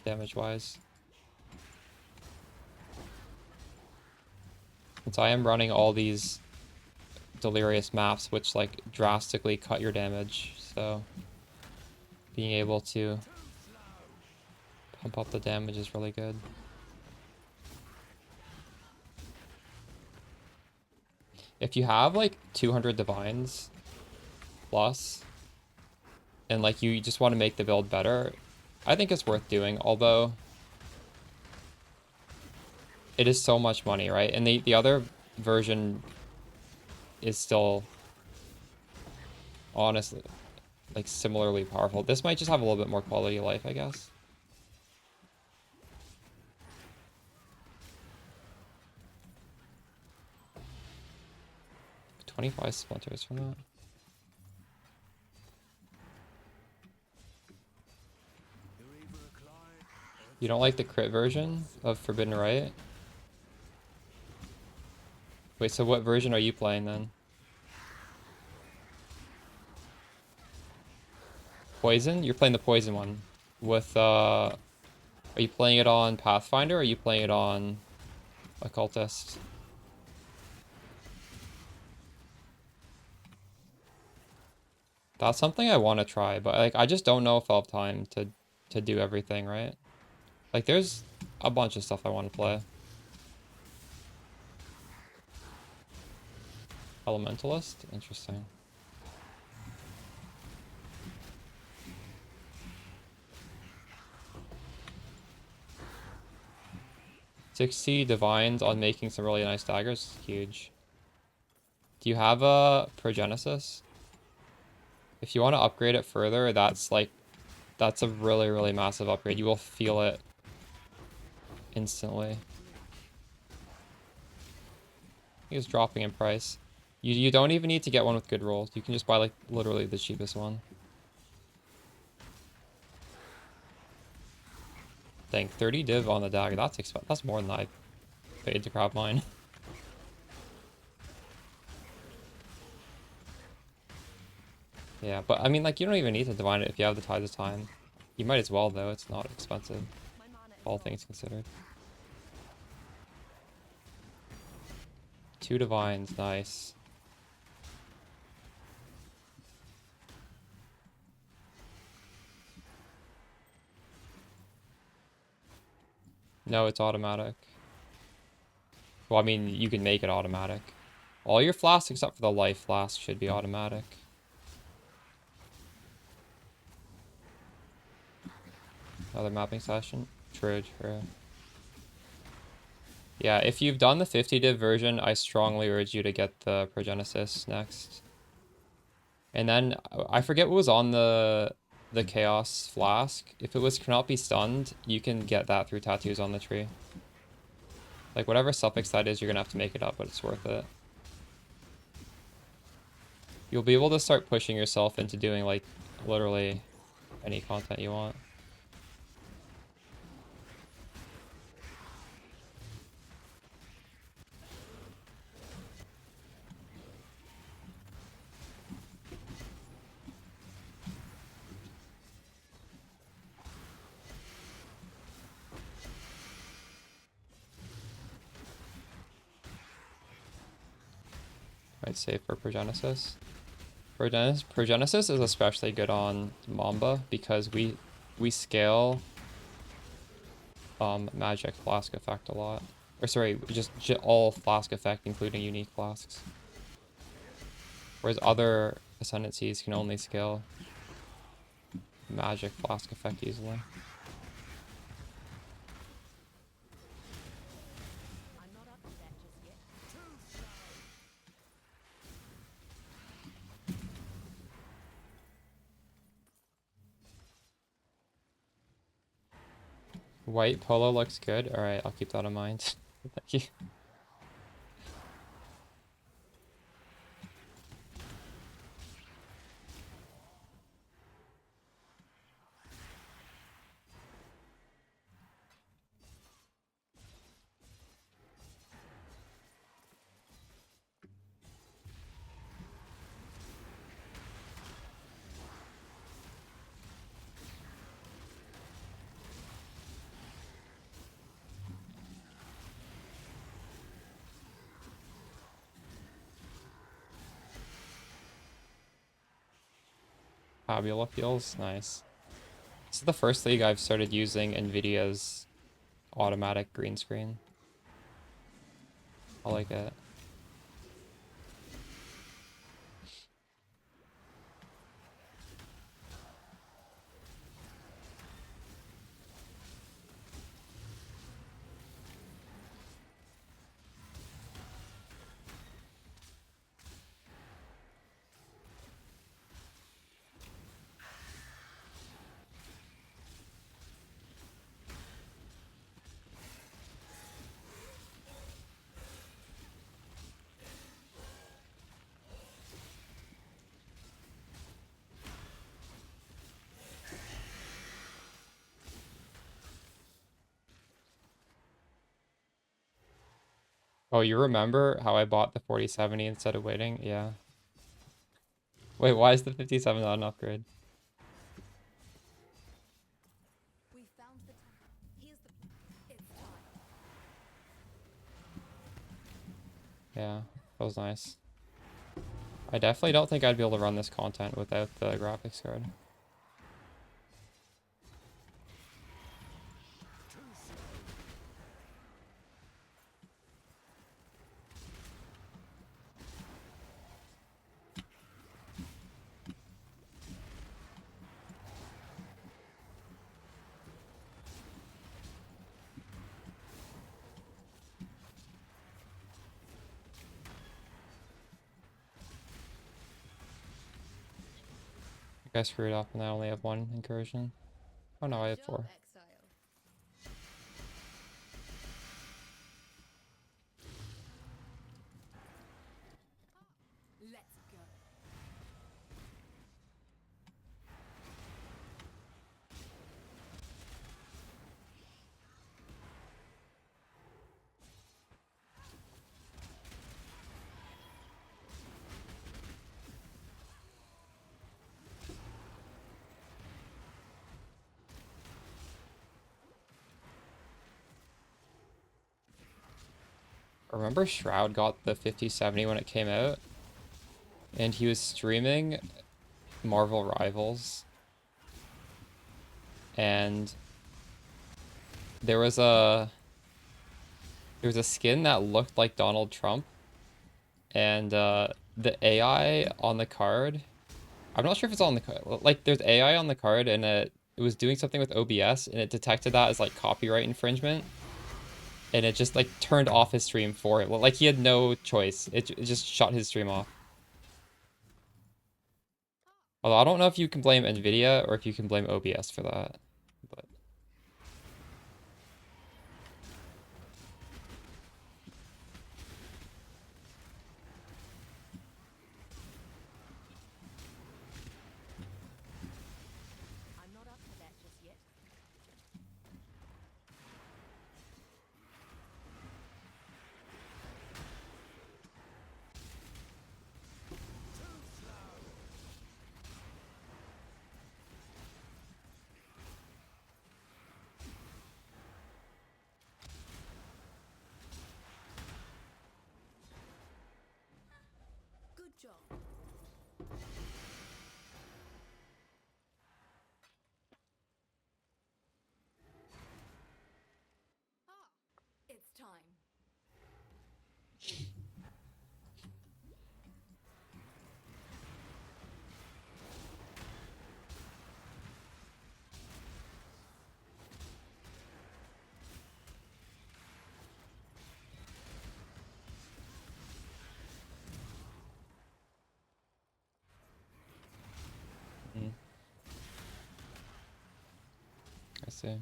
damage-wise. Since I am running all these delirious maps, which like drastically cut your damage, so being able to pump up the damage is really good. If you have like 200 divines plus, and like you just want to make the build better, I think it's worth doing, although it is so much money, right? And the other version is still honestly like similarly powerful. This might just have a little bit more quality of life, I guess. $25 splinters from that. You don't like the crit version of Forbidden Right? Wait, so what version are you playing then? Poison? You're playing the poison one. With, are you playing it on Pathfinder or are you playing it on Occultist? That's something I want to try, but like I just don't know if I'll have time to do everything, right? Like there's a bunch of stuff I want to play. Elementalist? Interesting. $60 divines on making some really nice daggers. Huge. Do you have a Progenesis? If you want to upgrade it further, that's a really, really massive upgrade. You will feel it instantly. It's dropping in price. You don't even need to get one with good rolls. You can just buy like literally the cheapest one. Dang, 30 div on the dagger. That's expensive. That's more than I paid to grab mine. Yeah, but I mean, like, you don't even need to divine it if you have the Tides of Time. You might as well, though. It's not expensive, all things considered. 2 divines, nice. No, it's automatic. Well, I mean, you can make it automatic. All your flasks except for the life flask should be automatic. Another mapping session? True, true. Yeah, if you've done the 50 div version, I strongly urge you to get the Progenesis next. And then, I forget what was on the Chaos Flask. If it was cannot be stunned, you can get that through tattoos on the tree. Like, whatever suffix that is, you're gonna have to make it up, but it's worth it. You'll be able to start pushing yourself into doing, like, literally any content you want. I'd say for Progenesis. Progenesis is especially good on Mamba because we scale magic flask effect a lot. Or sorry, just all flask effect, including unique flasks. Whereas other ascendancies can only scale magic flask effect easily. White polo looks good. Alright, I'll keep that in mind. Thank you. Fabula feels nice. This is the first league I've started using NVIDIA's automatic green screen. I like it. Oh, you remember how I bought the 4070 instead of waiting? Yeah. Wait, why is the 57 not an upgrade? We found the temple. Here's the. It's time. Yeah, that was nice. I definitely don't think I'd be able to run this content without the graphics card. I screwed up and I only have one incursion. Oh no, I have Job, 4. exile. Let's go. Remember Shroud got the 5070 when it came out? And he was streaming Marvel Rivals. And there was a skin that looked like Donald Trump. And the AI on the card, I'm not sure if it's on the card. Like there's AI on the card and it was doing something with OBS and it detected that as like copyright infringement. And it just like turned off his stream for him. Like he had no choice. It just shut his stream off. Although I don't know if you can blame NVIDIA or if you can blame OBS for that. But I'm not up for that just yet. Good job. Ah, it's time. I see.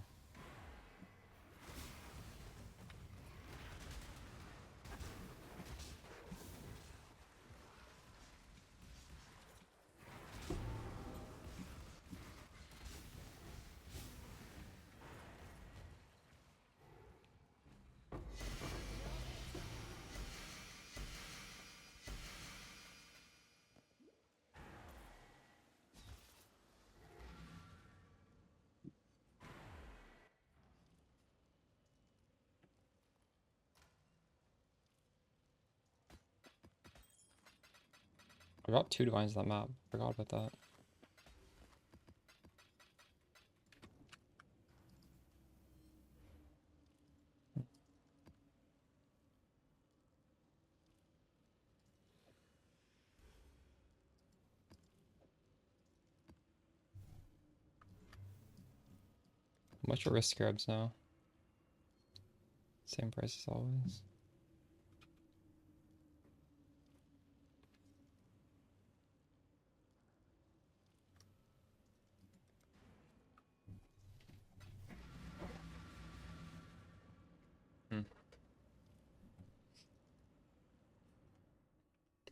I dropped 2 divines on that map. Forgot about that. How much are risk scarabs now? Same price as always.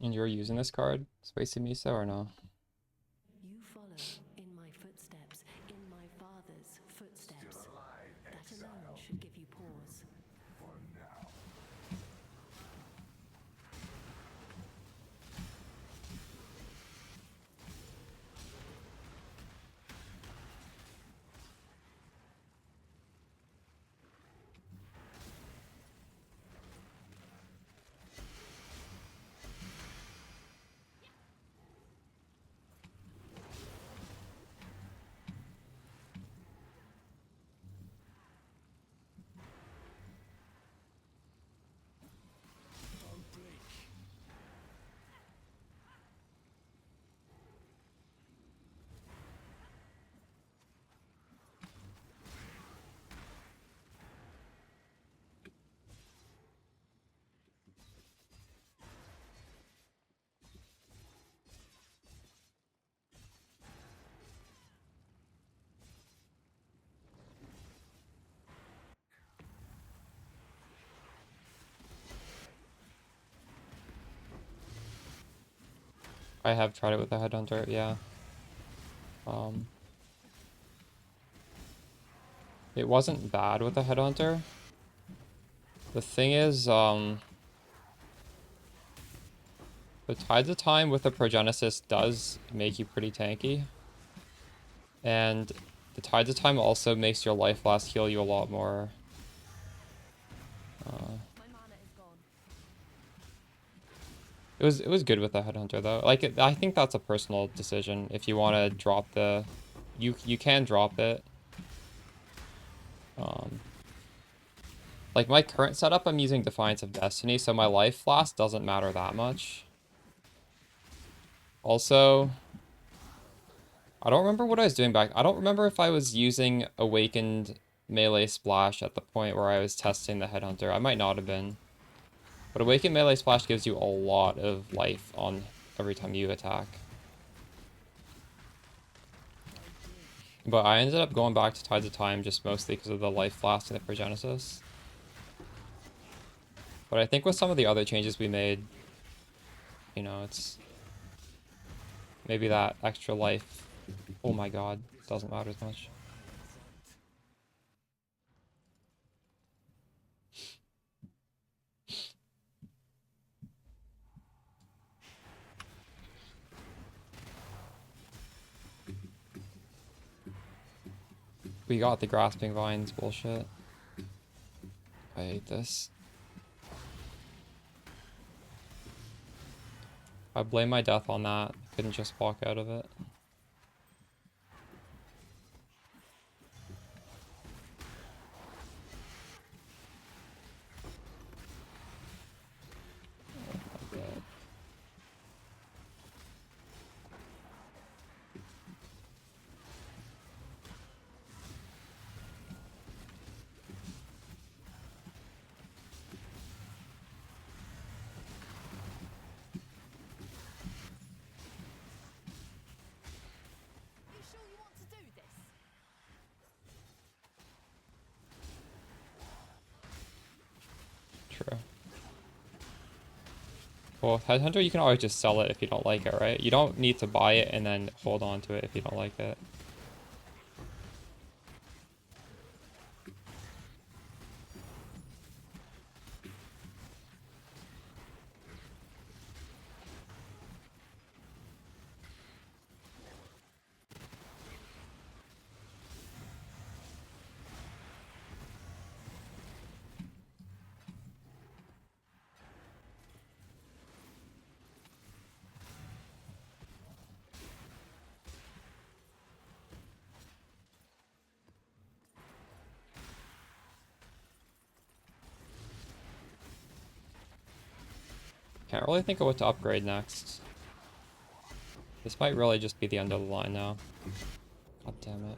And you're using this card, Spicy Miso, or no? You follow in my footsteps, in my father's footsteps. That alone should give you pause. For now. I have tried it with the Headhunter, yeah. It wasn't bad with the Headhunter. The thing is, the Tides of Time with the Progenesis does make you pretty tanky. And the Tides of Time also makes your life last heal you a lot more. My mana is gone. It was good with the Headhunter though. Like I think that's a personal decision. If you want to drop the, you can drop it. Like my current setup, I'm using Defiance of Destiny, so my life last doesn't matter that much. Also, I don't remember what I was doing back. I don't remember if I was using Awakened Melee Splash at the point where I was testing the Headhunter. I might not have been. But Awakened Melee Splash gives you a lot of life on every time you attack. But I ended up going back to Tides of Time just mostly because of the life last and the Progenesis. But I think with some of the other changes we made, you know, it's maybe that extra life, oh my god, doesn't matter as much. We got the Grasping Vines bullshit. I hate this. I blame my death on that. Couldn't just walk out of it. Oh my god. You sure you want to do this? True. Well, with Headhunter, you can always just sell it if you don't like it, right? You don't need to buy it and then hold on to it if you don't like it. Can't really think of what to upgrade next. This might really just be the end of the line now. God damn it.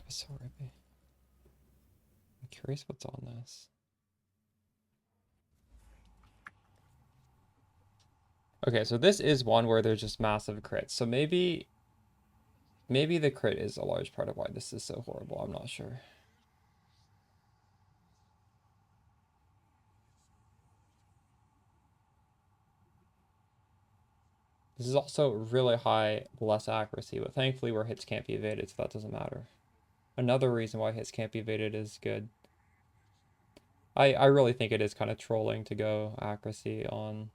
Venusaur maybe. I'm curious what's on this. Okay, so this is one where there's just massive crits. So maybe the crit is a large part of why this is so horrible. I'm not sure. This is also really high, less accuracy, but thankfully where hits can't be evaded, so that doesn't matter. Another reason why hits can't be evaded is good. I really think it is kind of trolling to go accuracy on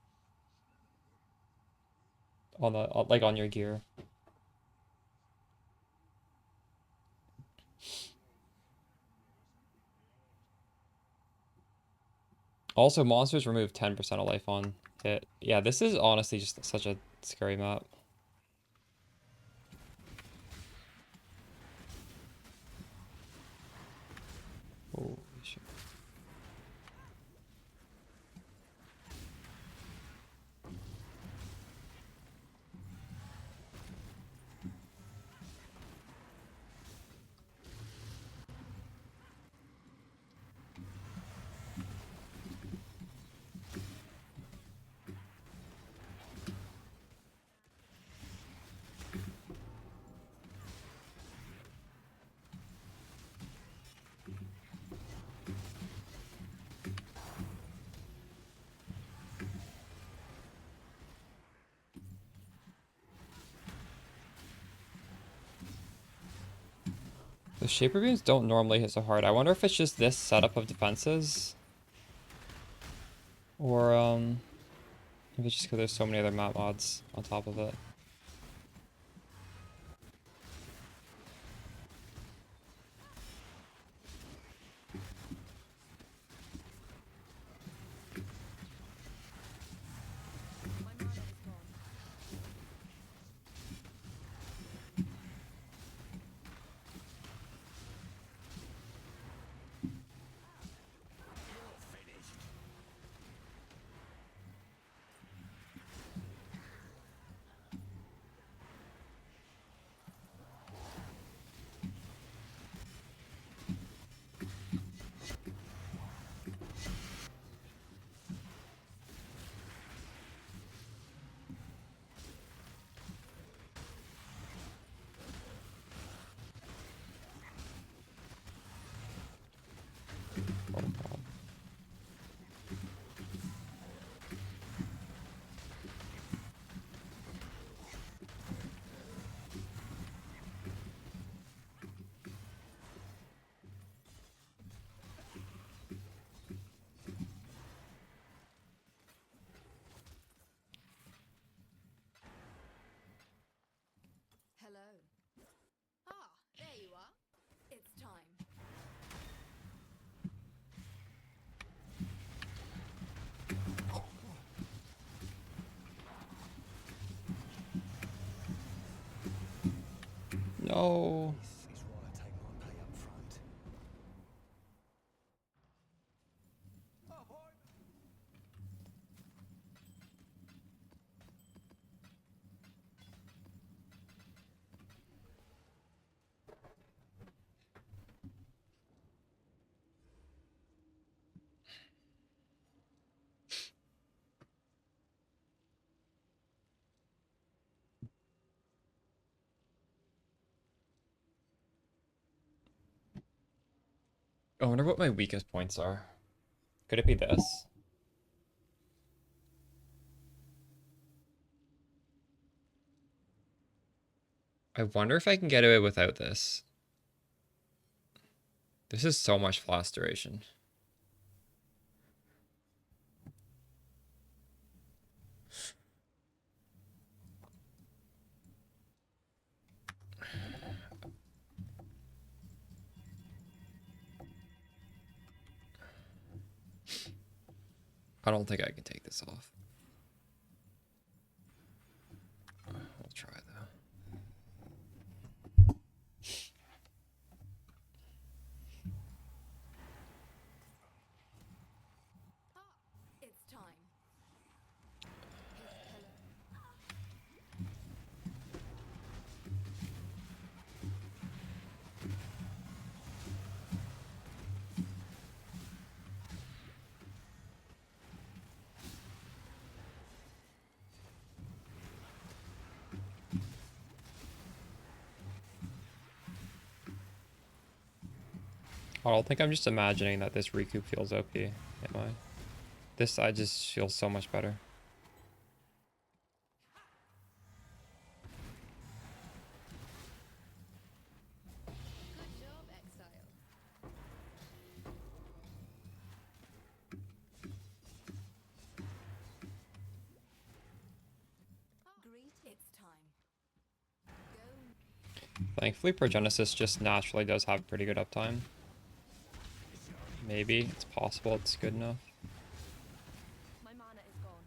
the like on your gear. Also, monsters remove 10% of life on hit. Yeah, this is honestly just such a scary map. Holy shit. The Shaper Beams don't normally hit so hard. I wonder if it's just this setup of defenses. Or, if it's just because there's so many other map mods on top of it. My mana is gone. Oh god. Hello. Ah, there you are. It's time. No. This is why I take my pay up front. I wonder what my weakest points are. Could it be this? I wonder if I can get away without this. This is so much flash duration. I don't think I can take this off. We'll try though. Ah, it's time. Hello. I don't think I'm just imagining that this recoup feels OP. Am I? This side just feels so much better. Good job, Exile. Greet, it's time. Go. Thankfully, Progenesis just naturally does have pretty good uptime. Maybe it's possible it's good enough. My mana is gone.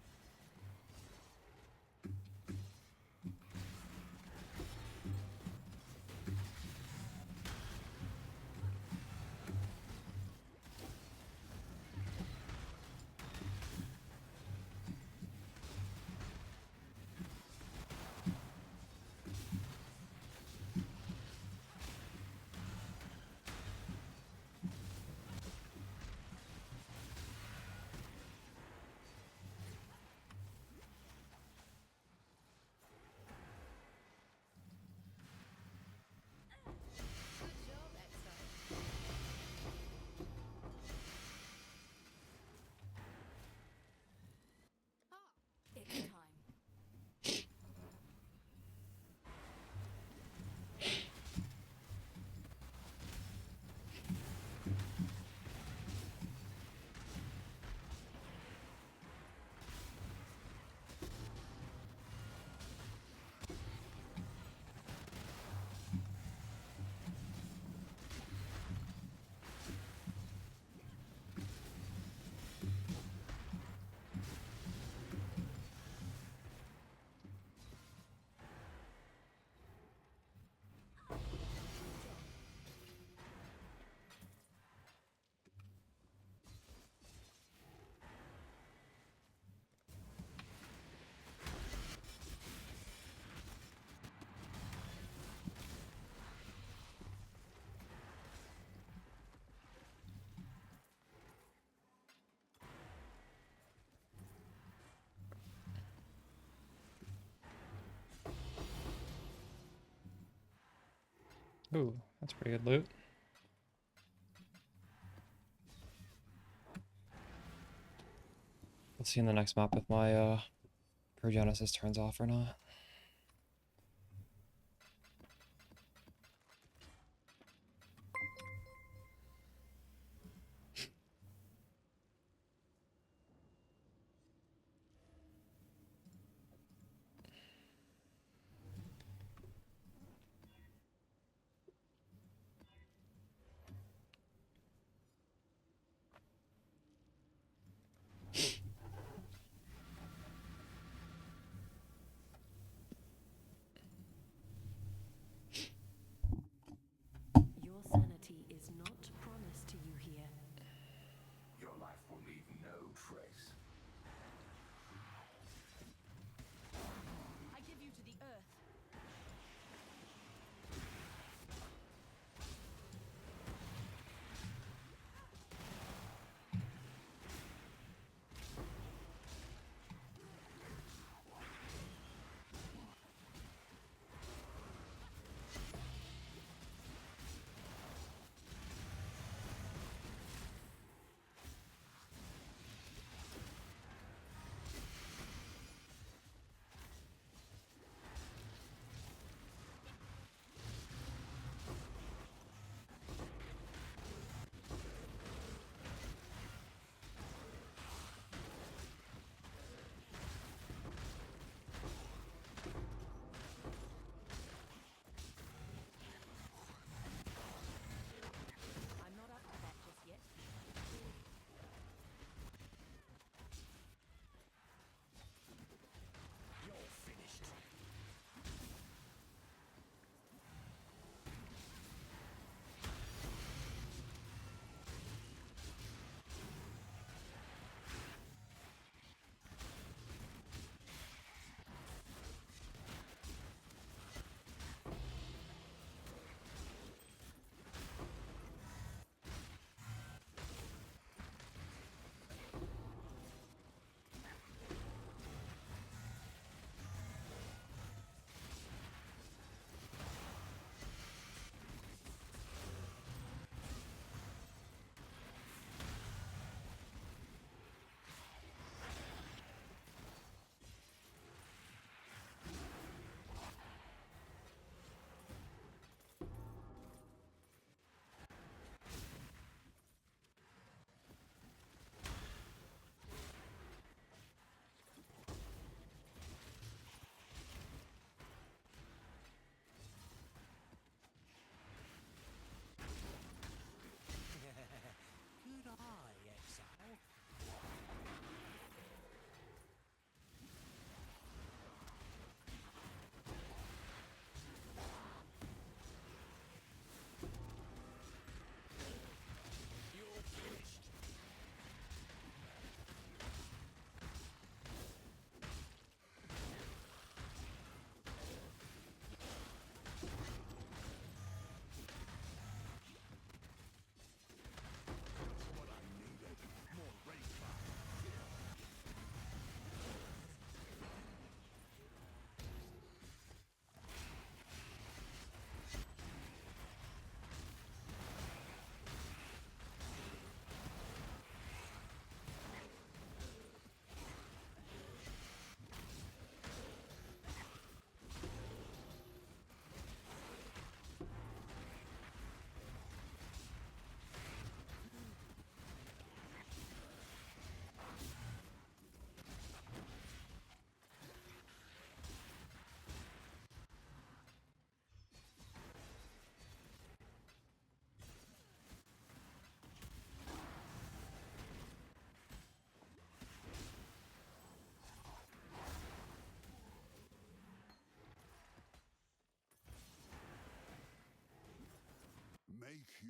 Good job, Exile. Ah, it's time. Ooh, that's pretty good loot. Let's see in the next map if my Progenesis turns off or not.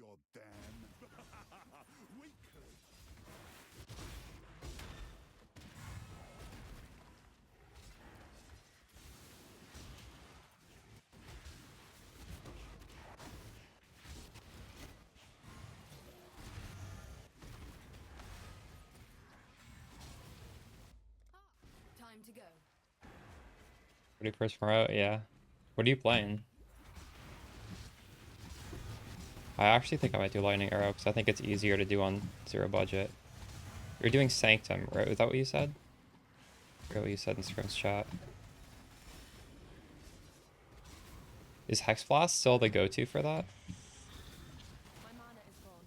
your dam. Weakly. Time to go. 31st row, yeah. What are you playing? I actually think I might do Lightning Arrow because I think it's easier to do on 0 budget. You're doing Sanctum, right? Was that what you said? I forget what you said in Scrim's chat. Is Hex Blast still the go-to for that? My mana is gone.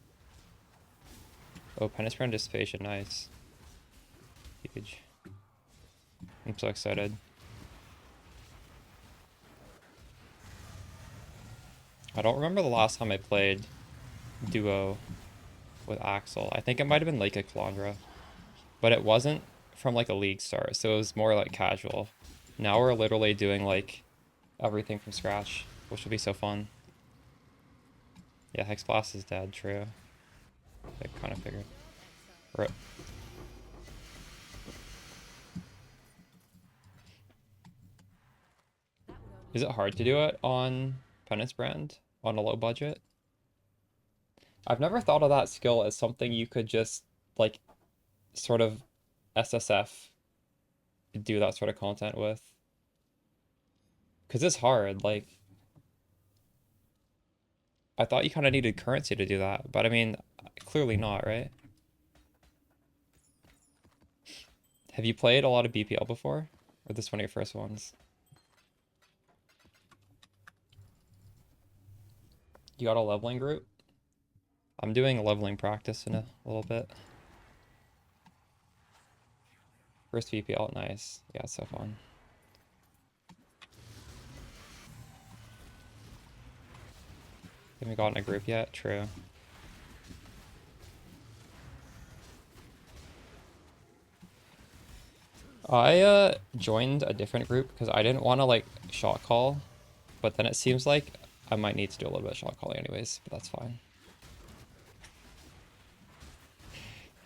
Oh, Penetrant Dissipation, nice. Huge. I'm so excited. I don't remember the last time I played duo with Axel. I think it might have been Lake of Calandra, but it wasn't from like a league start, so it was more like casual. Now we're literally doing like everything from scratch, which will be so fun. Yeah, Hex Blast is dead, true. I kind of figured. Rip. Is it hard to do it on Penance Brand on a low budget? I've never thought of that skill as something you could just like sort of SSF do that sort of content with. Because it's hard, like I thought you kind of needed currency to do that, but I mean, clearly not, right? Have you played a lot of BPL before? Or this one of your first ones? You got a leveling group? I'm doing a leveling practice in a little bit. First VPL, nice. Yeah, it's so fun. Haven't gotten a group yet? True. I joined a different group because I didn't want to like shot call, but then it seems like I might need to do a little bit of shot calling anyways, but that's fine.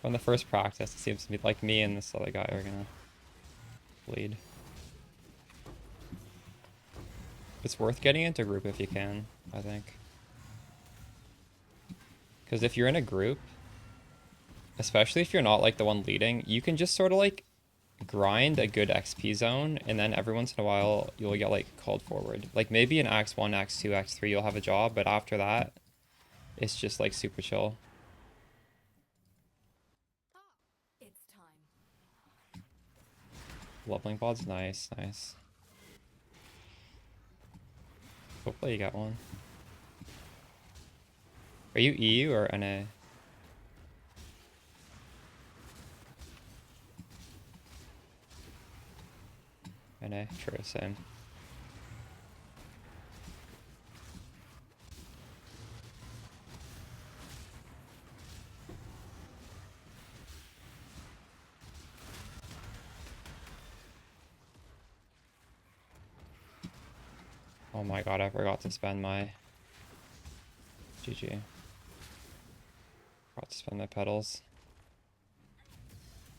From the first practice, it seems to be like me and this other guy are gonna lead. It's worth getting into group if you can, I think. Because if you're in a group, especially if you're not like the one leading, you can just sort of like grind a good XP zone, and then every once in a while you'll get like called forward. Like maybe in Act 1, Act 2, Act 3 you'll have a job, but after that, it's just like super chill. It's time. Leveling pod's nice, nice. Hopefully you got one. Are you EU or NA? NA, true, same. Oh my god, I forgot to spend my GG. Forgot to spend my petals.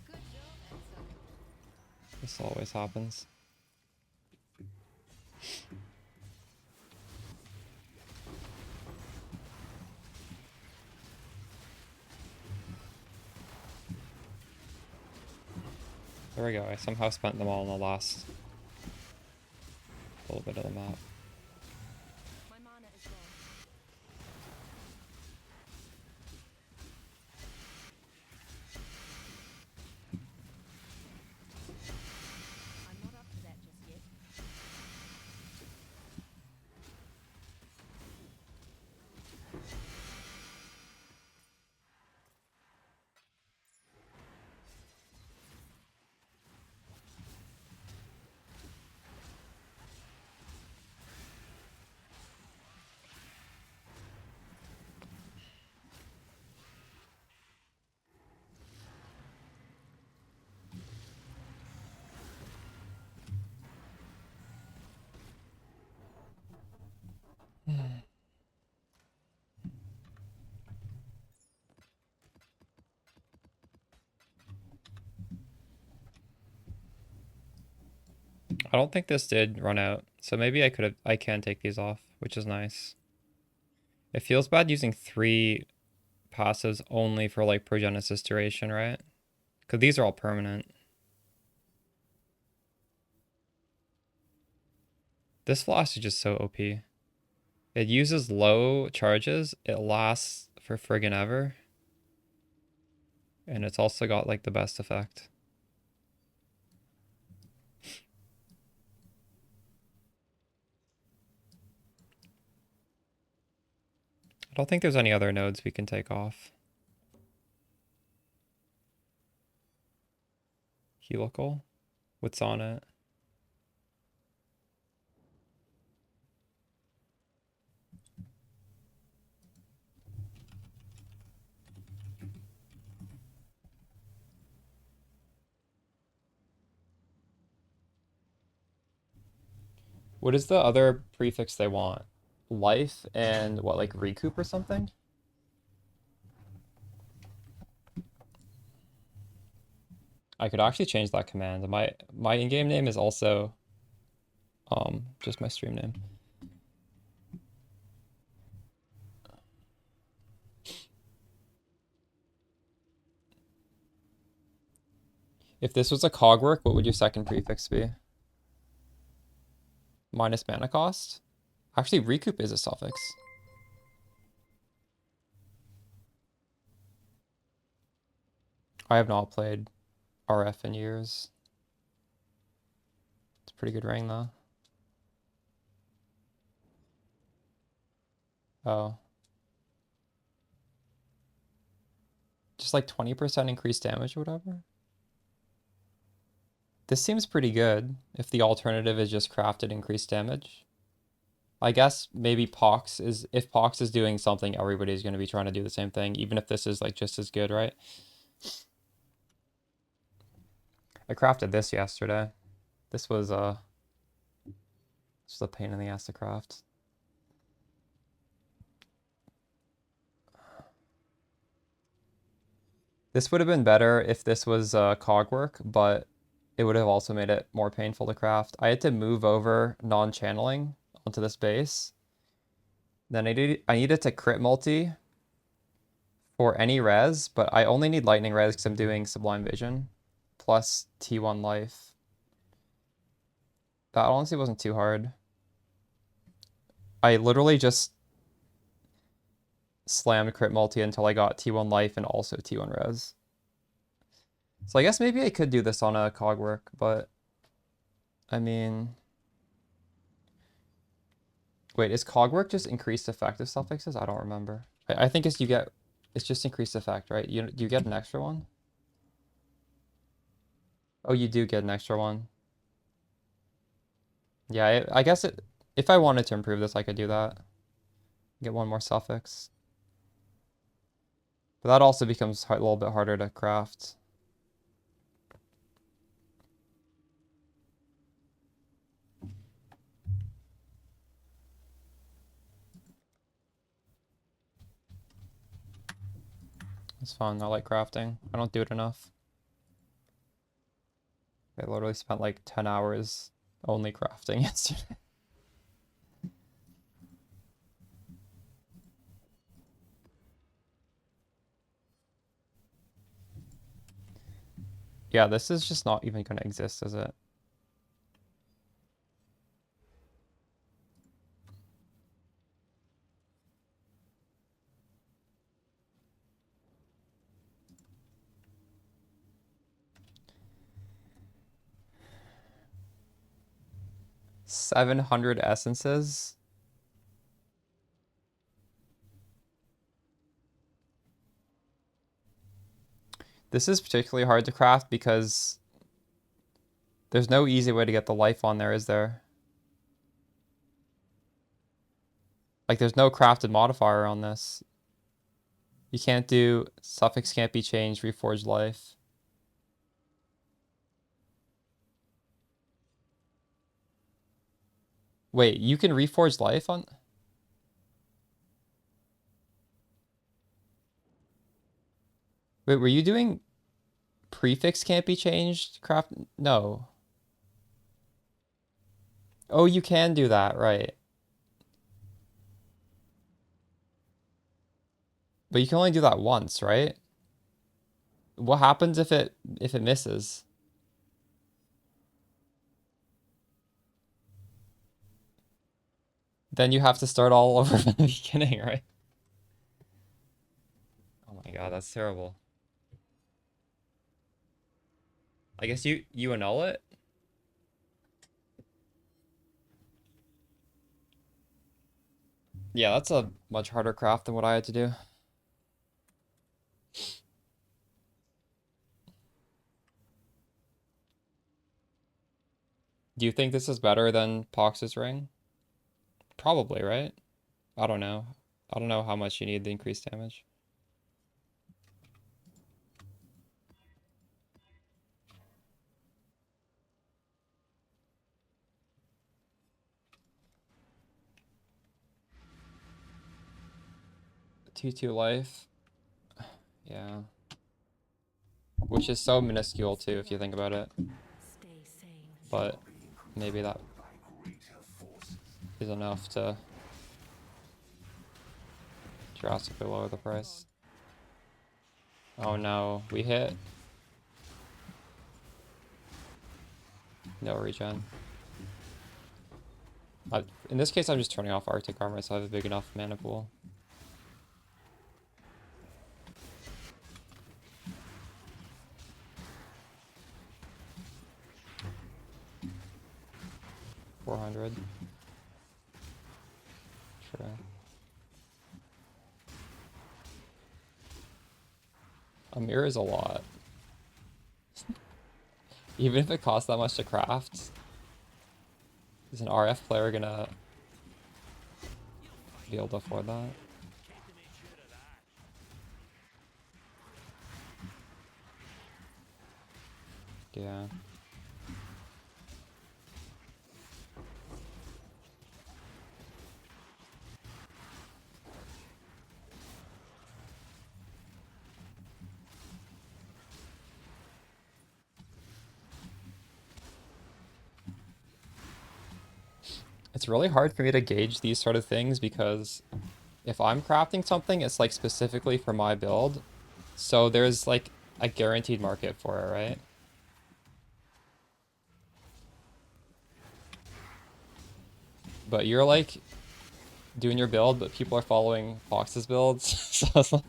Good job, Elsa. This always happens. There we go, I somehow spent them all in the last little bit of the map. My mana is gone. I'm not up to that just yet. I don't think this did run out, so maybe I can take these off, which is nice. It feels bad using 3 passives only for like progenesis duration, right? Because these are all permanent. This flask is just so OP. It uses low charges, it lasts for friggin' ever. And it's also got like the best effect. I don't think there's any other nodes we can take off. Helical? What's on it? What is the other prefix they want? Life and what, like recoup or something? I could actually change that command. My in-game name is also just my stream name. If this was a cogwork, what would your second prefix be? Minus mana cost? Actually, recoup is a suffix. I have not played RF in years. It's a pretty good ring though. Oh. Just like 20% increased damage or whatever? This seems pretty good if the alternative is just crafted increased damage. I guess maybe Pox is, if Pox is doing something, everybody's going to be trying to do the same thing, even if this is like just as good, right? I crafted this yesterday. This was just a pain in the ass to craft. This would have been better if this was cogwork, but it would have also made it more painful to craft. I had to move over non-channeling onto this base. Then I needed to crit multi for any res, but I only need lightning res because I'm doing Sublime Vision plus T1 life. That honestly wasn't too hard. I literally just slammed crit multi until I got T1 life and also T1 res. So I guess maybe I could do this on a cogwork, but I mean... Wait, is cogwork just increased effective suffixes? I don't remember. I think it's just increased effect, right? Do you get an extra one? Oh, you do get an extra one. Yeah, I guess if I wanted to improve this, I could do that. Get one more suffix. But that also becomes a little bit harder to craft. It's fun. I like crafting. I don't do it enough. I literally spent like 10 hours only crafting yesterday. Yeah, this is just not even going to exist, is it? $700 essences. This is particularly hard to craft because there's no easy way to get the life on there, is there? Like, there's no crafted modifier on this. You can't do suffix can't be changed, reforged life. Wait, you can reforge life on... Wait, were you doing prefix can't be changed craft? No. Oh, you can do that, right. But you can only do that once, right? What happens if it misses? Then you have to start all over from the beginning, right? Oh my god, that's terrible. I guess you annul it? Yeah, that's a much harder craft than what I had to do. Do you think this is better than Pox's ring? Probably, right? I don't know. I don't know how much you need the increased damage. Two life. Yeah. Which is so minuscule too, if you think about it. Stay sane. But maybe that is enough to drastically lower the price. Oh no, we hit. No regen. In this case, I'm just turning off Arctic Armor so I have a big enough mana pool. $400. Sure. A mirror is a lot. Even if it costs that much to craft, is an RF player gonna be able to afford that? Yeah. It's really hard for me to gauge these sort of things because if I'm crafting something, it's like specifically for my build. So there's like a guaranteed market for it, right? But you're like doing your build, but people are following Fox's builds. So it's like...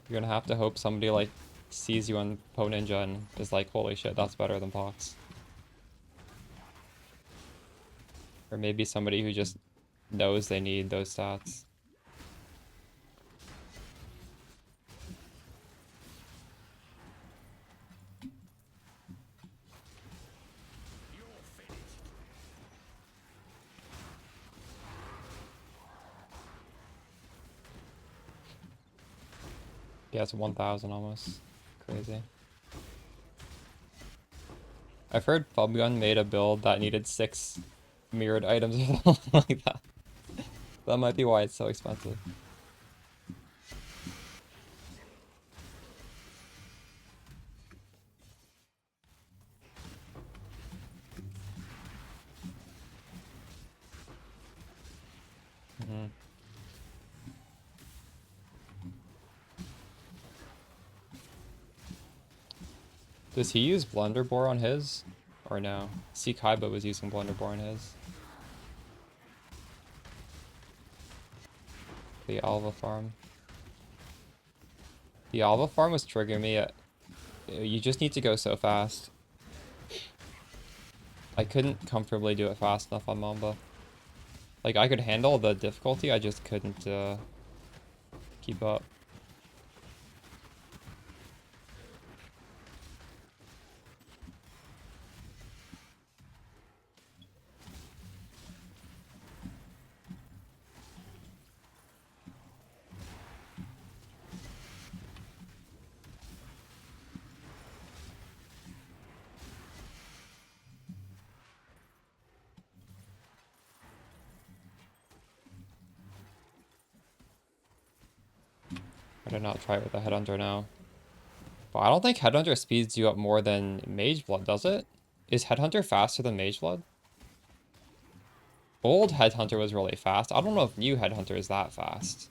You're gonna have to hope somebody like sees you on Po Ninja and is like, holy shit, that's better than Pox. Or maybe somebody who just knows they need those stats. Yeah, it's 1,000 almost. Crazy. I've heard Fubgun made a build that needed 6 mirrored items or something like that. That might be why it's so expensive. Does he use Blunderbore on his? Or no? See, Kaiba was using Blunderbore on his. The Alva farm. The Alva farm was triggering me. You just need to go so fast. I couldn't comfortably do it fast enough on Mamba. Like, I could handle the difficulty, I just couldn't keep up. I did not try it with a headhunter now. But I don't think Headhunter speeds you up more than Mage Blood, does it? Is Headhunter faster than Mage Blood? Old Headhunter was really fast. I don't know if new Headhunter is that fast.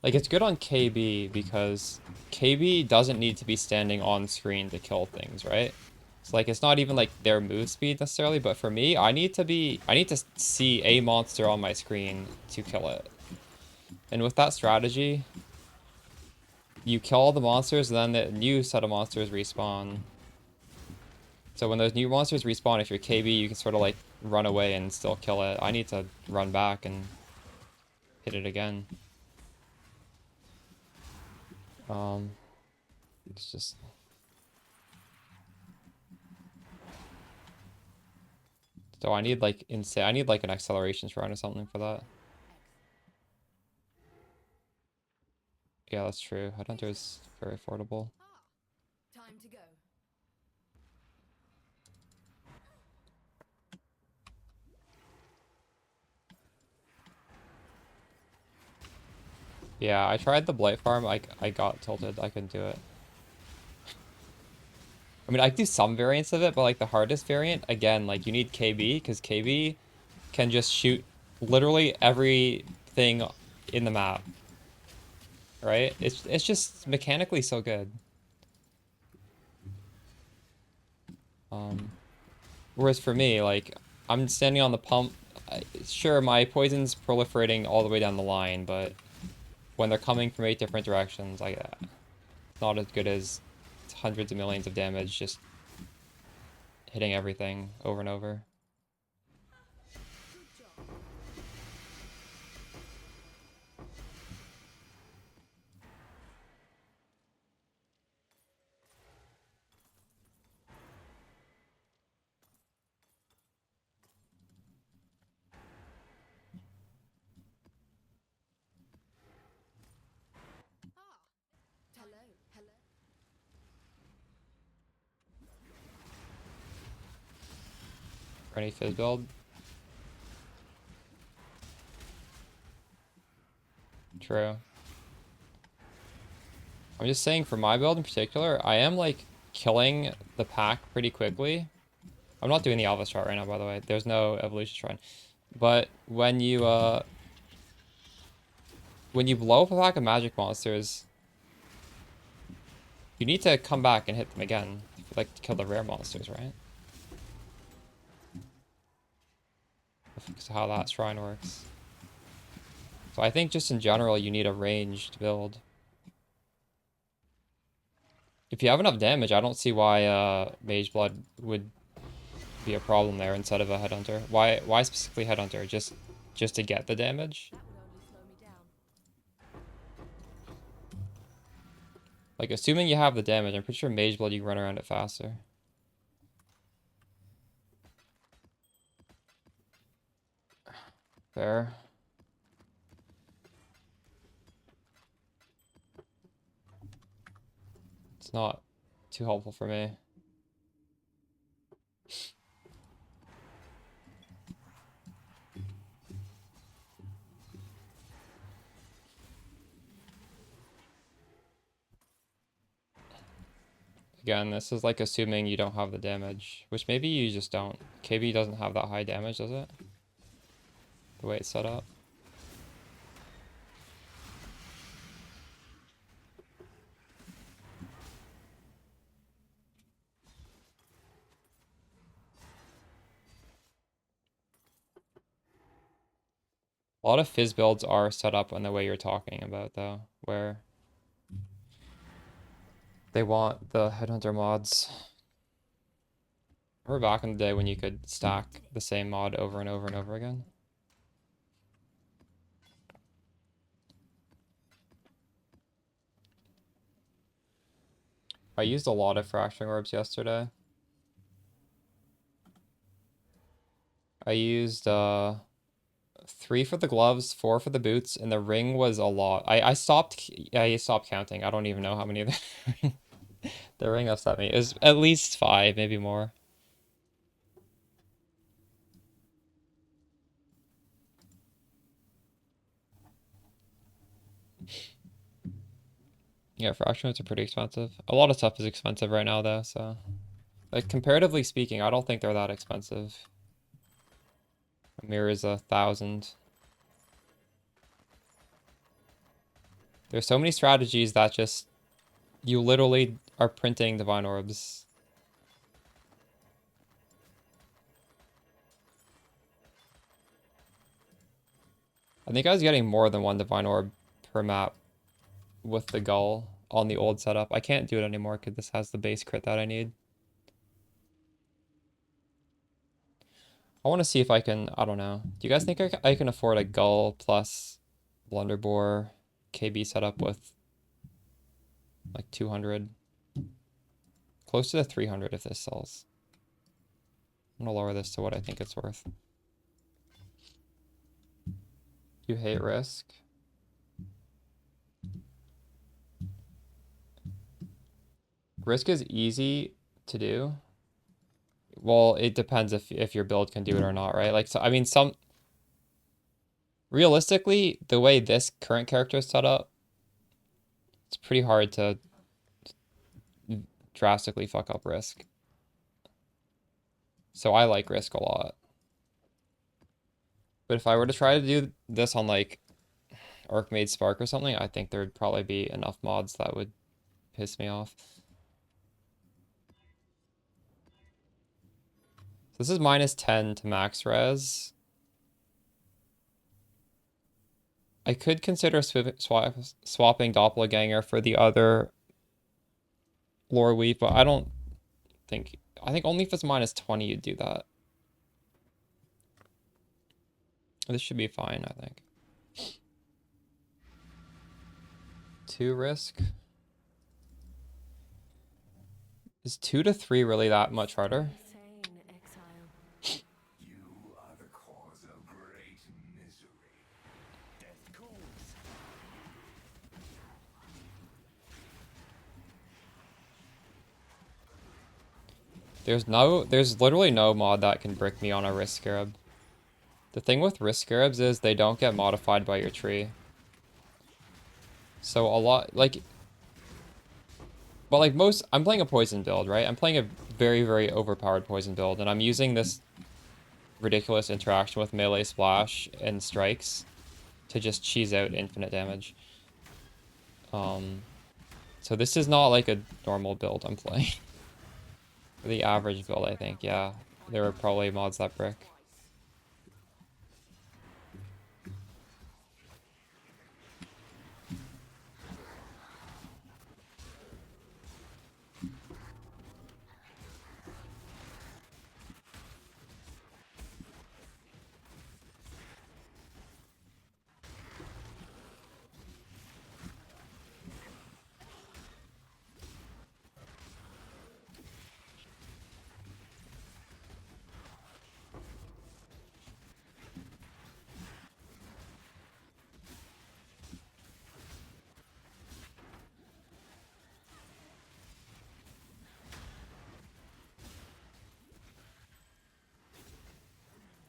Like, it's good on KB because KB doesn't need to be standing on screen to kill things, right? So, like, it's not even, like, their move speed necessarily, but for me, I need to see a monster on my screen to kill it. And with that strategy, you kill all the monsters, and then the new set of monsters respawn. So when those new monsters respawn, if you're KB, you can sort of, like, run away and still kill it. I need to run back and hit it again. It's just... So I need, like, I need, like, an accelerations run or something for that. Yeah, that's true. Headhunter is very affordable. Time to go. Yeah, I tried the Blight Farm. I got tilted. I couldn't do it. I mean, I can do some variants of it, but, like, the hardest variant, again, like, you need KB, because KB can just shoot literally everything in the map. Right? It's just mechanically so good. Whereas for me, like, I'm standing on the pump. Sure, my poison's proliferating all the way down the line, but when they're coming from 8 different directions, it's not as good as hundreds of millions of damage just hitting everything over and over. Hello, hello. For any fizz build. True. I'm just saying for my build in particular, I am, like, killing the pack pretty quickly. I'm not doing the Alpha chart right now, by the way. There's no evolution shrine. But when you blow up a pack of magic monsters, you need to come back and hit them again, like, to kill the rare monsters, right? That's how that shrine works. So I think just in general, you need a ranged build. If you have enough damage, I don't see why Mage Blood would be a problem there instead of a Headhunter. Why specifically Headhunter? Just to get the damage? That would only slow me down. Like, assuming you have the damage, I'm pretty sure Mage Blood, you can run around it faster. Fair. It's not too helpful for me. Again, this is, like, assuming you don't have the damage, which maybe you just don't. KB doesn't have that high damage, does it? The way it's set up. A lot of fizz builds are set up in the way you're talking about, though, where they want the Headhunter mods. Remember back in the day when you could stack the same mod over and over and over again? I used a lot of fracturing orbs yesterday. I used 3 for the gloves, 4 for the boots, and the ring was a lot. I stopped counting. I don't even know how many of the ring upset me. It was at least 5, maybe more. Yeah, fractions are pretty expensive. A lot of stuff is expensive right now though, so like comparatively speaking, I don't think they're that expensive. A mirror is 1,000. There's so many strategies that just you literally are printing divine orbs. I think I was getting more than one divine orb per map with the gull on the old setup. I can't do it anymore because this has the base crit that I need. I want to see if I can, I don't know. Do you guys think I can afford a gull plus blunderbore KB setup with like 200? Close to the 300 if this sells. I'm gonna lower this to what I think it's worth. You hate risk? Risk is easy to do. Well, it depends if your build can do it or not, right? Like, so I mean, realistically, the way this current character is set up, it's pretty hard to drastically fuck up risk. So I like risk a lot. But if I were to try to do this on like Archmage Spark or something, I think there'd probably be enough mods that would piss me off. This is -10 to max res. I could consider swapping Doppelganger for the other lore weave, but I don't think... I think only if it's -20 you'd do that. This should be fine, I think. 2 risk. Is 2 to 3 really that much harder? Insane exile. You are the cause of great misery. Death calls. There's literally no mod that can brick me on a risk scarab. The thing with risk scarabs is they don't get modified by your tree. So a lot, like... But like most, I'm playing a poison build, right? I'm playing a very, very overpowered poison build, and I'm using this ridiculous interaction with melee splash and strikes to just cheese out infinite damage. So this is not like a normal build I'm playing. The average build, I think, yeah. There are probably mods that brick.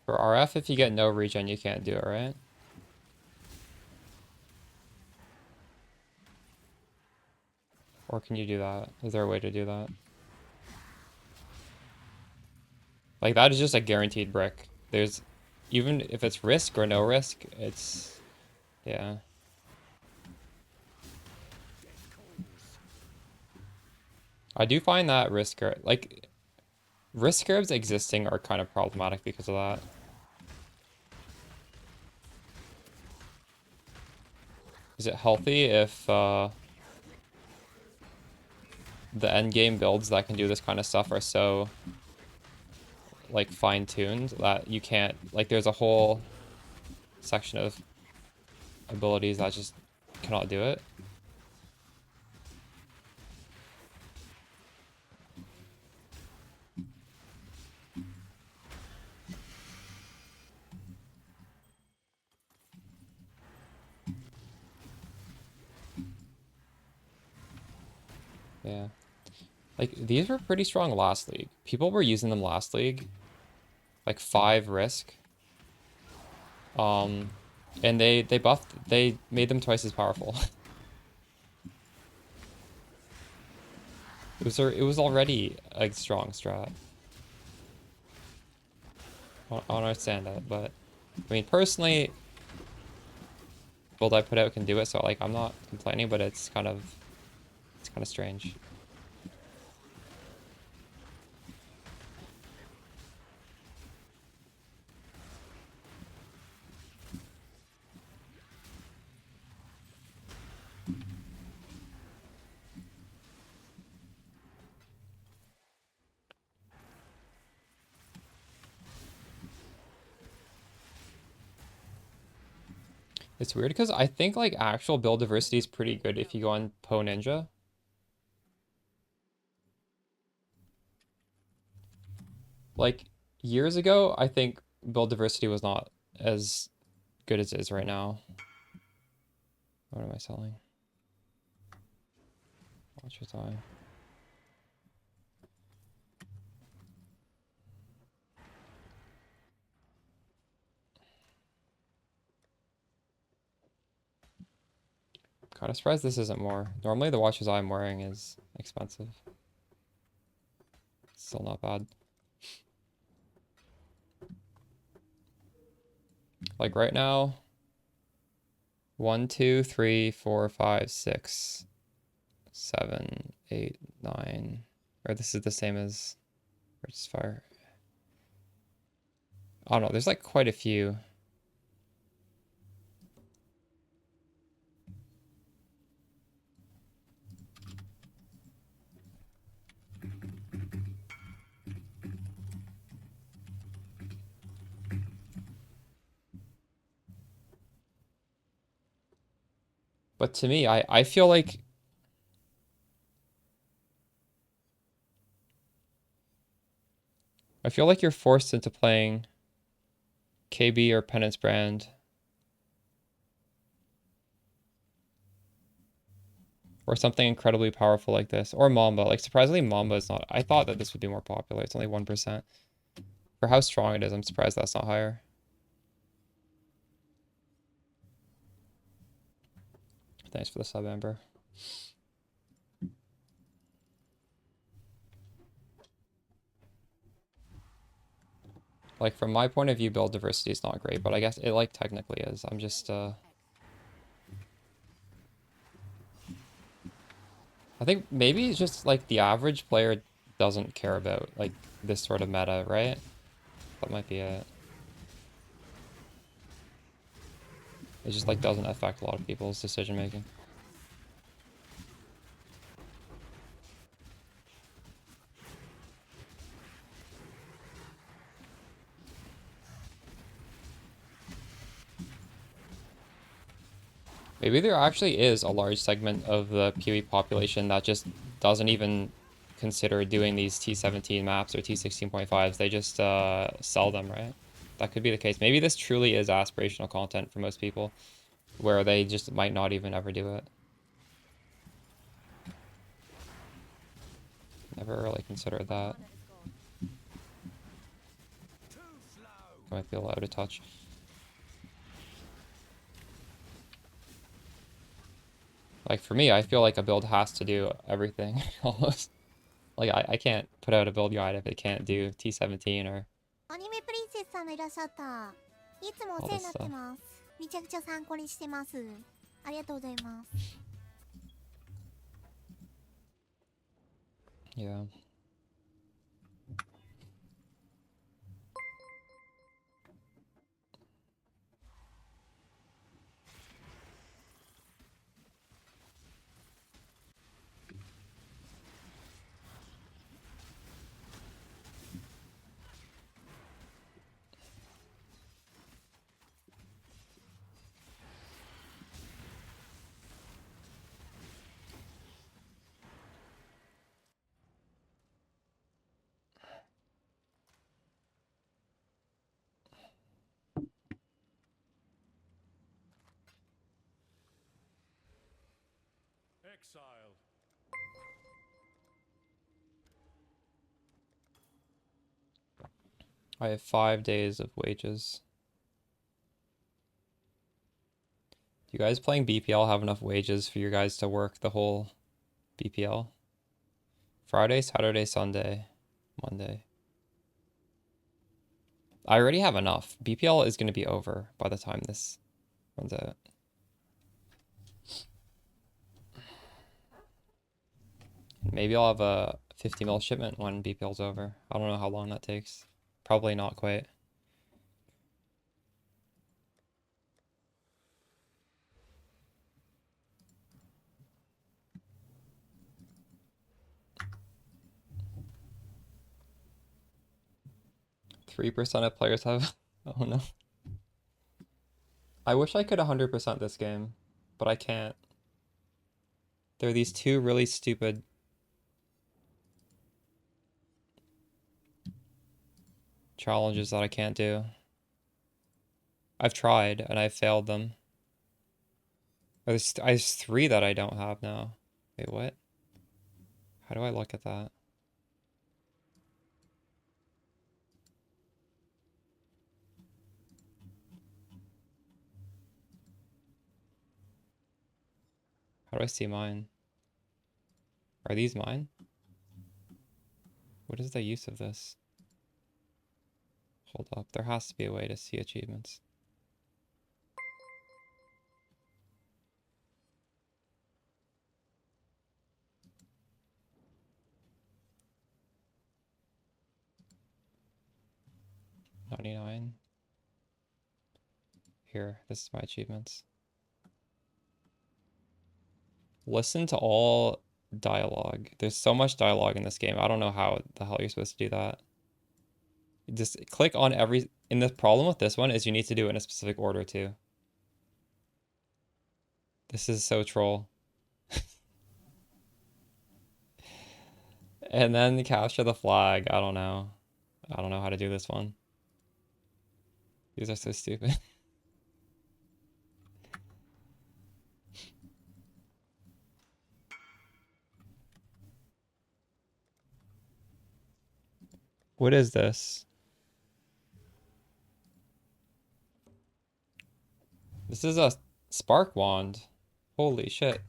For RF, if you get no regen, you can't do it, right? Or can you do that? Is there a way to do that? Like, that is just a guaranteed brick. There's... Even if it's risk or no risk, it's... Yeah. I do find that risk... Like, risk scarabs existing are kind of problematic because of that. Is it healthy if the endgame builds that can do this kind of stuff are so like fine-tuned that you can't, like, there's a whole section of abilities that just cannot do it? Yeah. Like, these were pretty strong last league. People were using them last league. Like 5 risk. And they made them twice as powerful. It was already a strong strat. I don't understand that, but I mean, personally, build I put out can do it, so like I'm not complaining, but it's kind of strange. It's weird because I think like actual build diversity is pretty good if you go on PoE Ninja. Like years ago, I think build diversity was not as good as it is right now. What am I selling? Watch your time. Kind of surprised this isn't more. Normally the watches I'm wearing is expensive. Still not bad. Like right now, 1, 2, 3, 4, 5, 6, 7, 8, 9. Or this is the same as Rich's Fire. I don't know, there's like quite a few. But to me, I feel like you're forced into playing KB or Penance Brand or something incredibly powerful like this, or Mamba. Like surprisingly, Mamba is not. I thought that this would be more popular. It's only 1%. For how strong it is, I'm surprised that's not higher. Thanks for the sub, Amber. Like from my point of view, build diversity is not great, but I guess it like technically is. I'm just I think maybe it's just like the average player doesn't care about like this sort of meta, right? That might be it. It just like doesn't affect a lot of people's decision making. Maybe there actually is a large segment of the PoE population that just doesn't even consider doing these T17 maps or T16.5s. They just sell them, right? That could be the case. Maybe this truly is aspirational content for most people, where they just might not even ever do it. Never really considered that. Might be a lot out of touch. Like for me, I feel like a build has to do everything almost. Like I can't put out a build guide if it can't do T17 or アニメプリンセスさんがいらっしゃった。いつもお世話になってます。めちゃくちゃ参考にしてます。ありがとうございます。yeah. Exile. I have 5 days of wages. Do you guys playing BPL have enough wages for you guys to work the whole BPL? Friday, Saturday, Sunday, Monday. I already have enough. BPL is going to be over by the time this runs out. Maybe I'll have a 50 mil shipment when BPL's over. I don't know how long that takes. Probably not quite. %3 of players have. Oh no. I wish I could 100% this game, but I can't. There are these two really stupid challenges that I can't do. I've tried and I've failed them. There's 3 that I don't have now. Wait, what? How do I look at that? How do I see mine? Are these mine? What is the use of this? Hold up, there has to be a way to see achievements. $99. Here, this is my achievements. Listen to all dialogue. There's so much dialogue in this game. I don't know how the hell you're supposed to do that. Just click on every... And the problem with this one is you need to do it in a specific order too. This is so troll. And then capture the flag. I don't know. I don't know how to do this one. These are so stupid. What is this? This is a spark wand. Holy shit.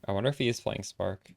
I wonder if he is playing Spark.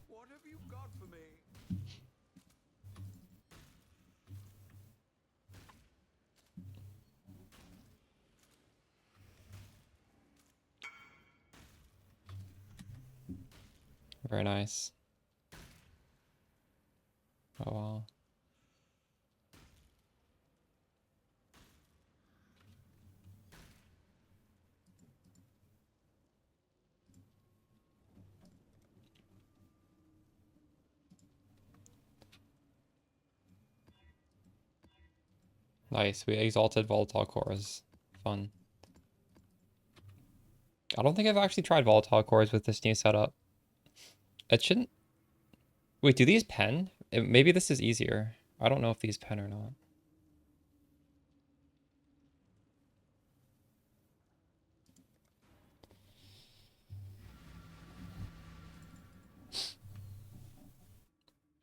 What have you got for me? Very nice. Oh wow. Nice, we exalted volatile cores. Fun. I don't think I've actually tried volatile cores with this new setup. It shouldn't... Wait, do these pen? Maybe this is easier. I don't know if these pen or not.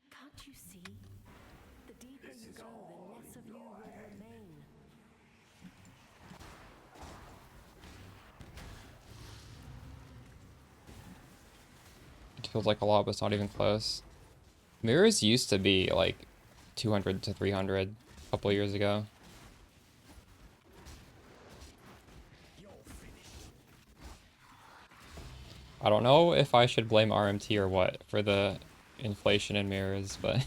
Can't you see? The deeper you go, the less of you will remain. It feels like a lot, but it's not even close. Mirrors used to be like 200 to 300 a couple years ago. I don't know if I should blame RMT or what for the inflation in mirrors, but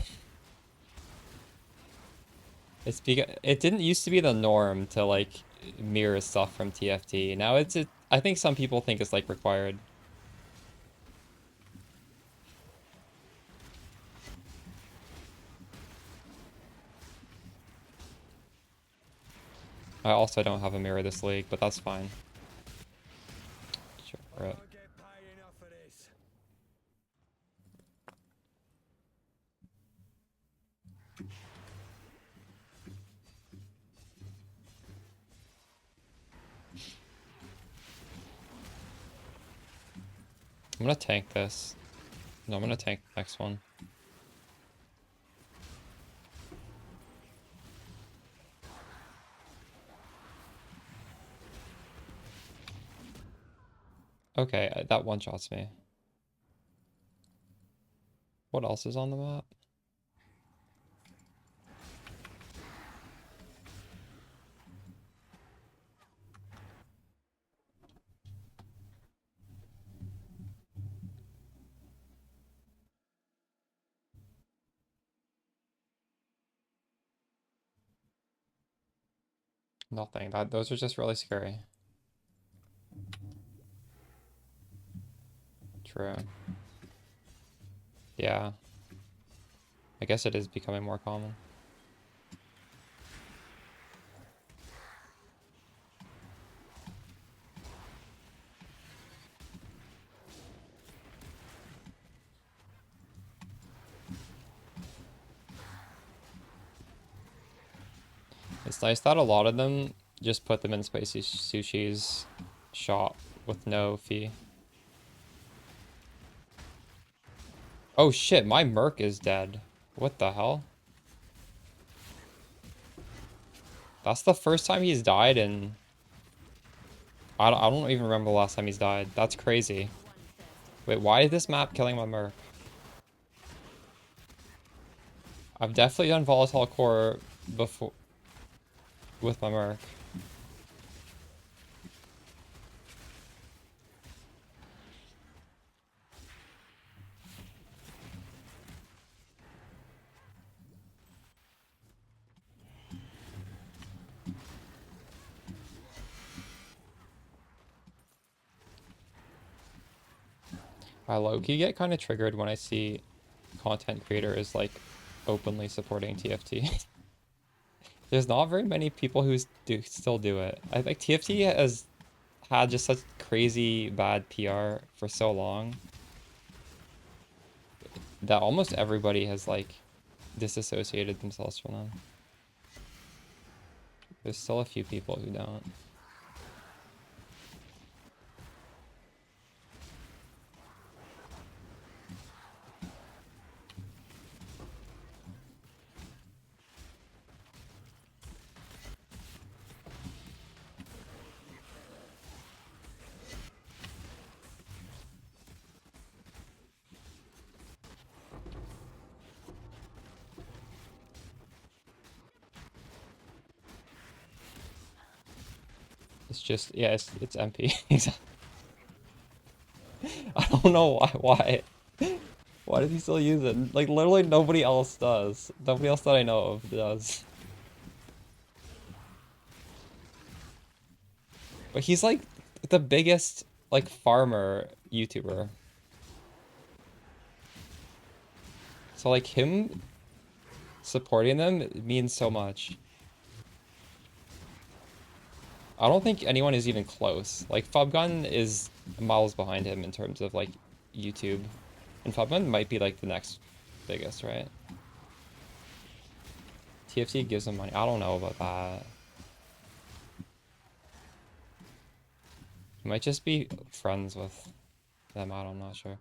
it's because it didn't used to be the norm to like mirror stuff from TFT. Now I think some people think it's like required. I also don't have a mirror this league, but that's fine. Sure, I right. don't get paid enough for this. I'm gonna tank this. No, I'm gonna tank the next one. Okay, that one-shots me. What else is on the map? Nothing. Those are just really scary. True. Yeah. I guess it is becoming more common. It's nice that a lot of them just put them in Spicy Sushi's shop with no fee. Oh shit, my Merc is dead. What the hell? That's the first time he's died in... I don't even remember the last time he's died. That's crazy. Wait, why is this map killing my Merc? I've definitely done Volatile Core before with my Merc. I low-key get kind of triggered when I see content creators like openly supporting TFT. There's not very many people who still do it. I think TFT has had just such crazy bad PR for so long that almost everybody has like disassociated themselves from them. There's still a few people who don't. It's just, yeah, it's MP. I don't know why. Why does he still use it? Like, literally nobody else does. Nobody else that I know of does. But he's like the biggest, like, farmer YouTuber. So, like, him supporting them means so much. I don't think anyone is even close. Like, Fubgun is miles behind him in terms of, like, YouTube. And Fubgun might be, like, the next biggest, right? TFT gives him money. I don't know about that. He might just be friends with them. I'm not sure.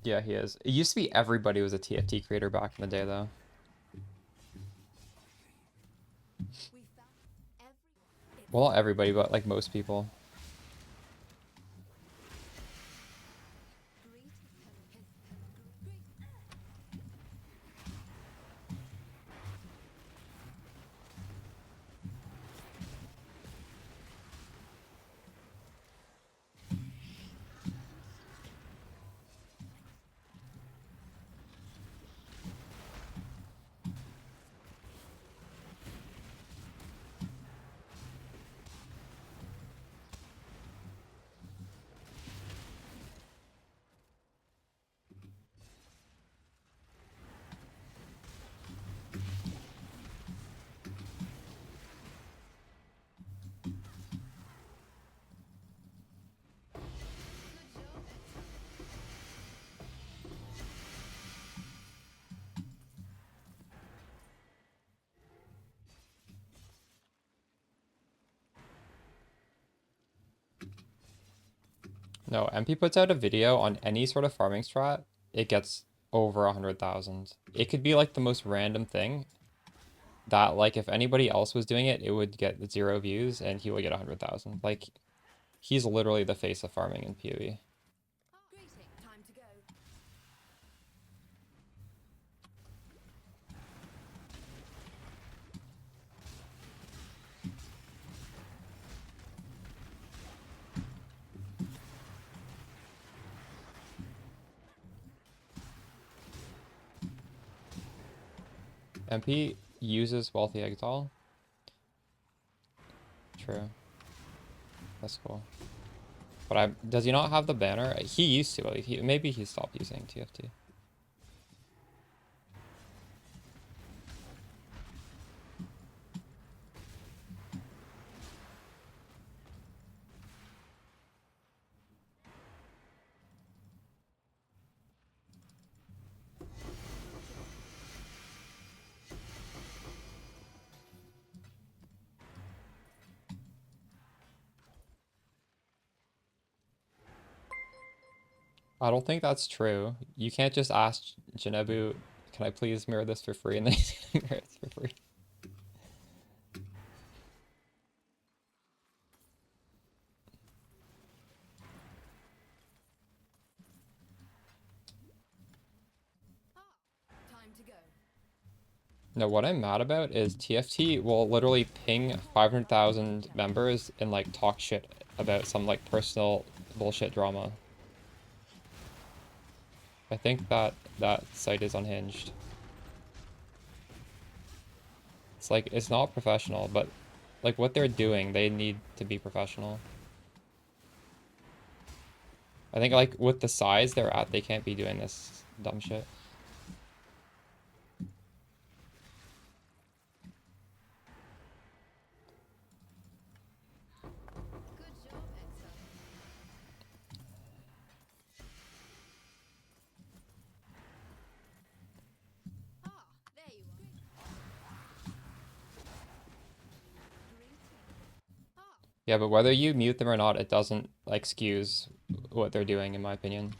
Yeah, he is. It used to be everybody was a TFT creator back in the day, though. We found every. Well, not everybody, but like most people. No, MP puts out a video on any sort of farming strat, it gets over 100,000. It could be like the most random thing that, like, if anybody else was doing it, it would get 0 views and he would get 100,000. Like, he's literally the face of farming in PoE. Greeting. Time to go. MP uses Wealthy Exile. True. That's cool. But does he not have the banner? He used to. Like, maybe he stopped using TFT. I don't think that's true. You can't just ask Janebu, can I please mirror this for free? And then he's gonna mirror it for free. Time to go. No, what I'm mad about is TFT will literally ping 500,000 members and like talk shit about some like personal bullshit drama. I think that site is unhinged. It's like, it's not professional, but like what they're doing, they need to be professional. I think like with the size they're at, they can't be doing this dumb shit. Good job, Exile. Ah, there you are. Greeting. Ah, Yeah, but whether you mute them or not, it doesn't like excuse what they're doing, in my opinion.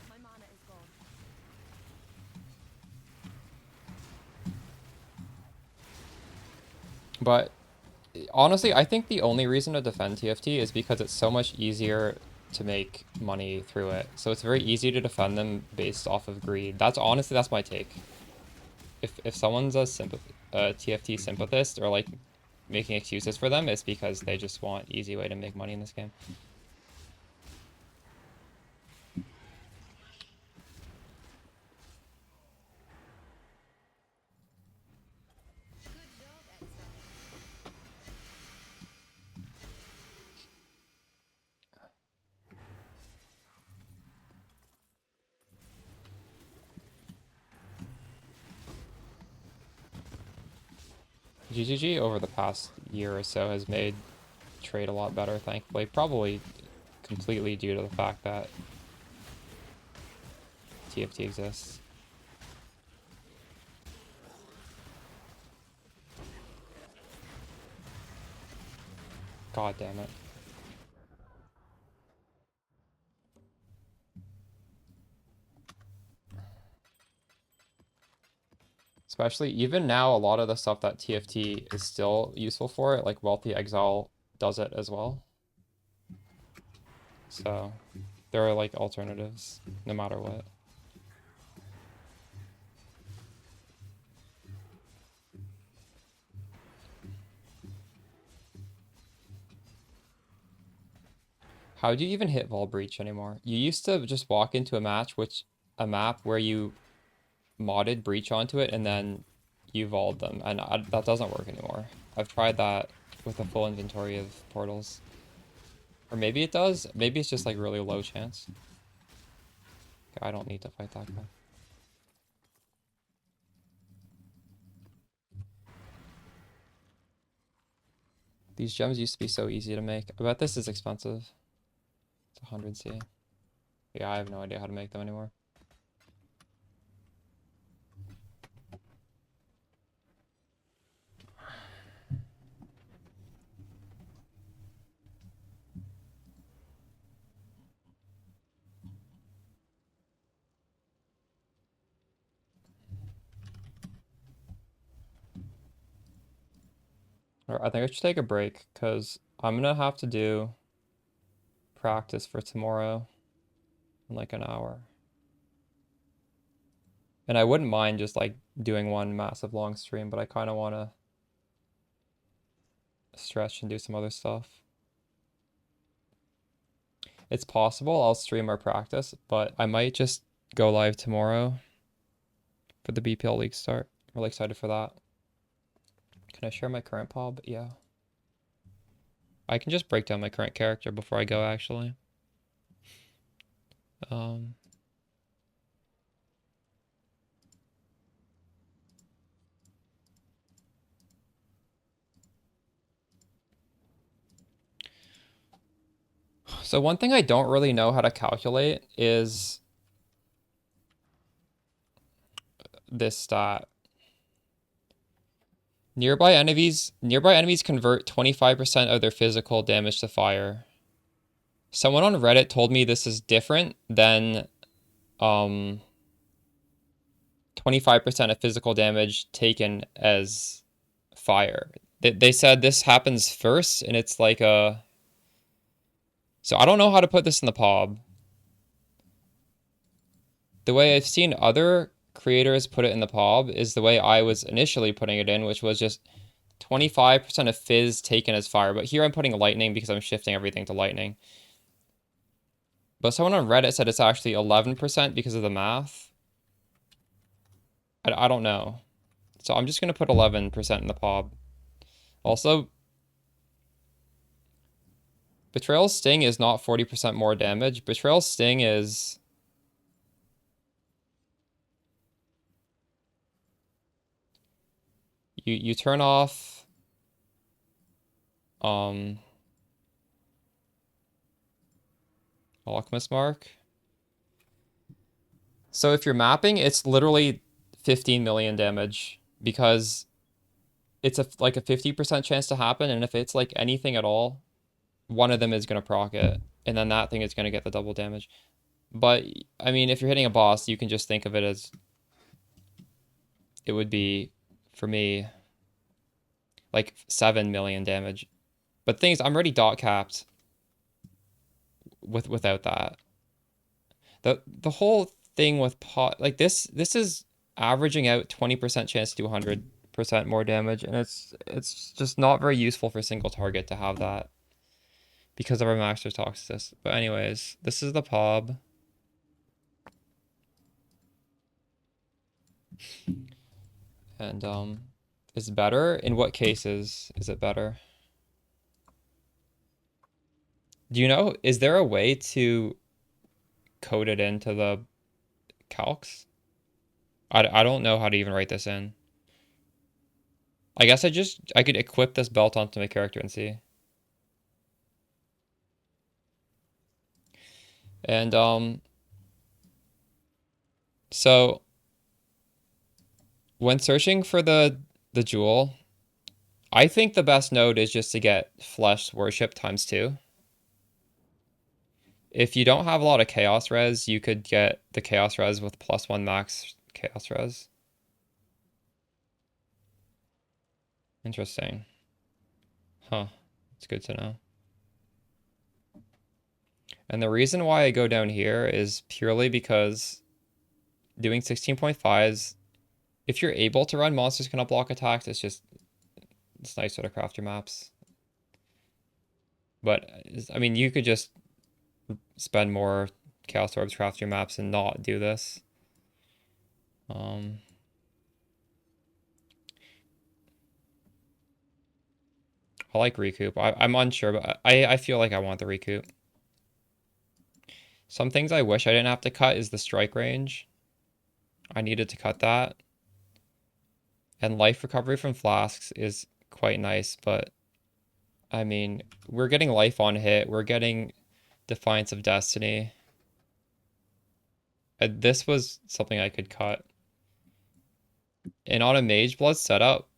my mana is gone. But honestly, I think the only reason to defend TFT is because it's so much easier to make money through it. So it's very easy to defend them based off of greed. That's honestly, that's my take. If someone's a TFT sympathist or like making excuses for them, it's because they just want easy way to make money in this game. Good job, Exile. GGG over the past year or so has made trade a lot better, thankfully. Probably completely due to the fact that TFT exists. God damn it. Especially even now, a lot of the stuff that TFT is still useful for, like Wealthy Exile does it as well. So there are like alternatives no matter what. How do you even hit Vol Breach anymore? You used to just walk into a map where you modded Breach onto it and then you Vol'd them, and that doesn't work anymore. I've tried that with a full inventory of portals. Or maybe it does. Maybe it's just like really low chance. Okay, I don't need to fight that guy. These gems used to be so easy to make. I bet this is expensive. It's 100 C. Yeah, I have no idea how to make them anymore. I think I should take a break because I'm gonna have to do practice for tomorrow in like an hour. And I wouldn't mind just like doing one massive long stream, but I kind of want to stretch and do some other stuff. It's possible I'll stream our practice, but I might just go live tomorrow for the BPL League start. Really excited for that. Can I share my current pub? Yeah. I can just break down my current character before I go, actually. So one thing I don't really know how to calculate is this stat. Nearby enemies convert 25% of their physical damage to fire. Someone on Reddit told me this is different than 25% of physical damage taken as fire. They said this happens first, and it's like a... So I don't know how to put this in the POB. The way I've seen other creators put it in the POB is the way I was initially putting it in, which was just 25% of fizz taken as fire. But here I'm putting lightning because I'm shifting everything to lightning. But someone on Reddit said it's actually 11% because of the math. I don't know. So I'm just going to put 11% in the POB. Also, Betrayal's Sting is not 40% more damage. Betrayal's Sting is... You turn off... Alchemist Mark. So if you're mapping, it's literally 15 million damage because it's like a 50% chance to happen, and if it's like anything at all, one of them is going to proc it, and then that thing is going to get the double damage. But, I mean, if you're hitting a boss, you can just think of it as... It would be, for me, like 7 million damage. But the thing is, I'm already dot capped without that. The whole thing with pot, like this is averaging out 20% chance to do 100% more damage, and it's just not very useful for single target to have that because of our master toxicity. But anyways, this is the POB. And it's better. In what cases is it better? Do you know, is there a way to code it into the calcs? I don't know how to even write this in. I guess I could equip this belt onto my character and see. And so when searching for the jewel, I think the best node is just to get Flesh Worship ×2. If you don't have a lot of Chaos Res, you could get the Chaos Res with +1 max Chaos Res. Interesting. Huh. It's good to know. And the reason why I go down here is purely because doing 16.5s, if you're able to run monsters cannot block attacks, it's nice to craft your maps. But, I mean, you could just spend more Chaos Orbs, craft your maps, and not do this. I like recoup. I'm unsure, but I feel like I want the recoup. Some things I wish I didn't have to cut is the strike range. I needed to cut that. And life recovery from flasks is quite nice, but I mean, we're getting life on hit. We're getting Defiance of Destiny. This was something I could cut. And on a Mage Blood setup,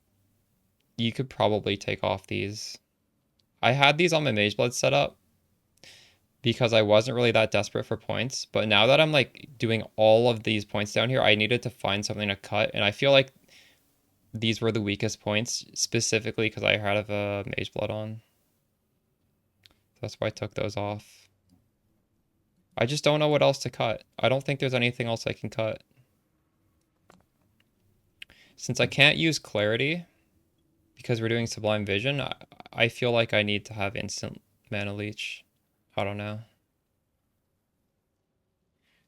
you could probably take off these. I had these on my Mage Blood setup because I wasn't really that desperate for points. But now that I'm like doing all of these points down here, I needed to find something to cut. And I feel like these were the weakest points, specifically because I had a Mage Blood on. That's why I took those off. I just don't know what else to cut. I don't think there's anything else I can cut. Since I can't use Clarity, because we're doing Sublime Vision, I feel like I need to have instant Mana Leech. I don't know.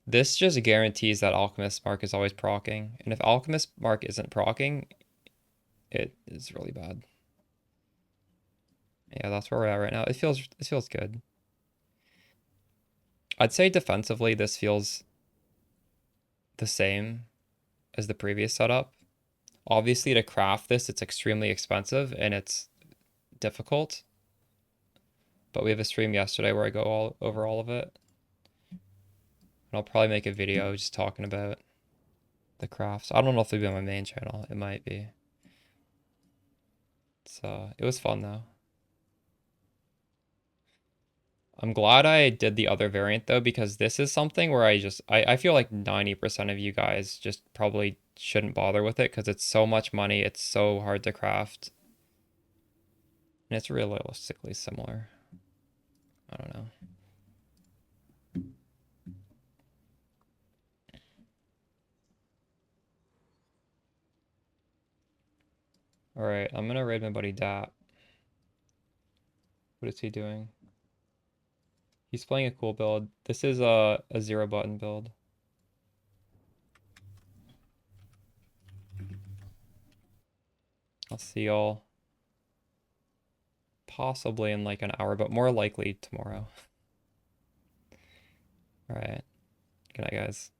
This just guarantees that Alchemist Mark is always proccing. And if Alchemist Mark isn't proccing, it is really bad. Yeah, that's where we're at right now. It feels good. I'd say defensively this feels the same as the previous setup. Obviously to craft this, it's extremely expensive and it's difficult. But we have a stream yesterday where I go over all of it. And I'll probably make a video just talking about the crafts. I don't know if it'll be on my main channel. It might be. So it was fun though. I'm glad I did the other variant though, because this is something where I feel like 90% of you guys just probably shouldn't bother with it because it's so much money. It's so hard to craft. And it's realistically similar. I don't know. Alright, I'm gonna raid my buddy Dat. What is he doing? He's playing a cool build. This is a 0 button build. I'll see y'all possibly in like an hour, but more likely tomorrow. Alright. Good night, guys.